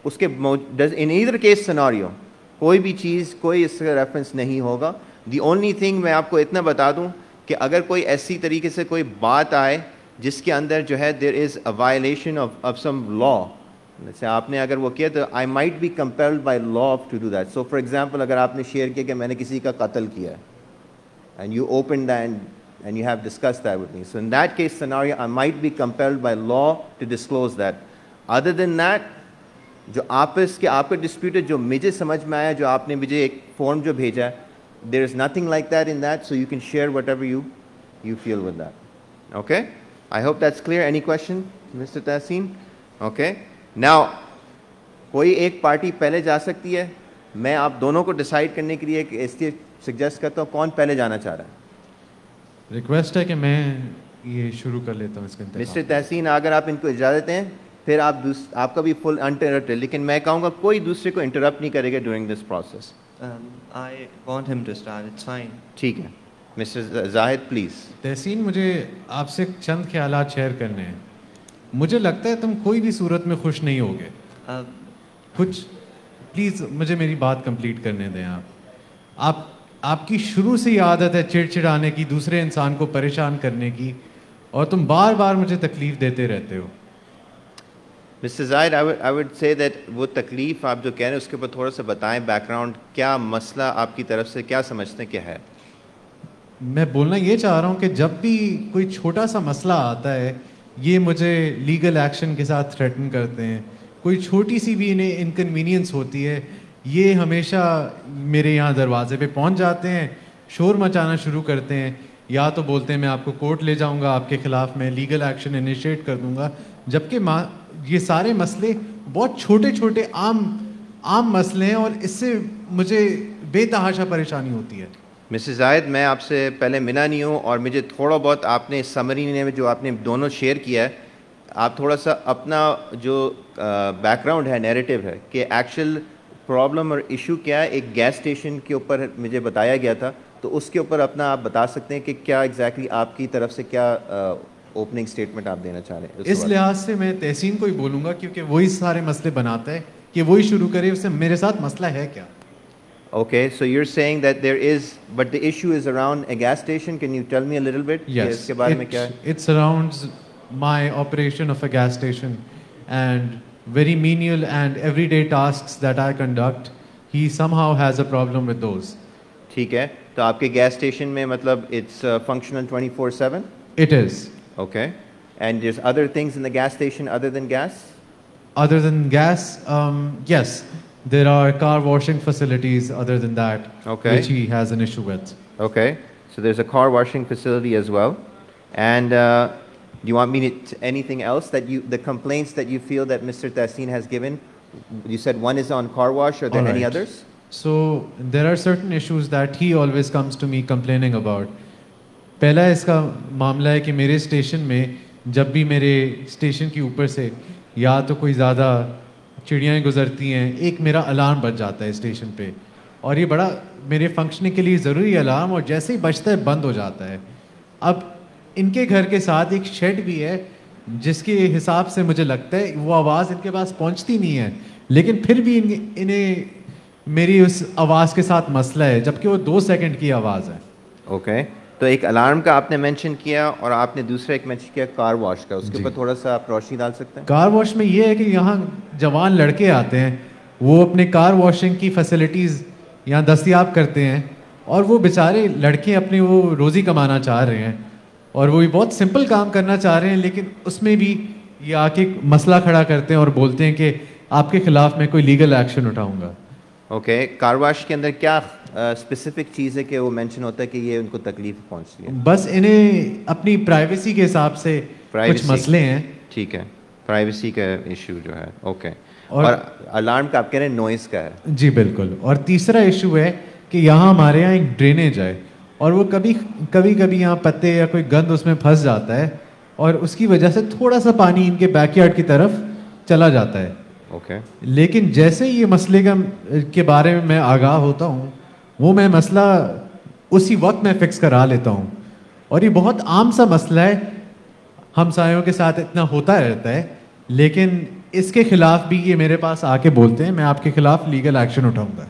उसके इन ईदर केस सिनारियो कोई भी चीज़, कोई इसका रेफरेंस नहीं होगा. दी ओनली थिंग मैं आपको इतना बता दूं कि अगर कोई ऐसी तरीके से कोई बात आए जिसके अंदर जो है there is a violation of some law, जैसे आपने अगर वो किया तो I might be compelled by law to do that. So for example अगर आपने शेयर किया कि मैंने किसी का कत्ल किया है and you open that and you have discussed that with me. So in that case scenario, I might be compelled by law to disclose that. Other than that, जो आपस के आपका dispute है, जो मुझे समझ में आया, जो आपने मुझे एक form जो भेजा है, there is nothing like that in that, so you can share whatever you feel with that. Okay? I hope that's clear. Any question, Mr. Tahseen? Okay. Now, कोई एक पार्टी पहले जा सकती है. मैं आप दोनों को डिसाइड करने के लिए इसलिए सजेस्ट करता हूँ कौन पहले जाना चाह रहा है. रिक्वेस्ट है कि मैं ये शुरू कर लेता हूँ इसके. मिस्टर तहसीन अगर आप इनको इजाज़त दें फिर आपका भी फुल अनइंटरप्ट है, लेकिन मैं कहूँगा कोई दूसरे को इंटरप्ट नहीं करेगा during this process. I want him to start, it's fine. ठीक है मिस्टर जाहिद प्लीज़. तहसीन मुझे आपसे चंद ख्यालात शेयर करने हैं. मुझे लगता है तुम कोई भी सूरत में खुश नहीं होगे. कुछ प्लीज़ मुझे मेरी बात कंप्लीट करने दें. आपकी शुरू से ही आदत है चिड़चिड़ाने की, दूसरे इंसान को परेशान करने की, और तुम बार बार मुझे तकलीफ देते रहते हो. Mister Zahid I would say that वो तकलीफ़ आप जो कह रहे हैं उसके ऊपर थोड़ा सा बताएं बैकग्राउंड, क्या मसला आपकी तरफ से क्या समझते हैं क्या है. मैं बोलना ये चाह रहा हूँ कि जब भी कोई छोटा सा मसला आता है ये मुझे लीगल एक्शन के साथ थ्रेटन करते हैं. कोई छोटी सी भी इन्हें इनकन्वीनियंस होती है, ये हमेशा मेरे यहाँ दरवाजे पे पहुँच जाते हैं, शोर मचाना शुरू करते हैं, या तो बोलते हैं मैं आपको कोर्ट ले जाऊँगा, आपके ख़िलाफ़ मैं लीगल एक्शन इनिशिएट कर दूँगा. जबकि ये सारे मसले बहुत छोटे छोटे आम मसले हैं और इससे मुझे बेतहाशा परेशानी होती है. मिसेस जाहिद मैं आपसे पहले मिला नहीं हूँ और मुझे थोड़ा बहुत आपने समरी में जो आपने दोनों शेयर किया है, आप थोड़ा सा अपना जो बैकग्राउंड है, नैरेटिव है कि एक्चुअल प्रॉब्लम और इशू क्या है. एक गैस स्टेशन के ऊपर मुझे बताया गया था, तो उसके ऊपर अपना आप बता सकते हैं कि क्या एग्जैक्टली आपकी तरफ से क्या ओपनिंग स्टेटमेंट आप देना चाह रहे हैं. इस लिहाज से मैं तहसीन को ही बोलूँगा क्योंकि वही सारे मसले बनाता है कि वही शुरू करे. उससे मेरे साथ मसला है क्या? Okay, so you're saying that there is, but the issue is around a gas station. Can you tell me a little bit? Yes, इसके बारे में क्या है? It surrounds my operation of a gas station and very menial and everyday tasks that I conduct. He somehow has a problem with those. ठीक है, तो आपके gas station में मतलब it's functional 24/7? It is. Okay, and there's other things in the gas station other than gas? Other than gas, yes. There are car washing facilities other than that, okay, which he has an issue with. Okay, so there's a car washing facility as well. And do you want me to, anything else that the complaints that you feel that Mr. Tahseen has given? You said one is on car wash, are there any others? So there are certain issues that he always comes to me complaining about. पहला इसका मामला है कि मेरे station में जब भी मेरे स्टेशन के ऊपर से या तो कोई ज़्यादा चिड़ियाँ गुजरती हैं, एक मेरा अलार्म बज जाता है स्टेशन पे, और ये बड़ा मेरे फंक्शनिंग के लिए ज़रूरी अलार्म, और जैसे ही बजता है बंद हो जाता है। अब इनके घर के साथ एक शेड भी है जिसके हिसाब से मुझे लगता है वो आवाज़ इनके पास पहुंचती नहीं है, लेकिन फिर भी इन्हें मेरी उस आवाज़ के साथ मसला है, जबकि वो 2 सेकंड की आवाज़ है। ओके, तो एक अलार्म का आपने मेंशन किया और आपने दूसरा एक मेंशन किया कार वॉश का, उसके ऊपर थोड़ा सा आप रोशनी डाल सकते हैं? कार वॉश में ये है कि यहाँ जवान लड़के आते हैं, वो अपने कार वॉशिंग की फैसिलिटीज़ यहाँ दस्तयाब करते हैं, और वो बेचारे लड़के अपने वो रोज़ी कमाना चाह रहे हैं, और वो भी बहुत सिंपल काम करना चाह रहे हैं, लेकिन उसमें भी ये आके मसला खड़ा करते हैं और बोलते हैं कि आपके ख़िलाफ़ मैं कोई लीगल एक्शन उठाऊँगा। ओके, कार वॉश के अंदर क्या स्पेसिफिक चीज़ है कि वो मेंशन होता है कि ये उनको तकलीफ पहुंचती है? बस इन्हें अपनी प्राइवेसी के हिसाब से कुछ मसले हैं। ठीक है, प्राइवेसी का इशू जो है। ओके, और अलार्म का आप कह रहे हैं नॉइज़ का है? जी बिल्कुल। और तीसरा इशू है कि यहाँ हमारे यहाँ एक ड्रेनेज है, और वो कभी यहाँ पत्ते या कोई गंद उसमें फंस जाता है, और उसकी वजह से थोड़ा सा पानी इनके बैकयार्ड की तरफ चला जाता है। ओके, लेकिन जैसे ये मसले के बारे में मैं आगाह होता हूँ, वो मैं मसला उसी वक्त मैं फिक्स करा लेता हूँ, और ये बहुत आम सा मसला है, हमसायों के साथ इतना होता रहता है, लेकिन इसके खिलाफ भी ये मेरे पास आके बोलते हैं मैं आपके खिलाफ लीगल एक्शन उठाऊंगा।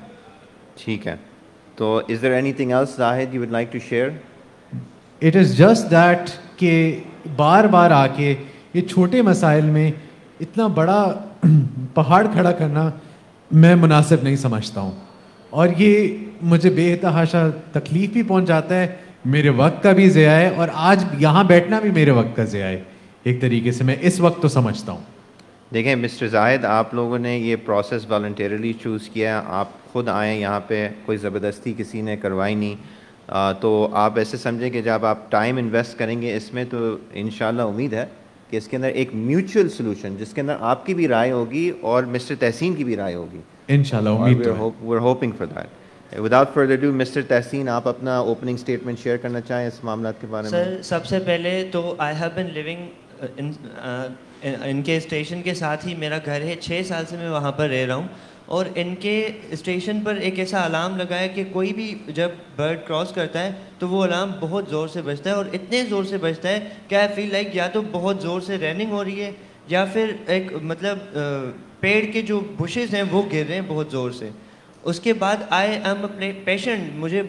ठीक है, तो is there anything else Zahid you would like to share? It is just that कि बार बार आके ये छोटे मसाइल में इतना बड़ा पहाड़ खड़ा करना मैं मुनासिब नहीं समझता हूँ, और ये मुझे बेतहाशा तकलीफ भी पहुँच जाता है, मेरे वक्त का भी ज़िया है, और आज यहाँ बैठना भी मेरे वक्त का ज़िया है। एक तरीके से मैं इस वक्त तो समझता हूँ। देखें मिस्टर जाहिद, आप लोगों ने ये प्रोसेस वॉलंटरली चूज़ किया, आप खुद आए यहाँ पे, कोई ज़बरदस्ती किसी ने करवाई नहीं, तो आप ऐसे समझें कि जब आप टाइम इन्वेस्ट करेंगे इसमें, तो इंशाल्लाह उम्मीद है कि इसके अंदर एक म्यूचुअल सोल्यूशन जिसके अंदर आपकी भी राय होगी और मिस्टर तहसीन की भी राय होगी, इंशाल्लाह उम्मीद है। We are hoping for that. Without further ado, mister Tahseen, आप अपना ओपनिंग स्टेटमेंट शेयर करना चाहें इस मामला के बारे में? सर, सबसे पहले तो आई हैव बीन लिविंग इनके स्टेशन के साथ ही मेरा घर है, 6 साल से मैं वहाँ पर रह रहा हूँ, और इनके स्टेशन पर एक ऐसा अलार्म लगा है कि कोई भी जब बर्ड क्रॉस करता है तो वो अलार्म बहुत ज़ोर से बजता है, और इतने ज़ोर से बजता है कि आई फील लाइक या तो बहुत ज़ोर से रनिंग हो रही है, या फिर एक मतलब पेड़ के जो बुशेस हैं वो गिर रहे हैं बहुत ज़ोर से। उसके बाद आई एम पेशेंट, मुझे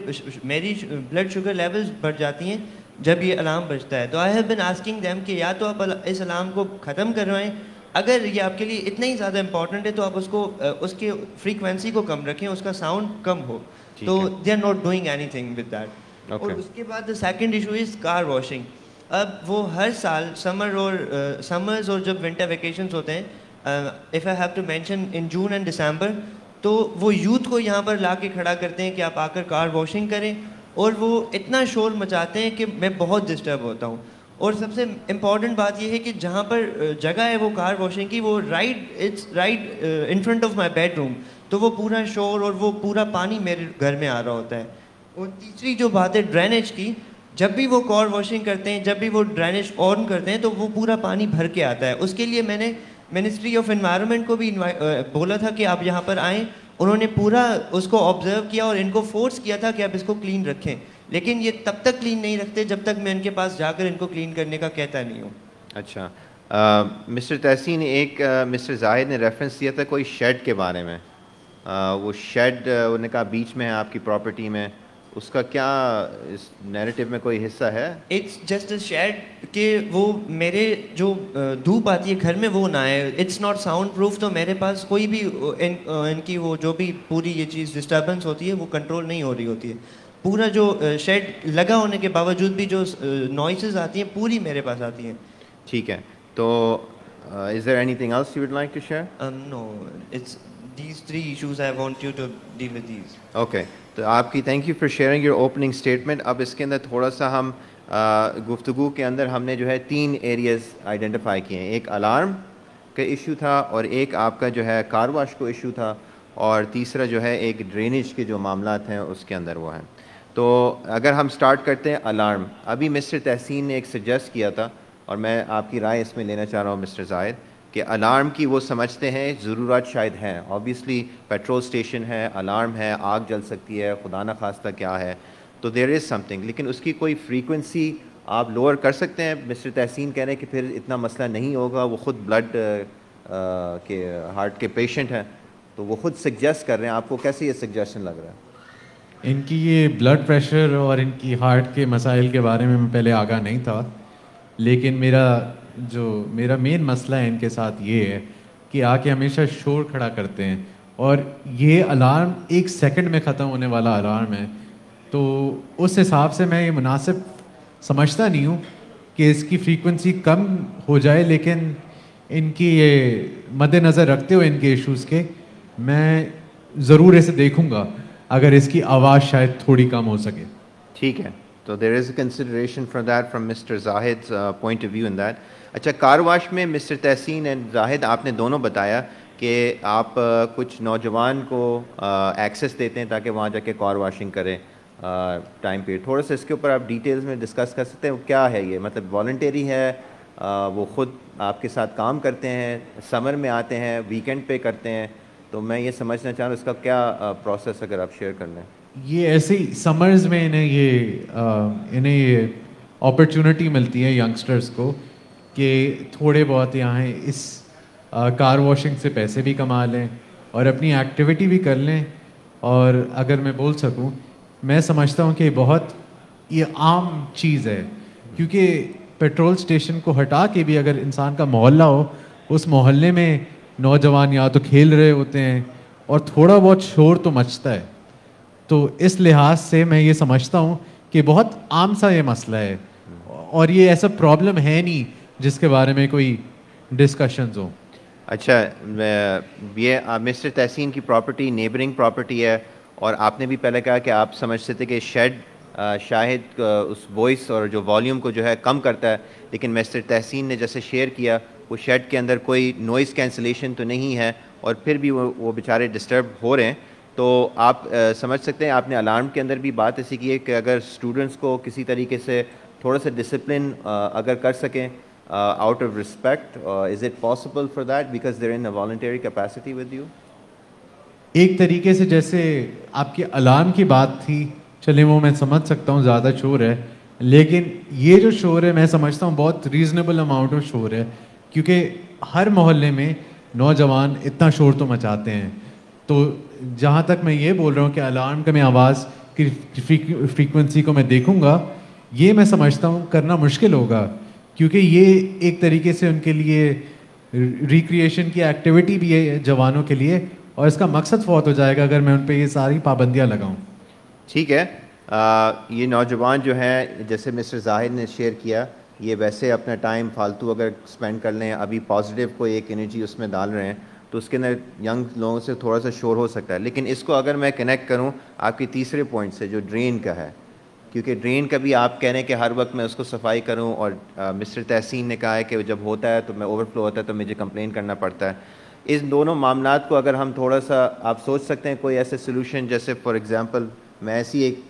मेरी ब्लड शुगर लेवल्स बढ़ जाती हैं जब ये अलार्म बजता है। तो I have been asking them कि या तो आप इस अलार्म को ख़त्म करवाएं, अगर ये आपके लिए इतना ही ज़्यादा इंपॉर्टेंट है तो आप उसको उसके फ्रीक्वेंसी को कम रखें, उसका साउंड कम हो, तो they are not doing anything with that. और उसके बाद the second issue is car washing. अब वो हर साल समर्स और जब विंटर वेकेशंस होते हैं, if I have to mention in June and December, तो वो यूथ को यहाँ पर ला के खड़ा करते हैं कि आप आकर कार वॉशिंग करें, और वो इतना शोर मचाते हैं कि मैं बहुत डिस्टर्ब होता हूँ। और सबसे इम्पॉर्टेंट बात यह है कि जहाँ पर जगह है वो कार वॉशिंग की, वो it's right in front of my bedroom, तो वो पूरा शोर और वो पूरा पानी मेरे घर में आ रहा होता है। और तीसरी जो बात है ड्रेनेज की, जब भी वो कार वॉशिंग करते हैं, जब भी वो ड्रेनेज ऑन करते हैं, तो वो पूरा पानी भर के आता है। उसके लिए मैंने मिनिस्ट्री ऑफ एनवायरनमेंट को भी बोला था कि आप यहाँ पर आएँ, उन्होंने पूरा उसको ऑब्जर्व किया और इनको फोर्स किया था कि आप इसको क्लीन रखें, लेकिन ये तब तक क्लीन नहीं रखते जब तक मैं इनके पास जाकर इनको क्लीन करने का कहता नहीं हूँ। अच्छा, मिस्टर तहसीन, एक मिस्टर जाहिद ने रेफरेंस दिया था कोई शेड के बारे में, वो शेड उन्होंने कहा बीच में है आपकी प्रॉपर्टी में, उसका क्या इस नैरेटिव में कोई हिस्सा है? इट्स जस्ट अ शेड कि वो मेरे जो धूप आती है घर में वो ना है, इट्स नॉट साउंड प्रूफ, तो मेरे पास कोई भी इनकी वो जो भी पूरी ये चीज़ डिस्टर्बेंस होती है वो कंट्रोल नहीं हो रही होती है। पूरा जो शेड लगा होने के बावजूद भी जो नॉइसेस आती हैं पूरी मेरे पास आती हैं। ठीक है, तो is there anything else you would like to share? No, it's these 3 issues I want you to deal with these. Okay, तो आपकी thank you for sharing your opening statement. अब इसके अंदर थोड़ा सा हम गुफ्तगू के अंदर हमने जो है 3 एरियाज़ आइडेंटिफाई किए हैं। एक अलार्म का इशू था, और एक आपका जो है कार वॉश को इशू था, और तीसरा जो है एक ड्रेनेज के जो मामलात हैं उसके अंदर वो हैं। तो अगर हम स्टार्ट करते हैं अलार्म, अभी मिस्टर तहसीन ने एक सजेस्ट किया था और मैं आपकी राय इसमें लेना चाह रहा हूँ मिस्टर ज़ाहिद, कि अलार्म की वो समझते हैं ज़रूरत शायद है, ऑब्वियसली पेट्रोल स्टेशन है, अलार्म है, आग जल सकती है, खुदा न खास्ता क्या है, तो देयर इज़ समथिंग, लेकिन उसकी कोई फ्रीक्वेंसी आप लोअर कर सकते हैं। मिस्टर तहसीन कह रहे हैं कि फिर इतना मसला नहीं होगा, वो ख़ुद ब्लड के हार्ट के पेशेंट हैं, तो वो ख़ुद सजेस्ट कर रहे हैं। आपको कैसे ये सजेशन लग रहा है? इनकी ये ब्लड प्रेशर और इनकी हार्ट के मसाइल के बारे में मैं पहले आगाह नहीं था, लेकिन मेरा मेन मसला है इनके साथ ये है कि आके हमेशा शोर खड़ा करते हैं, और ये अलार्म 1 सेकंड में ख़त्म होने वाला अलार्म है। तो उस हिसाब से मैं ये मुनासिब समझता नहीं हूँ कि इसकी फ्रीक्वेंसी कम हो जाए, लेकिन इनकी ये मद्देनज़र रखते हुए इनके इश्यूज़ के मैं ज़रूर इसे देखूँगा अगर इसकी आवाज़ शायद थोड़ी कम हो सके। ठीक है, तो there is a consideration for that from mister Zahid point of view in that. अच्छा, कार वाश में मिस्टर तहसीन एंड ज़ाहिद आपने दोनों बताया कि आप कुछ नौजवान को एक्सेस देते हैं ताकि वहाँ जाके कार वॉशिंग करें टाइम पीरियड। थोड़ा सा इसके ऊपर आप डिटेल्स में डिस्कस कर सकते हैं, क्या है ये, मतलब वॉलंटरी है, वो ख़ुद आपके साथ काम करते हैं, समर में आते हैं, वीकेंड पे करते हैं, तो मैं ये समझना चाह रहा हूँ इसका क्या प्रोसेस अगर आप शेयर कर लें। ये ऐसे ही समर्स में इन्हें ये अपॉर्चुनिटी मिलती है यंगस्टर्स को कि थोड़े बहुत यहाँ इस कार वॉशिंग से पैसे भी कमा लें और अपनी एक्टिविटी भी कर लें। और अगर मैं बोल सकूं, मैं समझता हूं कि बहुत ये आम चीज़ है, क्योंकि पेट्रोल स्टेशन को हटा के भी अगर इंसान का मोहल्ला हो, उस मोहल्ले में नौजवान या तो खेल रहे होते हैं और थोड़ा बहुत शोर तो मचता है। तो इस लिहाज से मैं ये समझता हूँ कि बहुत आम सा ये मसला है और ये ऐसा प्रॉब्लम है नहीं जिसके बारे में कोई डिस्कशंस हो। अच्छा, ये मिस्टर तहसीन की प्रॉपर्टी नेबरिंग प्रॉपर्टी है और आपने भी पहले कहा कि आप समझते थे कि शेड शायद उस वॉइस और जो वॉल्यूम को जो है कम करता है, लेकिन मिस्टर तहसीन ने जैसे शेयर किया वो शेड के अंदर कोई नॉइज़ कैंसलेशन तो नहीं है और फिर भी वो बेचारे डिस्टर्ब हो रहे हैं। तो आप समझ सकते हैं, आपने अलार्म के अंदर भी बात ऐसी की है कि अगर स्टूडेंट्स को किसी तरीके से थोड़ा सा डिसिप्लिन अगर कर सकें out of respect, is it possible for that because they're in a voluntary capacity with you? एक तरीके से जैसे आपकी अलार्म की बात थी, चले वो मैं समझ सकता हूँ ज़्यादा शोर है, लेकिन ये जो शोर है मैं समझता हूँ बहुत रीजनेबल अमाउंट ऑफ शोर है, क्योंकि हर मोहल्ले में नौजवान इतना शोर तो मचाते हैं। तो जहाँ तक मैं ये बोल रहा हूँ कि अलार्म का मैं आवाज़ की फ्रीक्वेंसी को मैं देखूँगा, ये मैं समझता हूँ करना मुश्किल होगा, क्योंकि ये एक तरीके से उनके लिए रिक्रिएशन की एक्टिविटी भी है जवानों के लिए, और इसका मकसद फौत हो जाएगा अगर मैं उन पे ये सारी पाबंदियां लगाऊं। ठीक है, ये नौजवान जो हैं जैसे मिस्टर ज़ाहिद ने शेयर किया, ये वैसे अपना टाइम फालतू अगर स्पेंड कर लें, अभी पॉजिटिव को एक एनर्जी उसमें डाल रहे हैं, तो उसके अंदर यंग लोगों से थोड़ा सा शोर हो सकता है। लेकिन इसको अगर मैं कनेक्ट करूँ आपके तीसरे पॉइंट से जो ड्रेन का है, क्योंकि ड्रेन का भी आप कह रहे हैं कि हर वक्त मैं उसको सफाई करूं, और मिस्टर तहसीन ने कहा है कि जब होता है तो मैं ओवरफ्लो होता है तो मुझे कंप्लेन करना पड़ता है। इस दोनों मामलात को अगर हम थोड़ा सा आप सोच सकते हैं कोई ऐसे सोल्यूशन, जैसे फॉर एग्जांपल मैं ऐसी एक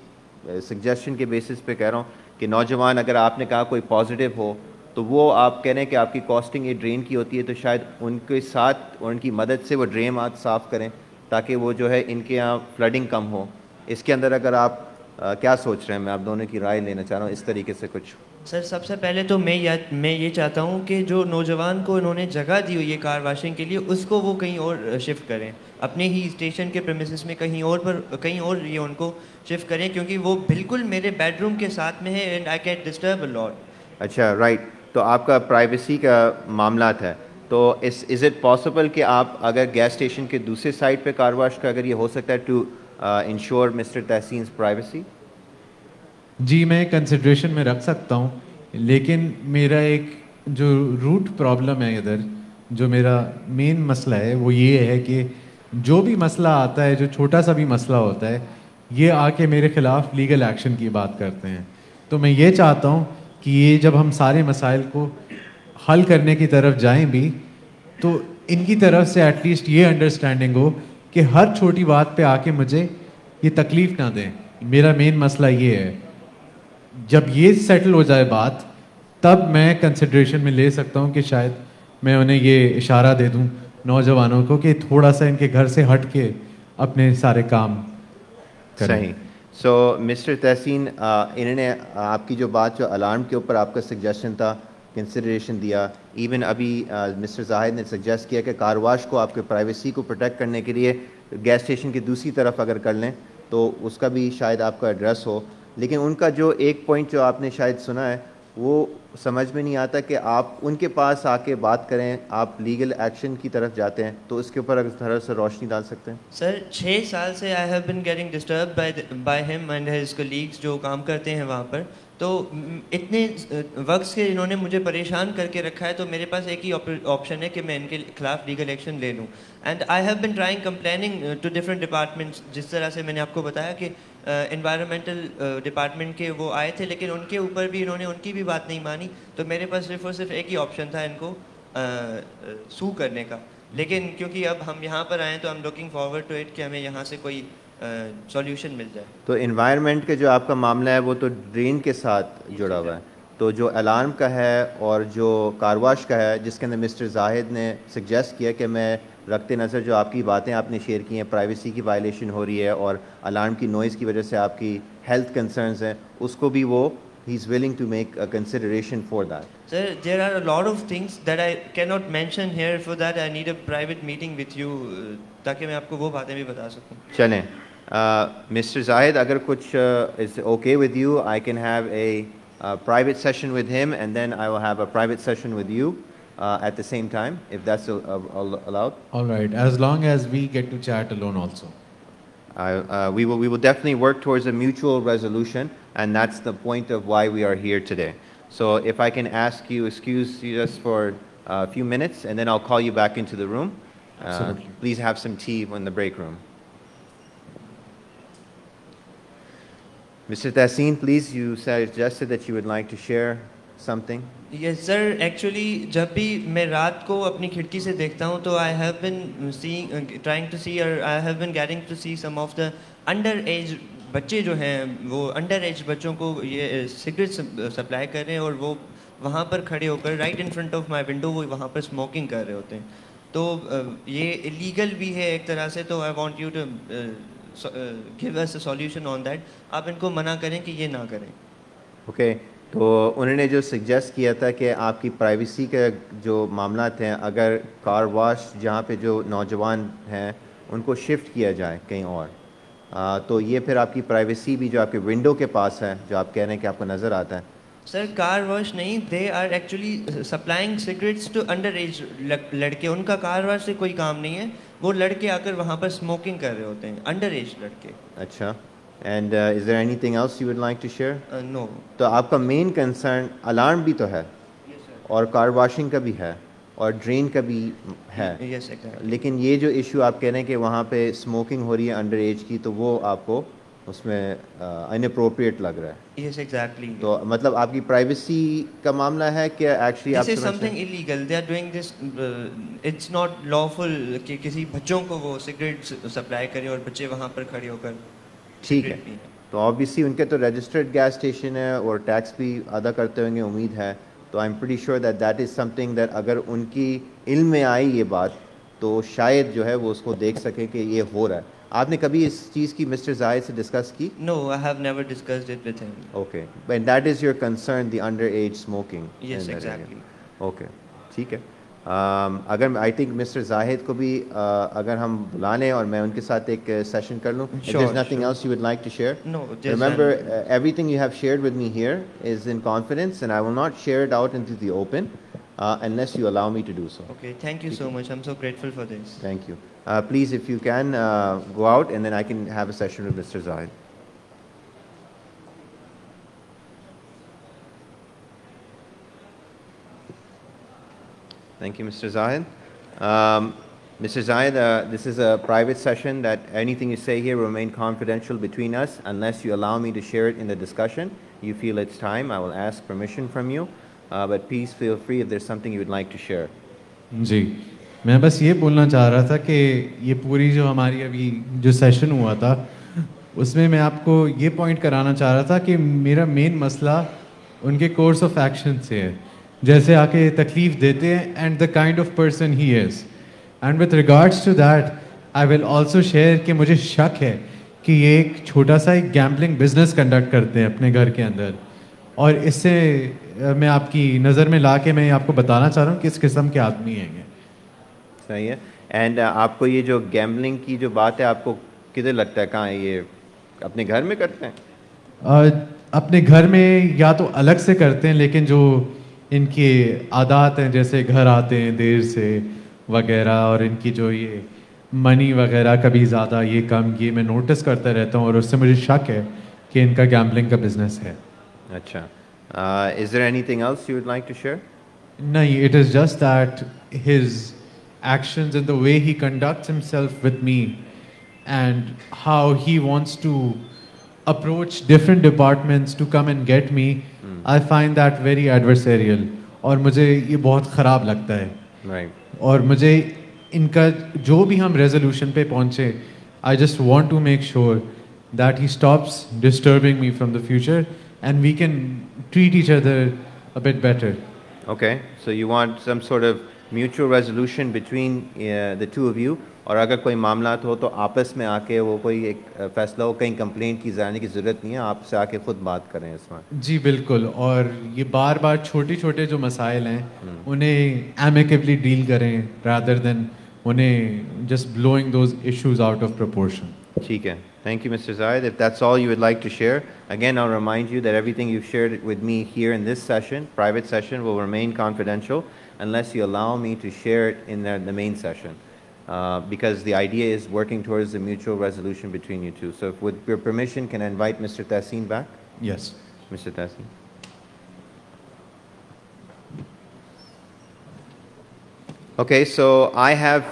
सजेशन के बेसिस पे कह रहा हूं कि नौजवान अगर आपने कहा कोई पॉजिटिव हो, तो वो आप कह रहे हैं कि आपकी कॉस्टिंग ये ड्रेन की होती है, तो शायद उनके साथ उनकी मदद से वो ड्रेन आज साफ़ करें ताकि वो जो है इनके यहाँ फ्लडिंग कम हो। इसके अंदर अगर आप क्या सोच रहे हैं, मैं आप दोनों की राय लेना चाह रहा हूँ इस तरीके से कुछ। सर, सबसे पहले तो मैं ये चाहता हूँ कि जो नौजवान को इन्होंने जगह दी हुई है कार वॉशिंग के लिए, उसको वो कहीं और शिफ्ट करें, अपने ही स्टेशन के प्रेमिसेस में कहीं और ये उनको शिफ्ट करें, क्योंकि वो बिल्कुल मेरे बेडरूम के साथ में है and I get disturb a lot. अच्छा, राइट, तो आपका प्राइवेसी का मामला है, तो इज़ इट पॉसिबल कि आप अगर गैस स्टेशन के दूसरे साइड पे कार वॉश का अगर ये हो सकता है टू इंश्योर मिस्टर तहसीन्स प्राइवेसी? जी, मैं कंसिड्रेशन में रख सकता हूँ, लेकिन मेरा एक जो रूट प्रॉब्लम है इधर, जो मेरा मेन मसला है वो ये है कि जो भी मसला आता है, जो छोटा सा भी मसला होता है, ये आके मेरे ख़िलाफ़ लीगल एक्शन की बात करते हैं। तो मैं ये चाहता हूँ कि ये जब हम सारे मसाइल को हल करने की तरफ जाएं भी, तो इनकी तरफ से एटलीस्ट ये अंडरस्टैंडिंग हो कि हर छोटी बात पे आके मुझे ये तकलीफ़ ना दें। मेरा मेन मसला ये है, जब ये सेटल हो जाए बात, तब मैं कंसिडरेशन में ले सकता हूँ कि शायद मैं उन्हें ये इशारा दे दूँ नौजवानों को कि थोड़ा सा इनके घर से हट के अपने सारे काम करें। सही। सो मिस्टर तहसीन, इन्होंने आपकी जो बात, जो अलार्म के ऊपर आपका सजेशन था, कंसिडरेशन दिया। इवन अभी मिस्टर जाहिद ने सजेस्ट किया कि कार वाश को आपके प्राइवेसी को प्रोटेक्ट करने के लिए गैस स्टेशन की दूसरी तरफ अगर कर लें तो उसका भी शायद आपका एड्रेस हो। लेकिन उनका जो एक पॉइंट जो आपने शायद सुना है वो समझ में नहीं आता कि आप उनके पास आके बात करें, आप लीगल एक्शन की तरफ जाते हैं, तो इसके ऊपर अगर थोड़ा सा रोशनी डाल सकते हैं। सर 6 साल से आई have been getting disturb by him and his colleagues जो काम करते हैं वहाँ पर। तो इतने वक्त से इन्होंने मुझे परेशान करके रखा है, तो मेरे पास एक ही ऑप्शन है कि मैं इनके खिलाफ लीगल एक्शन ले लूँ। And I have been trying complaining to different departments, जिस तरह से मैंने आपको बताया कि एनवायरमेंटल डिपार्टमेंट के वो आए थे, लेकिन उनके ऊपर भी इन्होंने उनकी भी बात नहीं मानी। तो मेरे पास सिर्फ और सिर्फ एक ही ऑप्शन था इनको सू करने का। लेकिन क्योंकि अब हम यहाँ पर आए तो I am looking forward to it कि हमें यहाँ से कोई सॉल्यूशन मिल जाए। तो एनवायरनमेंट के जो आपका मामला है वो तो ड्रेन के साथ जुड़ा हुआ है, तो जो अलार्म का है और जो कारवाश का है, जिसके अंदर मिस्टर जाहिद ने सजेस्ट किया कि मैं रखते नज़र जो आपकी बातें आपने शेयर की हैं, प्राइवेसी की वायलेशन हो रही है और अलार्म की नॉइज़ की वजह से आपकी हेल्थ कंसर्न्स हैं, उसको भी वो he is willing to make a consideration for that. Sir, there are a lot of things that I cannot mention here. For that, I need a private meeting with you, ताकि मैं आपको वो बातें भी बता सकूं। चलें, Mr. Zahid, अगर कुछ is okay with you, I can have a private session with him, and then I will have a private session with you at the same time, if that's allowed. All right, as long as we get to chat alone also. We will definitely work towards a mutual resolution, and that's the point of why we are here today. So if I can ask you, excuse you just for a few minutes, and then I'll call you back into the room. Absolutely. Please have some tea in the break room. Mr. Tahseen, please, you suggested that you would like to share something. Yes sir, actually जब भी मैं रात को अपनी खिड़की से देखता हूँ तो I have been trying to see, or I have been getting to see some of the underage बच्चे जो हैं वो अंडर एज बच्चों को ये सिगरेट सप्लाई कर रहे हैं, और वो वहाँ पर खड़े होकर right in front of my window वो वहाँ पर स्मोकिंग कर रहे होते हैं। तो ये इलीगल भी है एक तरह से। तो I want you to give us a solution on that. आप इनको मना करें कि ये ना करें। ओके, तो उन्होंने जो सजेस्ट किया था कि आपकी प्राइवेसी के जो मामला हैं, अगर कार वॉश जहाँ पे जो नौजवान हैं उनको शिफ्ट किया जाए कहीं और, तो ये फिर आपकी प्राइवेसी भी जो आपके विंडो के पास है, जो आप कह रहे हैं कि आपको नज़र आता है। सर कार वॉश नहीं, they are actually supplying cigarettes to under age लड़के। उनका कार वॉश से कोई काम नहीं है, वो लड़के आकर वहाँ पर स्मोकिंग कर रहे होते हैं, अंडर एज लड़के। अच्छा, and is there anything else you would like to share? No. तो आपका मेन कंसर्न अलार्म भी तो है, और कार वॉशिंग का भी है, और ड्रेन का भी है। Yes, exactly. लेकिन ये जो इशू आप कह रहे हैं कि वहाँ पे स्मोकिंग हो रही है अंडर एज की, तो वो आपको उसमें अनअप्रोप्रिएट लग रहा है। Yes, exactly. तो मतलब आपकी प्राइवेसी का मामला है कि एक्चुअली आप This is something illegal. They are doing this. It's not lawful कि किसी बच्चों को वो सिगरेट सप्लाई करें और बच्चे वहाँ पर खड़े होकर। ठीक है, तो ऑब्वियसली उनके तो रजिस्टर्ड गैस स्टेशन है और टैक्स भी अदा करते होंगे, उम्मीद है। तो I am pretty sure that that is something that अगर उनकी इल्म में आई ये बात, तो शायद जो है वो उसको देख सके कि ये हो रहा है। आपने कभी इस चीज़ की मिस्टर जाहिद से डिस्कस की? No, I have never discussed it with him. Okay, but that is your concern, the underage smoking. Yes, exactly. Okay, ठीक है। अगर आई थिंक मिस्टर जाहिद को भी अगर हम बुला लें और मैं उनके साथ एक सेशन कर लूँ। If there's nothing else you would like to share? No, remember everything you have shared with me here is in confidence, and I will not share it out into the open unless you allow me to do so. Okay, thank you so much. I'm so grateful for this. Thank you. Please, if you can go out, and then I can have a session with Mr. Zahid. Thank you, Mr. Zahid. Mr. Zahid, this is a private session that anything you say here will remain confidential between us unless you allow me to share it in the discussion. You feel it's time, I will ask permission from you. But please feel free if there's something you would like to share. जी, मैं बस ये बोलना चाह रहा था कि ये पूरी जो हमारी अभी जो सेशन हुआ था उसमें मैं आपको ये पॉइंट कराना चाह रहा था कि मेरा मेन मसला उनके कोर्स ऑफ एक्शन से है, जैसे आके तकलीफ़ देते हैं and the kind of person he is. And with regards to that I will also share कि मुझे शक है कि ये एक छोटा सा एक गैम्बलिंग बिजनेस कंडक्ट करते हैं अपने घर के अंदर, और इससे मैं आपकी नज़र में ला के मैं आपको बताना चाह रहा हूँ किस किस्म के आदमी हैं ये। सही है। एंड आपको ये जो गैम्बलिंग की जो बात है, आपको किधर लगता है, कहाँ है ये? अपने घर में करते हैं? अपने घर में या तो अलग से करते हैं, लेकिन जो इनके आदात हैं जैसे घर आते हैं देर से वगैरह, और इनकी जो ये मनी वगैरह कभी ज़्यादा ये कम, ये मैं नोटिस करता रहता हूँ और उससे मुझे शक है कि इनका गैम्बलिंग का बिजनेस है। अच्छा, is there anything else you would like to share? नहीं, it is just that his actions and the way he conducts himself with me and how he wants to approach different departments to come and get me, I find that very adversarial और मुझे ये बहुत ख़राब लगता है। Right. और मुझे इनका जो भी हम रेजोल्यूशन पे पहुँचे, I just want to make sure that he stops disturbing me from the future and we can treat each other a bit better. Okay, so you want some sort of mutual resolution between the two of you, और अगर कोई मामला हो तो आपस में आके वो कोई एक फैसला हो, कहीं कंप्लेंट की जाने की ज़रूरत नहीं है, आपसे आके खुद बात करें इसमें। जी बिल्कुल, और ये बार बार छोटे छोटे जो मसाइल हैं उन्हें एमिकेबली डील करें रादर देन उन्हें just blowing those issues out of proportion. ठीक है, thank you Mr. Zahid. If that's all you would like to share, again I'll remind you that everything you've shared with me here in this session, private session, will remain confidential unless you allow me to share it in the main session, because the idea is working towards a mutual resolution between you two. So if with your permission, can I invite Mr. Tahseen back? Yes. Mr. Tahseen. Okay, so I have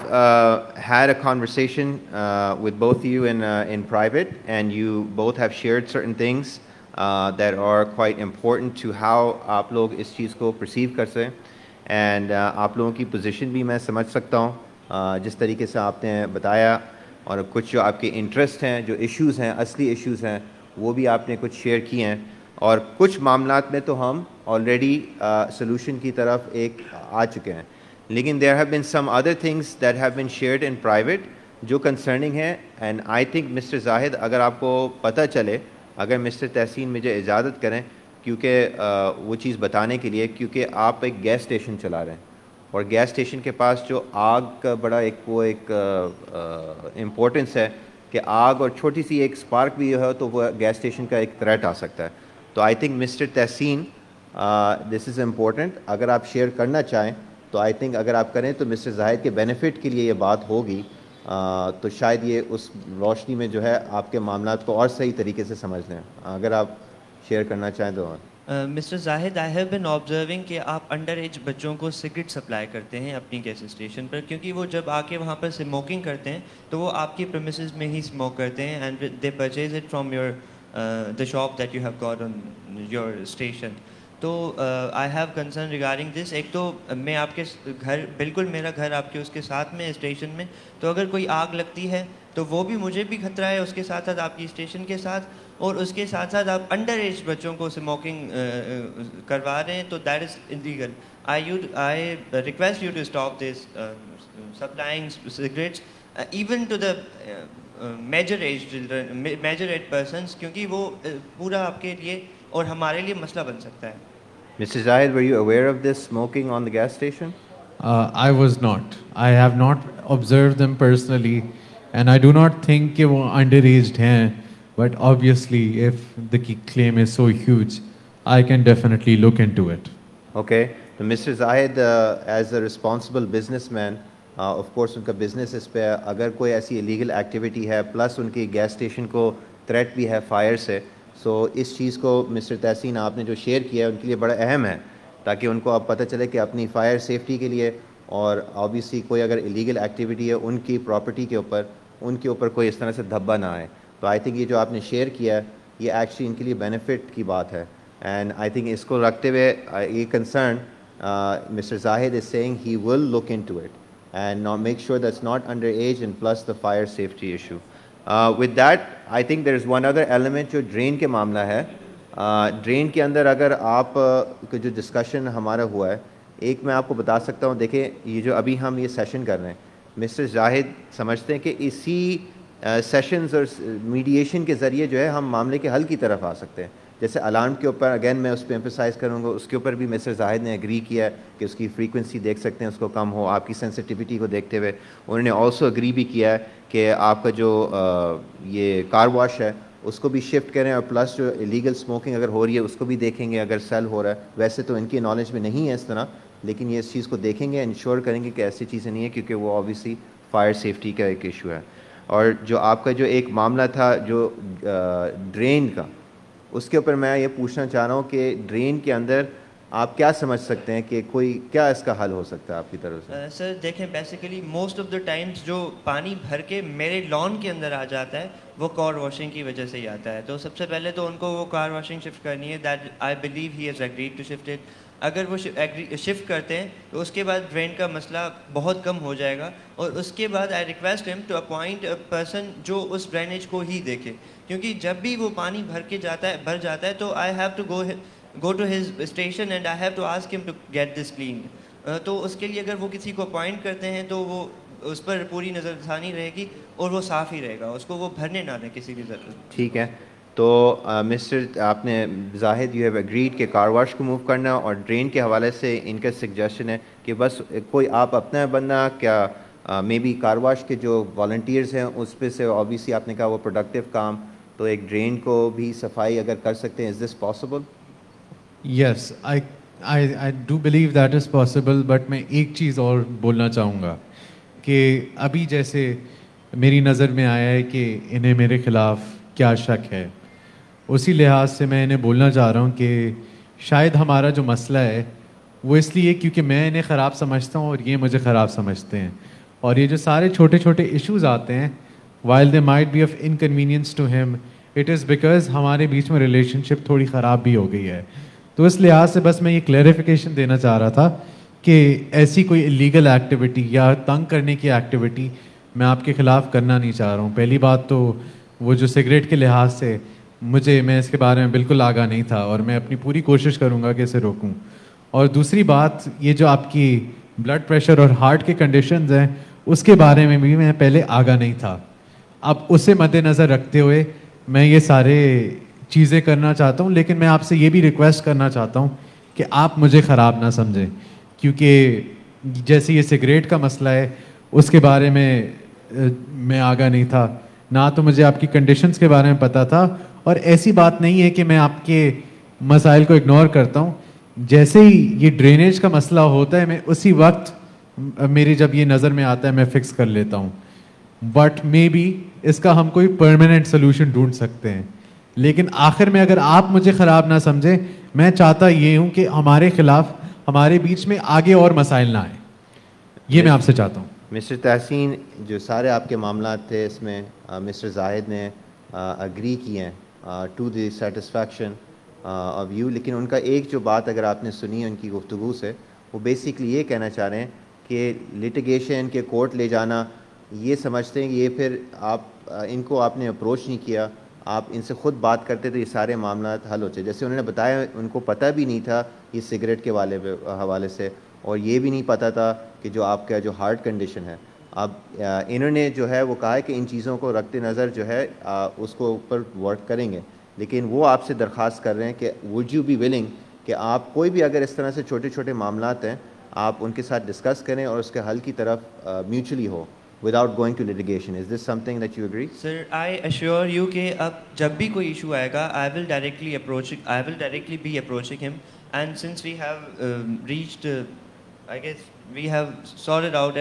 had a conversation with both of you in private, and you both have shared certain things that are quite important to how आप लोग इस चीज़ को perceive कर सकें, and आप लोगों की position भी मैं समझ सकता हूँ जिस तरीके से आपने बताया, और कुछ जो आपके interest हैं, जो issues हैं, असली issues हैं, वो भी आपने कुछ share किए हैं, और कुछ मामलात में तो हम already solution की तरफ एक आ चुके हैं, लेकिन there have been some other things that have been shared in private जो concerning है, and I think Mr. Zahid, अगर आपको पता चले, अगर Mr. तहसीन मुझे इजाज़त करें, क्योंकि वो चीज़ बताने के लिए, क्योंकि आप एक गैस स्टेशन चला रहे हैं, और गैस स्टेशन के पास जो आग का बड़ा एक इम्पोर्टेंस है कि आग और छोटी सी एक स्पार्क भी हो तो वो गैस स्टेशन का एक थ्रेट आ सकता है। तो I think mister Tahseen, this is important, अगर आप शेयर करना चाहें तो आई थिंक अगर आप करें तो मिस्टर जाहिद के बेनिफिट के लिए ये बात होगी, तो शायद ये उस रोशनी में जो है आपके मामलात को और सही तरीके से समझ लें। अगर आप शेयर करना चाहें तो। Mister Zahid, I have bin observing कि आप अंडर एज बच्चों को सिगरेट सप्लाई करते हैं अपनी गैस स्टेशन पर, क्योंकि वो जब आके वहाँ पर स्मोकिंग करते हैं तो वो आपकी प्रेमिसेस में ही स्मोक करते हैं, and they purchase it from your the shop that you have got on your station. तो I have concern regarding this. एक तो मैं आपके घर, बिल्कुल मेरा घर आपके उसके साथ में स्टेशन में, तो अगर कोई आग लगती है तो वो भी मुझे भी खतरा है, उसके साथ साथ आपकी स्टेशन के साथ, और उसके साथ साथ आप अंडर एज बच्चों को स्मोकिंग करवा रहे हैं, तो that is illegal. I request you to stop this supplying cigarettes even to the major age children, major age persons, क्योंकि वो पूरा आपके लिए और हमारे लिए मसला बन सकता है। Mr. Zahid, were you aware of this smoking on the gas station? I was not. I have not observed them personally, and I do not think कि वो underaged हैं. But obviously, if the claim is so huge, I can definitely look into it. Okay. So Mr. Zahid, as a responsible businessman, of course उनका business इस पे अगर कोई ऐसी illegal activity है, plus उनकी gas station को threat भी है fire से, सो इस चीज़ को मिस्टर तहसीन आपने जो शेयर किया है उनके लिए बड़ा अहम है, ताकि उनको अब पता चले कि अपनी फायर सेफ्टी के लिए, और ऑब्वियसली कोई अगर इलीगल एक्टिविटी है उनकी प्रॉपर्टी के ऊपर, उनके ऊपर कोई इस तरह से धब्बा ना आए। तो आई थिंक ये जो आपने शेयर किया है ये एक्चुअली इनके लिए बेनिफिट की बात है, एंड आई थिंक इसको रखते हुए ये concern mister Zahid is saying he will look into it and make sure that's not under age, and plus the fire safety issue. With that I think there is one other element जो drain के मामला है। Drain के अंदर अगर आप जो discussion हमारा हुआ है, एक मैं आपको बता सकता हूँ, देखिए ये जो अभी हम ये सेशन कर रहे हैं, मिस्टर जाहिद समझते हैं कि इसी सेशंस और मीडिएशन के ज़रिए जो है हम मामले के हल की तरफ आ सकते हैं। जैसे अलार्म के ऊपर अगेन मैं उस पर एम्फसाइज़ करूँगा, उसके ऊपर भी मिस्टर जाहिद ने एग्री किया है कि उसकी फ्रीक्वेंसी देख सकते हैं, उसको कम हो आपकी सेंसिटिविटी को देखते हुए। उन्होंने ऑल्सो एग्री भी किया है कि आपका जो ये कार वॉश है उसको भी शिफ्ट करें, और प्लस जो इलीगल स्मोकिंग अगर हो रही है उसको भी देखेंगे अगर सेल हो रहा है। वैसे तो इनकी नॉलेज में नहीं है इस तरह, लेकिन ये इस चीज़ को देखेंगे, इंश्योर करेंगे कि ऐसी चीज़ें नहीं है, क्योंकि वो ऑब्वियसली फायर सेफ्टी का एक इशू है। और जो आपका जो एक मामला था जो ड्रेन का, उसके ऊपर मैं ये पूछना चाह रहा हूँ कि ड्रेन के अंदर आप क्या समझ सकते हैं कि कोई क्या इसका हल हो सकता है आपकी तरफ से? सर देखें, basically most of the times जो पानी भर के मेरे लॉन के अंदर आ जाता है वो कार वॉशिंग की वजह से ही आता है। तो सबसे पहले तो उनको वो कार वॉशिंग शिफ्ट करनी है। That I believe he has agreed to shift it. अगर वो शिफ्ट करते हैं तो उसके बाद ड्रेन का मसला बहुत कम हो जाएगा। और उसके बाद I request him to appoint a person जो उस ड्रेनेज को ही देखे, क्योंकि जब भी वो पानी भर जाता है तो I have to go to his station and I have to ask him to get this cleaned. तो उसके लिए अगर वो किसी को अपॉइंट करते हैं तो वो उस पर पूरी नज़रसानी रहेगी और वो साफ़ ही रहेगा, उसको वो भरने ना दें किसी भी ज़रूरत। ठीक है, तो मिस्टर आपने जाहिद यू हैव एग्रीड कि कार वॉश को मूव करना, और ड्रेन के हवाले से इनका सजेशन है कि बस कोई आप अपना बनना, क्या मे बी कार वॉश के जो वॉल्टियर्स हैं उस पर से ऑब्वियसली आपने कहा वो प्रोडक्टिव काम, तो एक ड्रेन को भी सफाई अगर कर सकते हैं, is this possible? Yes, I do believe that is possible, but मैं एक चीज़ और बोलना चाहूँगा कि अभी जैसे मेरी नज़र में आया है कि इन्हें मेरे ख़िलाफ़ क्या शक है, उसी लिहाज से मैं इन्हें बोलना चाह रहा हूँ कि शायद हमारा जो मसला है वो इसलिए क्योंकि मैं इन्हें ख़राब समझता हूँ और ये मुझे ख़राब समझते हैं। और ये जो सारे छोटे छोटे इश्यूज़ आते हैं, while they might be of inconvenience to him, it is because हमारे बीच में रिलेशनशिप थोड़ी ख़राब भी हो गई है। तो इस लिहाज से बस मैं ये क्लैरिफिकेशन देना चाह रहा था कि ऐसी कोई इलीगल एक्टिविटी या तंग करने की एक्टिविटी मैं आपके ख़िलाफ़ करना नहीं चाह रहा हूँ। पहली बात तो वो जो सिगरेट के लिहाज से मैं इसके बारे में बिल्कुल आगाह नहीं था और मैं अपनी पूरी कोशिश करूँगा कि इसे रोकूँ। और दूसरी बात, ये जो आपकी ब्लड प्रेशर और हार्ट के कंडीशंस हैं उसके बारे में भी मैं पहले आगाह नहीं था। अब उसे मद्देनज़र रखते हुए मैं ये सारे चीज़ें करना चाहता हूँ, लेकिन मैं आपसे ये भी रिक्वेस्ट करना चाहता हूँ कि आप मुझे ख़राब ना समझें, क्योंकि जैसे ये सिगरेट का मसला है उसके बारे में मैं आगाह नहीं था, ना तो मुझे आपकी कंडीशंस के बारे में पता था। और ऐसी बात नहीं है कि मैं आपके मसाइल को इग्नोर करता हूँ। जैसे ही ये ड्रेनेज का मसला होता है मैं उसी वक्त मेरी जब ये नज़र में आता है मैं फ़िक्स कर लेता हूँ, बट मे बी इसका हम कोई परमानेंट सोल्यूशन ढूंढ सकते हैं। लेकिन आखिर में अगर आप मुझे ख़राब ना समझें, मैं चाहता ये हूँ कि हमारे ख़िलाफ़ हमारे बीच में आगे और मसाइल ना आए, ये मैं आपसे चाहता हूँ। मिस्टर तहसीन, जो सारे आपके मामला थे इसमें मिस्टर जाहिद ने अग्री किए हैं to the satisfaction of you, लेकिन उनका एक जो बात अगर आपने सुनी उनकी गुफ्तगू से, वो बेसिकली ये कहना चाह रहे हैं कि लिटिगेशन के कोर्ट ले जाना, ये समझते हैं कि ये फिर आप इनको आपने अप्रोच नहीं किया, आप इनसे ख़ुद बात करते तो ये सारे मामला हल होते। जैसे उन्होंने बताया उनको पता भी नहीं था ये सिगरेट के हवाले से, और ये भी नहीं पता था कि जो आपका जो हार्ट कंडीशन है। अब इन्होंने जो है वो कहा है कि इन चीज़ों को रखते नज़र जो है उसको ऊपर वर्क करेंगे, लेकिन वो आपसे दरख्वास्त कर रहे हैं कि वुड यू बी विलिंग कि आप कोई भी अगर इस तरह से छोटे छोटे मामलात हैं आप उनके साथ डिस्कस करें और उसके हल की तरफ म्यूचुअली हो, without going to litigation. Is this something that you agree? Sir, I assure you कि अब जब भी कोई issue आएगा, I will directly be approaching him, and since we have reached, I guess we have sorted out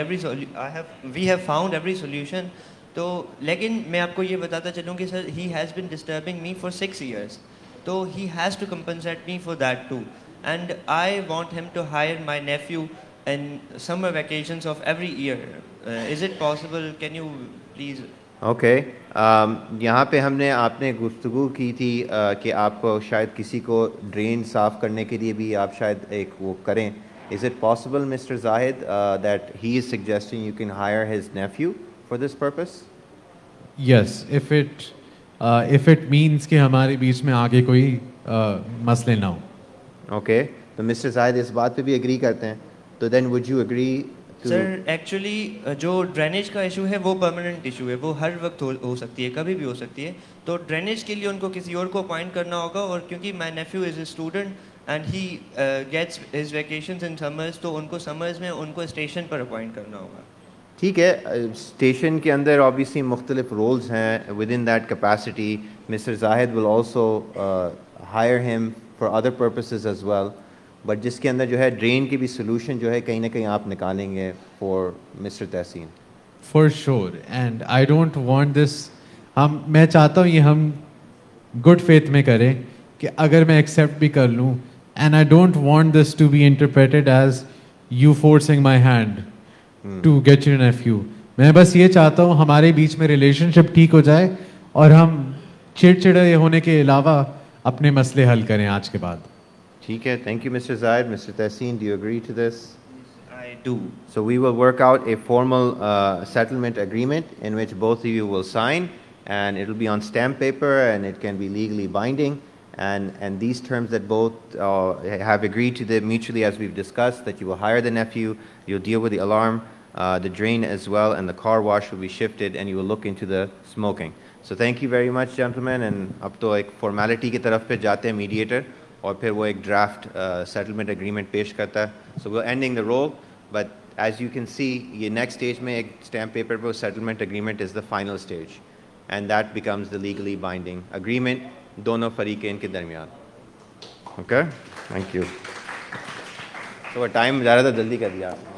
we have found every solution. तो लेकिन मैं आपको ये बताता चलूँ कि sir, he has been disturbing me for 6 years, तो he has to compensate me for that too, and I want him to hire my nephew in summer vacations of every year. Is it possible? Can you please? Okay. यहाँ पे आपने गुफ्तगू की थी कि आपको शायद किसी को ड्रेन साफ़ करने के लिए भी आप शायद एक वो करें. Is it possible, Mr. Zahid, that he is suggesting you can hire his nephew for this purpose? Yes, if it means कि हमारे बीच में आगे कोई मसले ना हो। ओके, तो मिस्टर जाहिद इस बात पे भी एग्री करते हैं, तो then would you agree? Sir actually जो ड्रेनेज का इशू है वो परमानेंट इशू है, वो हर वक्त हो सकती है, कभी भी हो सकती है। तो ड्रेनेज के लिए उनको किसी और को अपॉइंट करना होगा, और क्योंकि my nephew is a student and he gets his vacations in summers, तो उनको समर्स में उनको स्टेशन पर अपॉइंट करना होगा। ठीक है, स्टेशन के अंदर ऑब्वियसली मुख्तलिफ रोल्स हैं। Within that capacity mister Zahid will also hire him for other purposes as well, but जिसके अंदर जो है ड्रेन की भी सोल्यूशन जो है कहीं ना कहीं आप निकालेंगे for mister Tahseen. For sure, and I don't want this, मैं चाहता हूँ ये हम गुड फेथ में करें कि अगर मैं एक्सेप्ट भी कर लूँ, and I don't want this to be interpreted as you forcing my hand to get your nephew. मैं बस ये चाहता हूँ हमारे बीच में रिलेशनशिप ठीक हो जाए और हम चिड़चिड़े होने के अलावा अपने मसले हल करें आज के बाद। ठीक है, thank you mister Zahid. Mister Tahseen, do you agree to this? I do. So we will work out a formal settlement agreement in which both of you will sign, and it will be on stamp paper and it can be legally binding, and these terms that both have agreed to them mutually, as we've discussed, that you will hire the nephew, you'll deal with the alarm, the drain as well, and the car wash will be shifted, and you will look into the smoking. So thank you very much gentlemen, and अब तो एक formality की तरफ पे जाते हैं mediator, और फिर वो एक ड्राफ्ट सेटलमेंट एग्रीमेंट पेश करता है। So we ending the role, but as you can see ये नेक्स्ट स्टेज में एक स्टैम्प पेपर पर settlement agreement is the final stage, and that becomes the legally binding agreement दोनों फरीक़ैन के दरमियान। Okay, thank you. तो टाइम ज़्यादा जल्दी कर दिया आपने।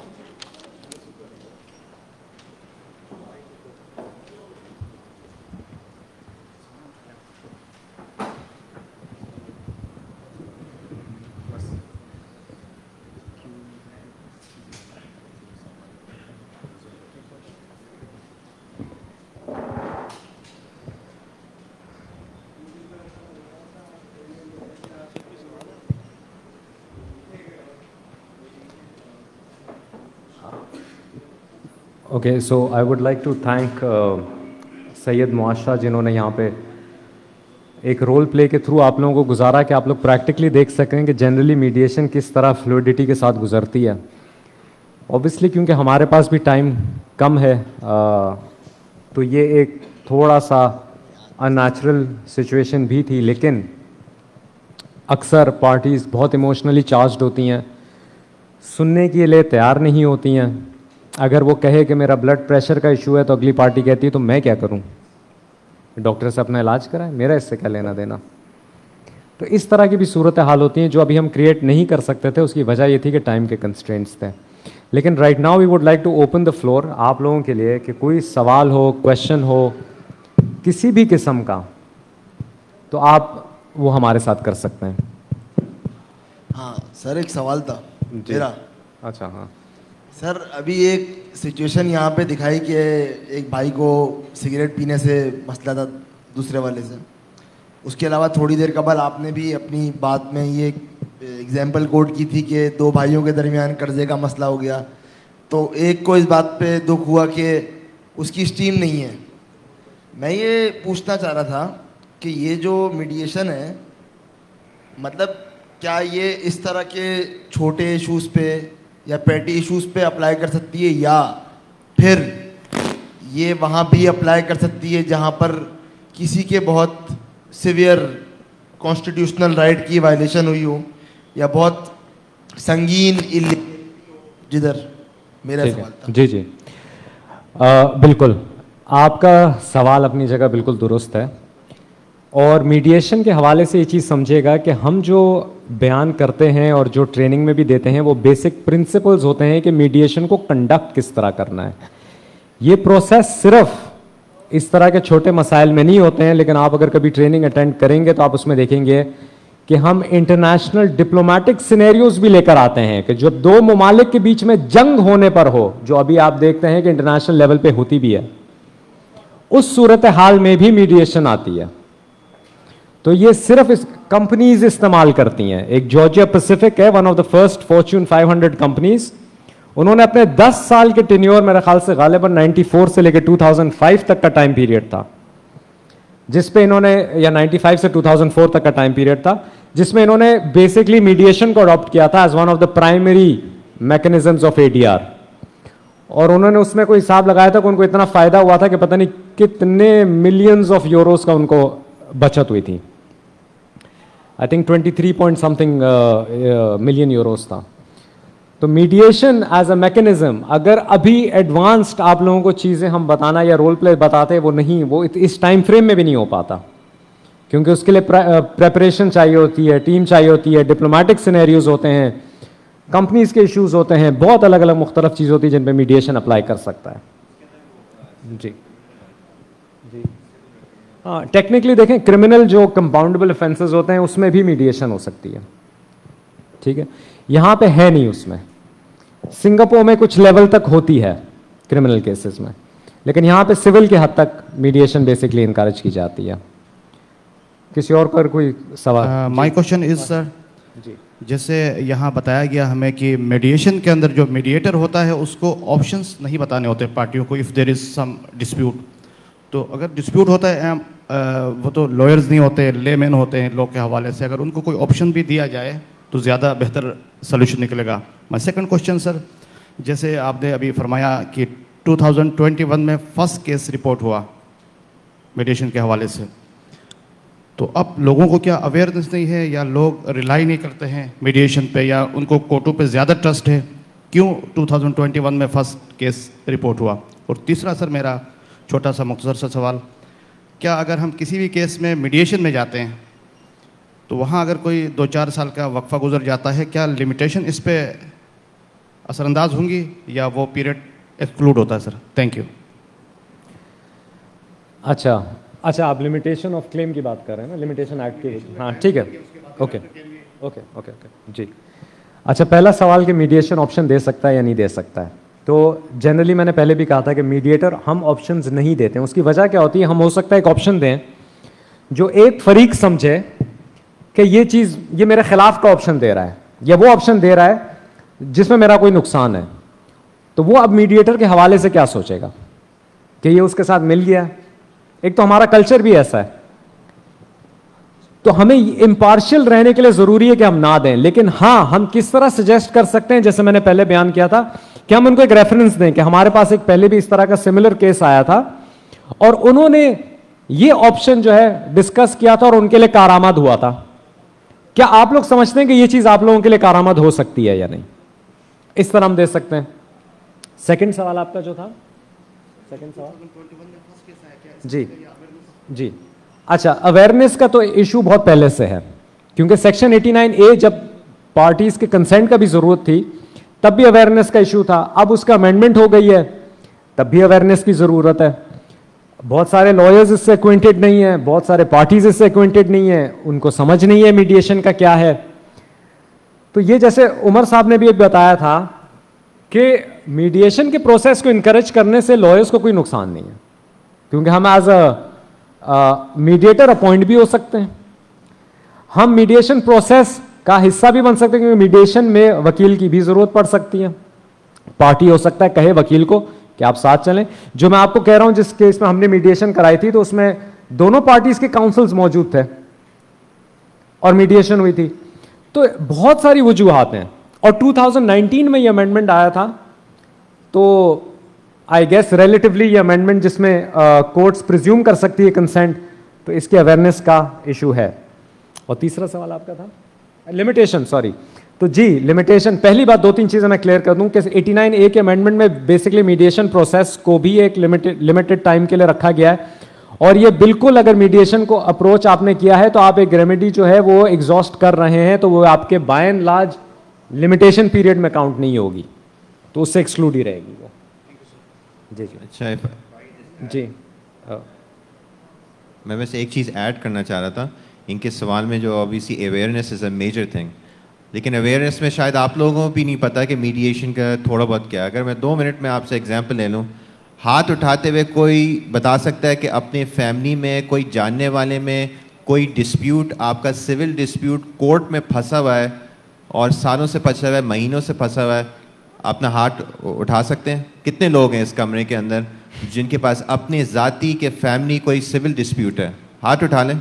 Okay, so I would like to thank Syed Muasha, जिन्होंने यहाँ पे एक रोल प्ले के थ्रू आप लोगों को गुजारा कि आप लोग प्रैक्टिकली देख सकें कि जनरली मीडिएशन किस तरह फ्लूइडिटी के साथ गुजरती है। ऑब्वियसली क्योंकि हमारे पास भी टाइम कम है, तो ये एक थोड़ा सा अननेचुरल सिचुएशन भी थी, लेकिन अक्सर पार्टीज़ बहुत इमोशनली चार्ज्ड होती हैं, सुनने के लिए तैयार नहीं होती हैं। अगर वो कहे कि मेरा ब्लड प्रेशर का इशू है, तो अगली पार्टी कहती है तो मैं क्या करूं, डॉक्टर से अपना इलाज कराएं, मेरा इससे क्या लेना देना। तो इस तरह की भी सूरत हाल होती हैं जो अभी हम क्रिएट नहीं कर सकते थे। उसकी वजह ये थी कि टाइम के कंस्ट्रेंट्स थे। लेकिन right now we would like to open the floor आप लोगों के लिए कि कोई सवाल हो, क्वेश्चन हो किसी भी किस्म का, तो आप वो हमारे साथ कर सकते हैं। हाँ सर, एक सवाल था मेरा। अच्छा, हाँ सर, अभी एक सिचुएशन यहाँ पे दिखाई कि एक भाई को सिगरेट पीने से मसला था दूसरे वाले से। उसके अलावा थोड़ी देर कबल आपने भी अपनी बात में ये एग्जाम्पल कोट की थी कि दो भाइयों के दरमियान कर्जे का मसला हो गया, तो एक को इस बात पे दुख हुआ कि उसकी स्टीम नहीं है। मैं ये पूछना चाह रहा था कि ये जो मीडिएशन है, मतलब क्या ये इस तरह के छोटे इशूज़ पे या पेटी इश्यूज़ पे अप्लाई कर सकती है, या फिर ये वहाँ भी अप्लाई कर सकती है जहाँ पर किसी के बहुत सिवियर कॉन्स्टिट्यूशनल राइट की वायलेशन हुई हो या बहुत संगीन जिधर मेरा सवाल था। जी जी, बिल्कुल आपका सवाल अपनी जगह बिल्कुल दुरुस्त है। और मीडिएशन के हवाले से ये चीज़ समझिएगा कि हम जो बयान करते हैं और जो ट्रेनिंग में भी देते हैं वो बेसिक प्रिंसिपल्स होते हैं कि मीडिएशन को कंडक्ट किस तरह करना है। ये प्रोसेस सिर्फ इस तरह के छोटे मसाइल में नहीं होते हैं, लेकिन आप अगर कभी ट्रेनिंग अटेंड करेंगे तो आप उसमें देखेंगे कि हम इंटरनेशनल डिप्लोमेटिक सिनेरियोज भी लेकर आते हैं कि जब दो ममालिक के बीच में जंग होने पर हो, जो अभी आप देखते हैं कि इंटरनेशनल लेवल पे होती भी है, उस सूरत हाल में भी मीडिएशन आती है। तो ये सिर्फ इस कंपनीज इस्तेमाल करती हैं। एक जॉर्जिया पैसिफिक है, one of the first Fortune 500 companies, उन्होंने अपने 10 साल के टेन्योर, मेरे ख्याल से गालिबन 94 से लेकर 2005 तक का टाइम पीरियड था, जिसपे इन्होंने, या 95 से 2004 तक का टाइम पीरियड था, जिसमें इन्होंने बेसिकली मीडिएशन को अडॉप्ट किया था as one of the primary mechanisms of ADR। और उन्होंने उसमें कोई हिसाब लगाया था कि उनको इतना फायदा हुआ था कि पता नहीं कितने मिलियंस ऑफ यूरोस का उनको बचत हुई थी। I think 23 point something million Euros था। तो मीडिएशन एज अ मैकेनिज्म, अगर अभी एडवांस्ड आप लोगों को चीज़ें हम बताना या रोल प्ले बताते, वो नहीं, वो इस टाइम फ्रेम में भी नहीं हो पाता, क्योंकि उसके लिए प्रेपरेशन चाहिए होती है, टीम चाहिए होती है, डिप्लोमेटिक सिनेरियोज होते हैं, कंपनीज के इश्यूज होते हैं, बहुत अलग अलग मुख्तलिफ चीज़ होती है जिन पे मीडिएशन अप्लाई कर सकता है। जी जी हाँ, टेक्निकली देखें, क्रिमिनल जो कंपाउंडेबल ऑफेंसेस होते हैं उसमें भी मीडिएशन हो सकती है, ठीक है। यहाँ पे है नहीं उसमें। सिंगापुर में कुछ लेवल तक होती है क्रिमिनल केसेस में, लेकिन यहाँ पे सिविल के हद तक मीडिएशन बेसिकली इनकरेज की जाती है। किसी और पर कोई सवाल? माय क्वेश्चन इज सर, जैसे यहाँ बताया गया हमें कि मीडिएशन के अंदर जो मीडिएटर होता है उसको ऑप्शंस नहीं बताने होते पार्टियों को, if there is some dispute. तो अगर डिस्प्यूट होता है, वो तो लॉयर्स नहीं होते, लेमैन होते हैं लॉ के हवाले से, अगर उनको कोई ऑप्शन भी दिया जाए तो ज़्यादा बेहतर सोल्यूशन निकलेगा। माय सेकंड क्वेश्चन सर, जैसे आपने अभी फरमाया कि 2021 में फर्स्ट केस रिपोर्ट हुआ मीडिएशन के हवाले से, तो अब लोगों को क्या अवेयरनेस नहीं है, या लोग रिलाई नहीं करते हैं मीडिएशन पे, या उनको कोर्टों पे ज़्यादा ट्रस्ट है? क्यों 2021 में फर्स्ट केस रिपोर्ट हुआ? और तीसरा सर, मेरा छोटा सा मुख्तसर सा सवाल, क्या अगर हम किसी भी केस में मीडिएशन में जाते हैं तो वहाँ अगर कोई 2-4 साल का वक्फा गुजर जाता है, क्या लिमिटेशन इस पे असरअंदाज होंगी या वो पीरियड एक्सक्लूड होता है सर? Thank you. अच्छा, आप लिमिटेशन ऑफ क्लेम की बात कर रहे हैं ना, लिमिटेशन एक्ट की? हाँ ठीक है, ओके ओके ओके ओके जी। अच्छा, पहला सवाल कि मीडिएशन ऑप्शन दे सकता है या नहीं दे सकता है। तो जनरली मैंने पहले भी कहा था कि मीडिएटर हम ऑप्शंस नहीं देते हैं। उसकी वजह क्या होती है, हम हो सकता है एक ऑप्शन दें जो एक फरीक समझे कि ये चीज़, ये मेरे खिलाफ का ऑप्शन दे रहा है, या वो ऑप्शन दे रहा है जिसमें मेरा कोई नुकसान है, तो वो अब मीडिएटर के हवाले से क्या सोचेगा कि ये उसके साथ मिल गया। एक तो हमारा कल्चर भी ऐसा है, तो हमें इम्पार्शियल रहने के लिए जरूरी है कि हम ना दें, लेकिन हाँ, हम किस तरह सजेस्ट कर सकते हैं, जैसे मैंने पहले बयान किया था कि हम उनको एक रेफरेंस दें कि हमारे पास एक पहले भी इस तरह का सिमिलर केस आया था और उन्होंने ये ऑप्शन जो है डिस्कस किया था और उनके लिए कारआमद हुआ था। क्या आप लोग समझते हैं कि ये चीज आप लोगों के लिए कारआमद हो सकती है या नहीं? इस तरह हम दे सकते हैं। सेकंड सवाल आपका जो था, सेकंड सवाल जी जी। अच्छा, अवेयरनेस का तो इशू बहुत पहले से है, क्योंकि सेक्शन 89A जब पार्टीज के कंसेंट का भी जरूरत थी तब भी अवेयरनेस का इशू था। अब उसका अमेंडमेंट हो गई है, तब भी अवेयरनेस की जरूरत है। बहुत सारे लॉयर्स इससे एक्वेंटेड नहीं है, बहुत सारे पार्टीज इससे एक्वेंटेड नहीं है, उनको समझ नहीं है मीडिएशन का क्या है। तो ये जैसे उमर साहब ने भी बताया था कि मीडिएशन के प्रोसेस को इनकरेज करने से लॉयर्स को कोई नुकसान नहीं है, क्योंकि हम एज अ मीडिएटर अपॉइंट भी हो सकते हैं, हम मीडिएशन प्रोसेस का हिस्सा भी बन सकते हैं, क्योंकि मीडिएशन में वकील की भी जरूरत पड़ सकती है। पार्टी हो सकता है कहे वकील को कि आप साथ चलें। जो मैं आपको कह रहा हूं, जिस केस में हमने मीडिएशन कराई थी तो उसमें दोनों पार्टीज के काउंसिल्स मौजूद थे और मीडिएशन हुई थी। तो बहुत सारी वजूहात हैं, और 2019 में ये अमेंडमेंट आया था, तो आई गेस रिलेटिवली ये अमेंडमेंट जिसमें कोर्ट्स प्रिज्यूम कर सकती है कंसेंट, तो इसके अवेयरनेस का इशू है। और तीसरा सवाल आपका था लिमिटेशन, सॉरी। तो जी, लिमिटेशन, पहली बात 2-3 चीजें मैं क्लियर कर दूं कि 89A के अमेंडमेंट में बेसिकली मीडिएशन प्रोसेस को भी एक लिमिटेड टाइम के लिए रखा गया है, और ये बिल्कुल अगर मीडिएशन को अप्रोच आपने किया है तो आप एक रेमेडी जो है वो एग्जॉस्ट कर रहे हैं, तो वो आपके by and large limitation period में काउंट नहीं होगी, तो उससे एक्सक्लूड ही रहेगी वो। जी जी। अच्छा जी, मैं वैसे एक चीज़ ऐड करना चाह रहा था इनके सवाल में, जो obviously awareness is a major thing, लेकिन अवेयरनेस में शायद आप लोगों को भी नहीं पता कि मीडिएशन का थोड़ा बहुत क्या है। अगर मैं 2 मिनट में आपसे एग्जांपल ले लूँ, हाथ उठाते हुए कोई बता सकता है कि अपने फैमिली में कोई जानने वाले में कोई डिस्प्यूट, आपका सिविल डिस्प्यूट कोर्ट में फंसा हुआ है और सालों से फंसा हुआ है, महीनों से फंसा हुआ है, अपना हाथ उठा सकते हैं? कितने लोग हैं इस कमरे के अंदर जिनके पास अपने ज़ाती के फैमिली कोई सिविल डिस्प्यूट है? हाथ उठा लें।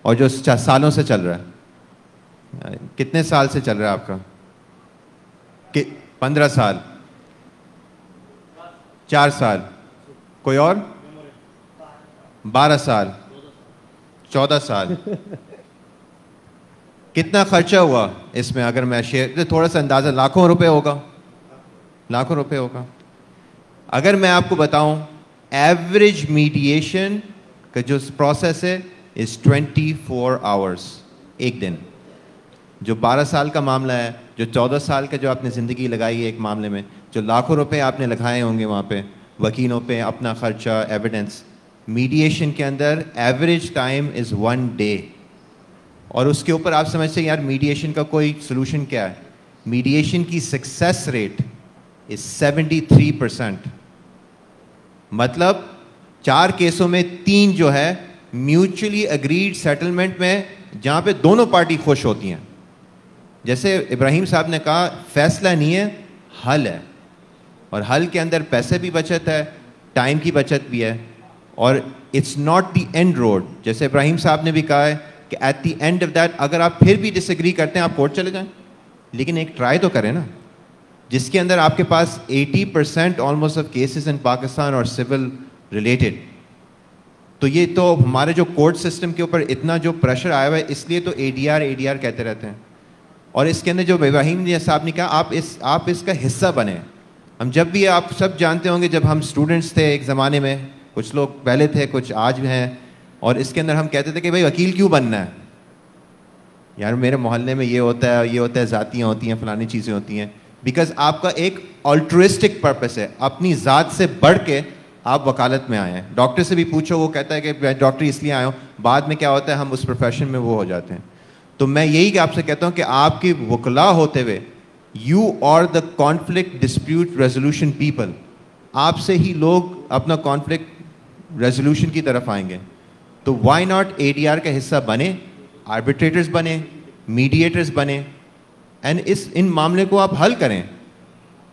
और जो सालों से चल रहा है, कितने साल से चल रहा है आपका? 15 साल, 4 साल, कोई और? 12 साल, 14 साल। कितना खर्चा हुआ इसमें? अगर मैं शेयर, थोड़ा सा अंदाज़ा, लाखों रुपए होगा, लाखों रुपए होगा। अगर मैं आपको बताऊं, एवरेज मीडिएशन का जो प्रोसेस है इज़ 24 आवर्स, एक दिन। जो 12 साल का मामला है, जो 14 साल का जो आपने ज़िंदगी लगाई है एक मामले में, जो लाखों रुपए आपने लगाए होंगे वहाँ पे, वकीलों पे अपना खर्चा, एविडेंस, मीडिएशन के अंदर एवरेज टाइम इज़ 1 डे। और उसके ऊपर आप समझते हैं यार मीडिएशन का कोई सोल्यूशन क्या है? मीडिएशन की सक्सेस रेट इज़ 73%। मतलब 4 केसों में 3 जो है म्यूचुअली अग्रीड सेटलमेंट में, जहाँ पे दोनों पार्टी खुश होती हैं। जैसे इब्राहिम साहब ने कहा, फैसला नहीं है, हल है। और हल के अंदर पैसे भी बचत है, टाइम की बचत भी है, और it's not the end road. जैसे इब्राहिम साहब ने भी कहा है कि at the end of that, अगर आप फिर भी डिसएग्री करते हैं, आप कोर्ट चले जाएं, लेकिन एक ट्राई तो करें ना, जिसके अंदर आपके पास 80% almost of cases in Pakistan और सिविल रिलेटेड। तो ये तो हमारे जो कोर्ट सिस्टम के ऊपर इतना जो प्रेशर आया हुआ है, इसलिए तो ADR कहते रहते हैं। और इसके अंदर जो इब्राहिम साहब ने कहा, आप इसका हिस्सा बने। हम जब भी, आप सब जानते होंगे, जब हम स्टूडेंट्स थे एक ज़माने में, कुछ लोग पहले थे, कुछ आज भी हैं, और इसके अंदर हम कहते थे कि भाई वकील क्यों बनना है यार, मेरे मोहल्ले में ये होता है, ये होता है, ज़ातियाँ होती हैं, फलानी चीज़ें होती हैं। बिकॉज आपका एक ऑल्ट्रिस्टिक पर्पस है, अपनी ज़ात से बढ़ के आप वकालत में आए हैं। डॉक्टर से भी पूछो, वो कहता है कि मैं डॉक्टर इसलिए आया हूँ, बाद में क्या होता है, हम उस प्रोफेशन में वो हो जाते हैं। तो मैं यही आपसे कहता हूँ कि आपके वकला होते हुए, यू और the conflict dispute resolution people, आपसे ही लोग अपना कॉन्फ्लिक्ट रेजोल्यूशन की तरफ आएंगे। तो वाई नॉट ADR का हिस्सा बने, आर्बिट्रेटर्स बने, मीडिएटर्स बने, एंड इन मामले को आप हल करें,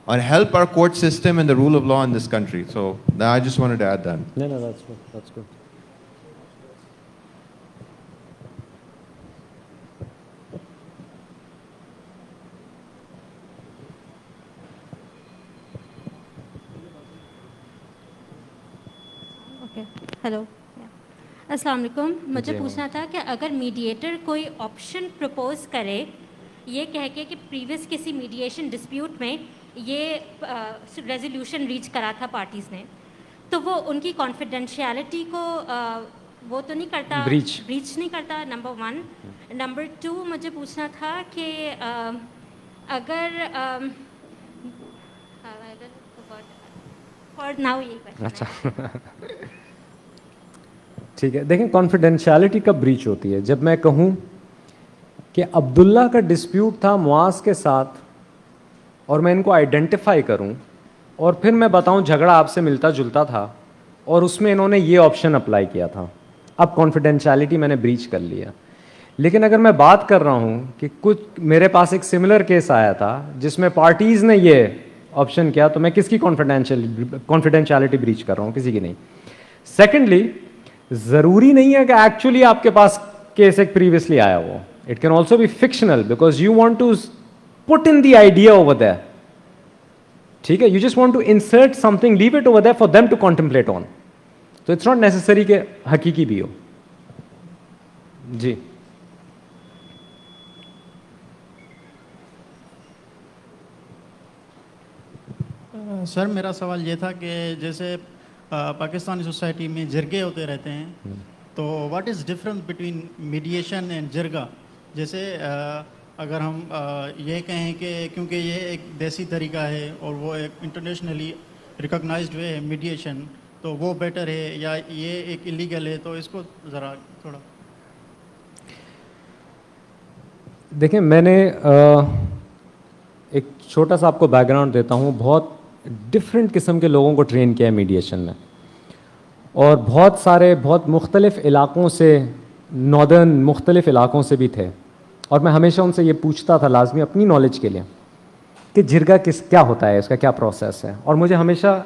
और help our court system and the rule of law in this country. So I just wanted to add that. No, that's good. Okay, hello, अस्सलाम वालेकुम। मुझे पूछना था कि अगर मीडिएटर कोई ऑप्शन प्रपोज करे, ये कह के कि प्रीवियस किसी मीडिएशन डिस्प्यूट में ये रेजोल्यूशन रीच करा था पार्टीज़ ने, तो वो उनकी कॉन्फिडेंशियलिटी को वो तो नहीं करता, ब्रीच नहीं करता, नंबर 1। नंबर 2, मुझे पूछना था कि अगर फॉर नाउ यही क्वेश्चन। अच्छा ठीक है, देखें कॉन्फिडेंशियलिटी कब ब्रीच होती है? जब मैं कहूँ कि अब्दुल्ला का डिस्प्यूट था मुआज के साथ, और मैं इनको आइडेंटिफाई करूं, और फिर मैं बताऊं झगड़ा आपसे मिलता जुलता था, और उसमें इन्होंने ये ऑप्शन अप्लाई किया था, अब कॉन्फिडेंशियलिटी मैंने ब्रीच कर लिया। लेकिन अगर मैं बात कर रहा हूं कि कुछ मेरे पास एक सिमिलर केस आया था जिसमें पार्टीज़ ने ये ऑप्शन किया, तो मैं किसकी कॉन्फिडेंशियलिटी ब्रीच कर रहा हूँ? किसी की नहीं। सेकेंडली, ज़रूरी नहीं है कि एक्चुअली आपके पास केस एक प्रीवियसली आया हो। It can also be fictional because you want to put in the idea over there. ठीक है, you just want to insert something, leave it over there for them to contemplate on. So it's not necessary कि हकीकी भी हो। जी sir, मेरा सवाल ये था कि जैसे पाकिस्तानी सोसाइटी में जरगे होते रहते हैं, तो what is difference between mediation and jirga? जैसे अगर हम ये कहें कि क्योंकि ये एक देसी तरीका है और वो एक इंटरनेशनली रिकॉग्नाइज्ड वे है मीडिएशन, तो वो बेटर है या ये एक इलीगल है? तो इसको ज़रा थोड़ा देखें। मैंने एक छोटा सा आपको बैकग्राउंड देता हूँ। बहुत डिफरेंट किस्म के लोगों को ट्रेन किया है मीडिएशन में, और बहुत मुख्तलिफ इलाक़ों से, नॉर्दर्न मुख्तलिफ इलाक़ों से भी थे, और मैं हमेशा उनसे ये पूछता था लाजमी अपनी नॉलेज के लिए कि जिरगा क्या होता है, इसका क्या प्रोसेस है, और मुझे हमेशा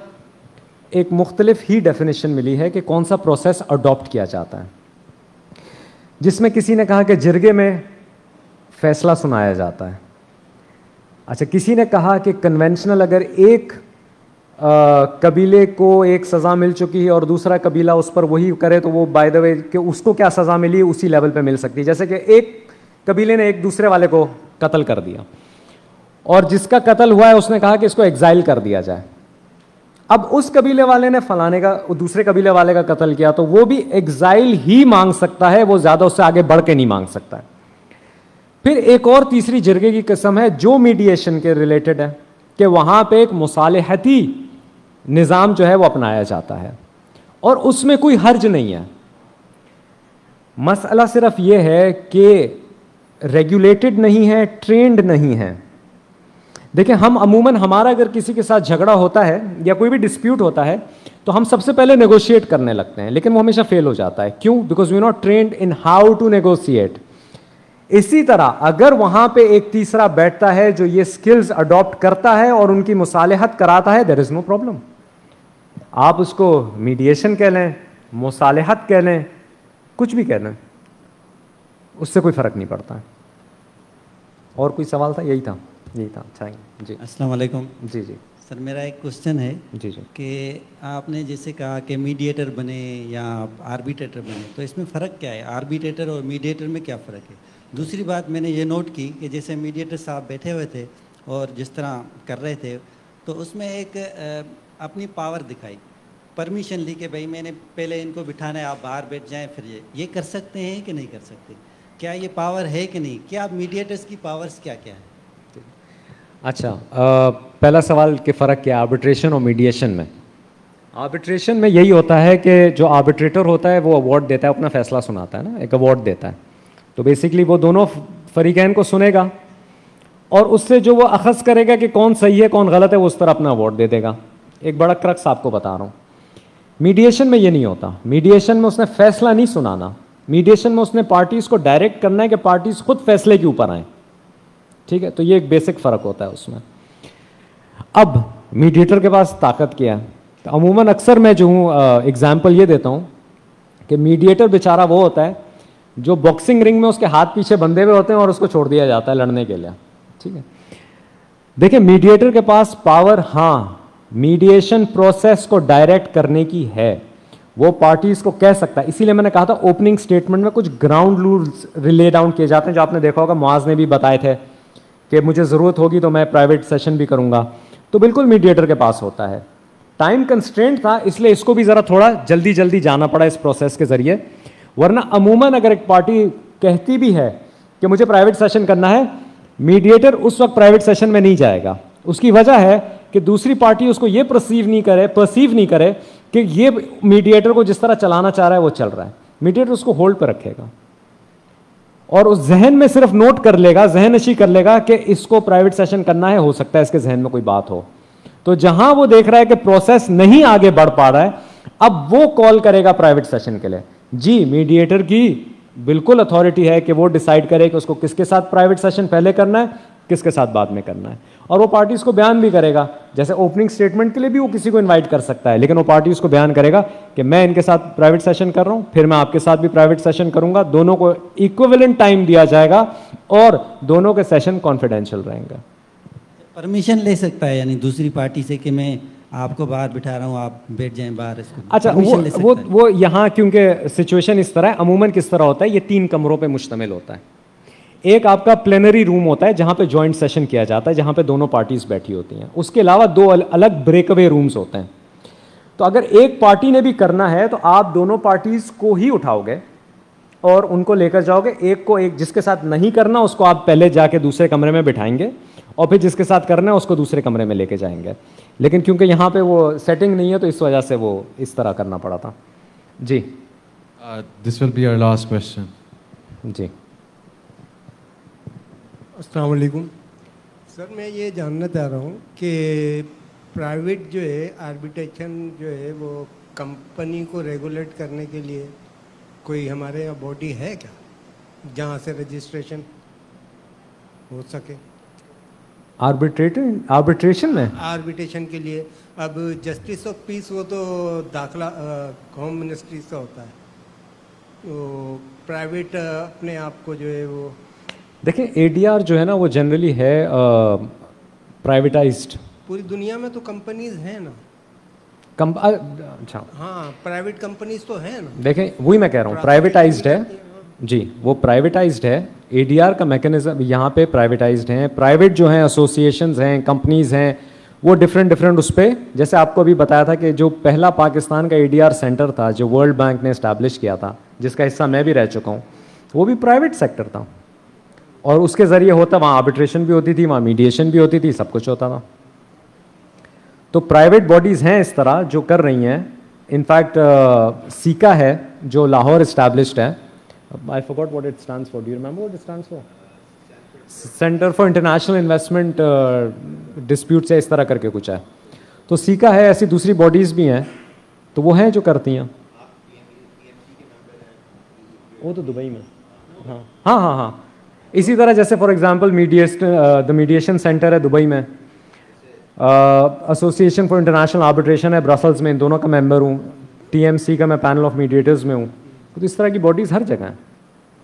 एक मुख्तलिफ ही डेफिनेशन मिली है कि कौन सा प्रोसेस अडॉप्ट किया जाता है। जिसमें किसी ने कहा कि जिरगे में फैसला सुनाया जाता है। अच्छा, किसी ने कहा कि कन्वेंशनल अगर एक कबीले को एक सज़ा मिल चुकी है और दूसरा कबीला उस पर वही करे तो वो बाय द वे कि उसको क्या सज़ा मिली उसी लेवल पे मिल सकती है। जैसे कि एक कबीले ने एक दूसरे वाले को कत्ल कर दिया और जिसका कत्ल हुआ है उसने कहा कि इसको एग्जाइल कर दिया जाए। अब उस कबीले वाले ने फलाने का दूसरे कबीले वाले का कत्ल किया तो वो भी एग्जाइल ही मांग सकता है, वो ज़्यादा उससे आगे बढ़ के नहीं मांग सकता है। फिर एक और तीसरी जिरगे की किस्म है जो मीडिएशन के रिलेटेड है कि वहां पे एक मुसालहती निज़ाम जो है वो अपनाया जाता है और उसमें कोई हर्ज नहीं है। मसला सिर्फ ये है कि रेगुलेटेड नहीं है, ट्रेंड नहीं है। देखिए, हम अमूमन हमारा अगर किसी के साथ झगड़ा होता है या कोई भी डिस्प्यूट होता है तो हम सबसे पहले नेगोशिएट करने लगते हैं, लेकिन वो हमेशा फेल हो जाता है। क्यों? Because we not trained in how to negotiate. इसी तरह अगर वहां पे एक तीसरा बैठता है जो ये स्किल्स अडॉप्ट करता है और उनकी मुसालहत कराता है, देयर इज नो प्रॉब्लम। आप उसको मीडिएशन कह लें, मुसालहत कह लें, कुछ भी कह लें, उससे कोई फर्क नहीं पड़ता है। और कोई सवाल था? यही था। अच्छा जी, अस्सलाम वालेकुम। जी जी सर, मेरा एक क्वेश्चन है जी जी कि आपने जैसे कहा कि मीडिएटर बने या आर्बिट्रेटर बने, तो इसमें फ़र्क क्या है? आर्बिट्रेटर और मीडिएटर में क्या फ़र्क है? दूसरी बात मैंने ये नोट की कि जैसे मीडिएटर साहब बैठे हुए थे और जिस तरह कर रहे थे तो उसमें एक अपनी पावर दिखाई, परमिशन ली कि भाई मैंने पहले इनको बिठाना है, आप बाहर बैठ जाएं, फिर ये कर सकते हैं कि नहीं कर सकते? क्या ये पावर है कि नहीं? क्या मीडिएटर्स की पावर्स क्या क्या है? अच्छा, पहला सवाल कि फ़र्क क्या है आर्बिट्रेशन और मीडिएशन में? आर्बिट्रेशन में यही होता है कि जो आर्बिट्रेटर होता है वो अवार्ड देता है, अपना फैसला सुनाता है ना, एक अवार्ड देता है। तो बेसिकली वो दोनों फरीकैन को सुनेगा और उससे जो वो अखज़ करेगा कि कौन सही है कौन गलत है, वो उस पर अपना अवार्ड दे देगा। एक बड़ा क्रक्स आपको बता रहा हूँ, मीडिएशन में ये नहीं होता। मीडिएशन में उसने फैसला नहीं सुनाना, मीडिएशन में उसने पार्टीज़ को डायरेक्ट करना है कि पार्टीज़ खुद फैसले के ऊपर आएँ। ठीक है, तो ये एक बेसिक फ़र्क होता है उसमें। अब मीडिएटर के पास ताकत क्या है? तो अमूमन अक्सर मैं जो हूँ एग्जाम्पल ये देता हूँ कि मीडिएटर बेचारा वो होता है जो बॉक्सिंग रिंग में उसके हाथ पीछे बंधे हुए होते हैं और उसको छोड़ दिया जाता है लड़ने के लिए। ठीक है, देखिए मीडिएटर के पास पावर, हाँ, मीडिएशन प्रोसेस को डायरेक्ट करने की है, वो पार्टीज को कह सकता है। इसीलिए मैंने कहा था ओपनिंग स्टेटमेंट में कुछ ग्राउंड रूल्स रिले डाउन किए जाते हैं जो आपने देखा होगा, मुआज ने भी बताए थे कि मुझे ज़रूरत होगी तो मैं प्राइवेट सेशन भी करूंगा, तो बिल्कुल मीडिएटर के पास होता है। टाइम कंस्ट्रेंट था इसलिए इसको भी ज़रा थोड़ा जल्दी जल्दी जाना पड़ा इस प्रोसेस के ज़रिए, वरना अमूमन अगर एक पार्टी कहती भी है कि मुझे प्राइवेट सेशन करना है, मीडिएटर उस वक्त प्राइवेट सेशन में नहीं जाएगा। उसकी वजह है कि दूसरी पार्टी उसको ये परसीव नहीं करे कि ये मीडिएटर को जिस तरह चलाना चाह रहा है वो चल रहा है। मीडिएटर उसको होल्ड पर रखेगा और उस जहन में सिर्फ नोट कर लेगा, जहन नशी कर लेगा कि इसको प्राइवेट सेशन करना है, हो सकता है इसके जहन में कोई बात हो। तो जहां वो देख रहा है कि प्रोसेस नहीं आगे बढ़ पा रहा है, अब वो कॉल करेगा प्राइवेट सेशन के लिए। जी, मीडिएटर की बिल्कुल अथॉरिटी है कि वो डिसाइड करे कि उसको किसके साथ प्राइवेट सेशन पहले करना है, किसके साथ बाद में करना है, और वो पार्टीज को बयान भी करेगा। जैसे ओपनिंग स्टेटमेंट के लिए भी वो किसी को इनवाइट कर सकता है, लेकिन वो पार्टीज को बयान करेगा कि मैं इनके साथ प्राइवेट सेशन कर रहा हूं, फिर मैं आपके साथ भी प्राइवेट सेशन करूंगा, दोनों को इक्विवेलेंट टाइम दिया जाएगा और दोनों के सेशन कॉन्फिडेंशियल रहेंगे। परमिशन ले सकता है यानी दूसरी पार्टी से कि मैं आपको बाहर बिठा रहा हूँ, आप बैठ जाएं बाहर, इसको अच्छा, वो यहाँ क्योंकि सिचुएशन इस तरह है, अमूमन किस तरह होता है, ये 3 कमरों पे मुश्तमिल होता है। एक आपका प्लेनरी रूम होता है जहाँ पे जॉइंट सेशन किया जाता है, जहाँ पे दोनों पार्टीज बैठी होती हैं। उसके अलावा 2 अलग ब्रेकअवे रूम्स होते हैं। तो अगर एक पार्टी ने भी करना है तो आप दोनों पार्टीज को ही उठाओगे और उनको लेकर जाओगे। एक जिसके साथ नहीं करना उसको आप पहले जाके दूसरे कमरे में बिठाएंगे और फिर जिसके साथ करना है उसको दूसरे कमरे में लेके जाएंगे। लेकिन क्योंकि यहाँ पे वो सेटिंग नहीं है तो इस वजह से वो इस तरह करना पड़ा था। जी, this will be our last question. जी, अस्सलाम वालेकुम सर, मैं ये जानना चाह रहा हूँ कि प्राइवेट जो है आर्बिट्रेशन जो है वो कंपनी को रेगुलेट करने के लिए कोई हमारे यहाँ बॉडी है क्या जहाँ से रजिस्ट्रेशन हो सके? आर्बिट्रेशन में आर्बिट्रेशन के लिए अब जस्टिस ऑफ पीस वो तो दाखिला होम मिनिस्ट्री से होता है, तो प्राइवेट अपने आप को जो है वो देखें एडीआर जो है ना वो जनरली है प्राइवेटाइज्ड। पूरी दुनिया में तो कंपनीज हैं ना। अच्छा हाँ प्राइवेट कंपनीज तो हैं ना। देखें वही मैं कह रहा हूँ प्राइवेटाइज्ड है जी, वो प्राइवेटाइज्ड है। एडीआर का मैकेनिज्म यहाँ पे प्राइवेटाइज्ड है। प्राइवेट जो हैं एसोसिएशंस हैं कंपनीज हैं वो डिफरेंट उस पर, जैसे आपको अभी बताया था कि जो पहला पाकिस्तान का एडीआर सेंटर था जो वर्ल्ड बैंक ने इस्टेब्लिश किया था, जिसका हिस्सा मैं भी रह चुका हूँ, वो भी प्राइवेट सेक्टर था और उसके ज़रिए होता, वहाँ आर्बिट्रेशन भी होती थी, वहाँ मीडिएशन भी होती थी, सब कुछ होता था। तो प्राइवेट बॉडीज़ हैं इस तरह जो कर रही हैं। इनफैक्ट सीका है जो लाहौर इस्टेब्लिश्ड है, I forgot what it stands for, do you remember what it stands for? Centre for international investment dispute से इस तरह करके कुछ है। तो सीका है, ऐसी दूसरी बॉडीज़ भी हैं, तो वो हैं जो करती हैं। वो तो दुबई में, हाँ। इसी तरह जैसे for example the mediation centre है दुबई में, एसोसिएशन फॉर इंटरनेशनल आर्बिट्रेशन है ब्रसल्स में, इन दोनों का मेंबर हूँ। टीएमसी का मैं पैनल ऑफ मीडिएटर्स में हूँ। तो इस तरह की बॉडीज़ हर जगह हैं।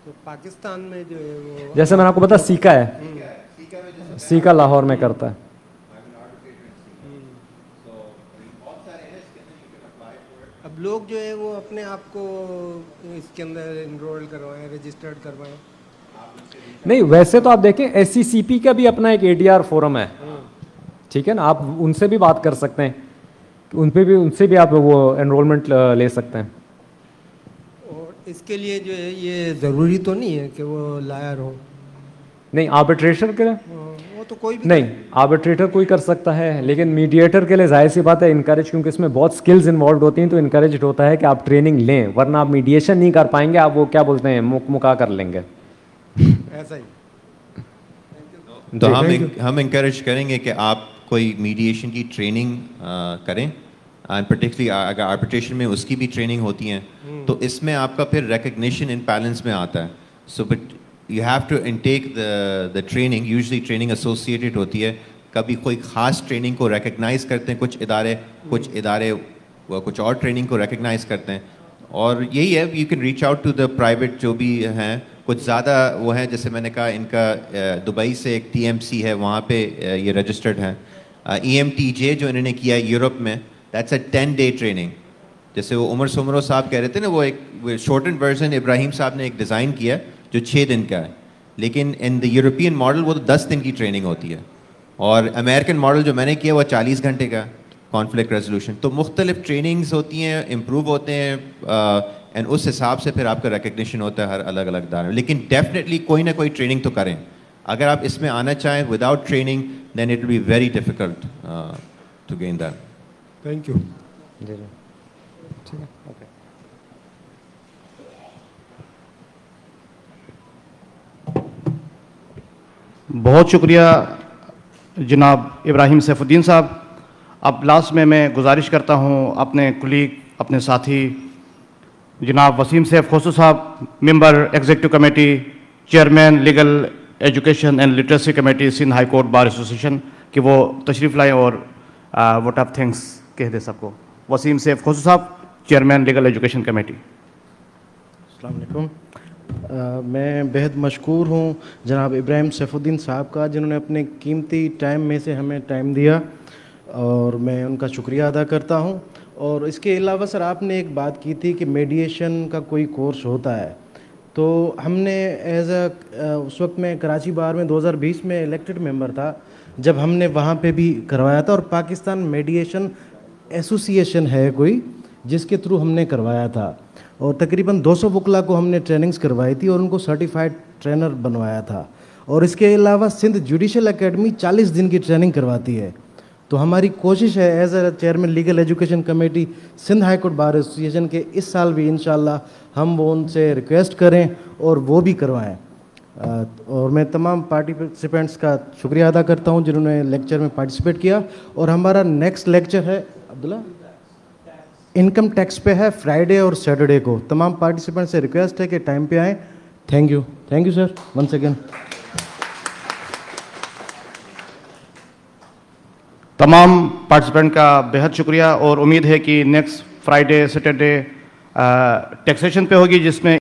तो पाकिस्तान में जो है वो जैसे मैंने आपको बताया सीका है, सीका लाहौर में करता है। अब लोग जो है वो अपने आप को इसके अंदर इनरोल करवाएं, रजिस्टर्ड करवाएं। नहीं वैसे तो आप देखें एससीसीपी का भी अपना एक एडीआर फोरम है, ठीक है ना, आप उनसे भी बात कर सकते हैं, उनसे भी आप वो एनरोलमेंट ले सकते हैं। और इसके लिए जो है ये ज़रूरी तो नहीं है कि वो लायर हो? नहीं आर्बिट्रेटर के लिए वो तो कोई भी नहीं, आर्बिट्रेटर कोई कर सकता है, लेकिन मीडिएटर के लिए जाहिर सी बात है इनकरेज, क्योंकि इसमें बहुत स्किल्स इन्वॉल्व होती हैं, तो इनकरेज होता है कि आप ट्रेनिंग लें, वरना आप मीडिएशन नहीं कर पाएंगे, आप वो क्या बोलते हैं मुका कर लेंगे। ऐसा ही तो हम इंकरेज करेंगे कि आप कोई मीडिएशन की ट्रेनिंग करें, एंड पर्टिकुलरली अगर आर्बिट्रेशन में उसकी भी ट्रेनिंग होती है तो इसमें आपका फिर रिकग्निशन इन पैलेंस में आता है। So but you have to intake the training, usually training associated होती है, कभी कोई ख़ास ट्रेनिंग को रिकग्नाइज करते हैं कुछ इदारे कुछ और ट्रेनिंग को रिकग्नाइज करते हैं, और यही है you can reach out to the private जो भी हैं, कुछ ज़्यादा वो हैं, जैसे मैंने कहा इनका दुबई से एक टीएमसी है, वहाँ पे ये रजिस्टर्ड हैं। EMTJ जो इन्होंने किया है यूरोप में, दैट्स अ 10-day ट्रेनिंग। जैसे वो उमर सुमरो साहब कह रहे थे ना, वो एक शॉर्टन वर्जन इब्राहिम साहब ने एक डिज़ाइन किया जो 6 दिन का है, लेकिन इन द यूरोपियन मॉडल वो तो 10 दिन की ट्रेनिंग होती है, और अमेरिकन मॉडल जो मैंने किया वो 40 घंटे का कॉन्फ्लिक्ट रेजोल्यूशन। तो मुख्तलिफ ट्रेनिंग्स होती हैं, इम्प्रूव होते हैं, एंड उस हिसाब से फिर आपका रिकग्निशन होता है हर अलग अलग दायरे। लेकिन डेफिनेटली कोई ना कोई ट्रेनिंग तो करें। अगर आप इसमें आना चाहें without training then it will be very difficult to gain that. Thank you. जी ठीक है, ओके। बहुत शुक्रिया जनाब इब्राहिम सैफुद्दीन साहब। अब लास्ट में मैं गुजारिश करता हूं अपने कुलीग, अपने साथी जनाब वसीम सैफ खोसू साहब, member executive committee, chairman legal education and literacy committee Sindh high court bar association, कि वो तशरीफ़ लाएँ और वोट ऑफ थैंक्स कह दे सबको। वसीम सैफ खोसू साहब, चेयरमैन लीगल एजुकेशन कमेटी। अस्सलाम वालेकुम। मैं बेहद मशकूर हूँ जनाब इब्राहिम सैफुद्दीन साहब का, जिन्होंने अपने कीमती टाइम में से हमें टाइम दिया, और मैं उनका शुक्रिया अदा करता हूँ। और इसके अलावा सर आपने एक बात की थी कि मेडिएशन का कोई कोर्स होता है, तो हमने उस वक्त मैं कराची बार में 2020 में इलेक्टेड मेंबर था, जब हमने वहाँ पे भी करवाया था, और पाकिस्तान मेडिएशन एसोसिएशन है कोई जिसके थ्रू हमने करवाया था, और तकरीबन 200 वकला को हमने ट्रेनिंग्स करवाई थी और उनको सर्टिफाइड ट्रेनर बनवाया था। और इसके अलावा सिंध जुडिशल एकेडमी 40 दिन की ट्रेनिंग करवाती है। तो हमारी कोशिश है as a chairman legal education committee Sindh high court bar association के, इस साल भी इंशाल्लाह हम वो उनसे रिक्वेस्ट करें और वो भी करवाएं। और मैं तमाम पार्टिसिपेंट्स का शुक्रिया अदा करता हूं जिन्होंने लेक्चर में पार्टिसिपेट किया। और हमारा नेक्स्ट लेक्चर है अब्दुल्ला इनकम टैक्स पे है, फ्राइडे और सैटरडे को। तमाम पार्टिसिपेंट से रिक्वेस्ट है कि टाइम पे आएँ। Thank you sir, once again. तमाम पार्टिसिपेंट का बेहद शुक्रिया और उम्मीद है कि नेक्स्ट फ्राइडे सैटरडे टैक्सेशन पे होगी, जिसमें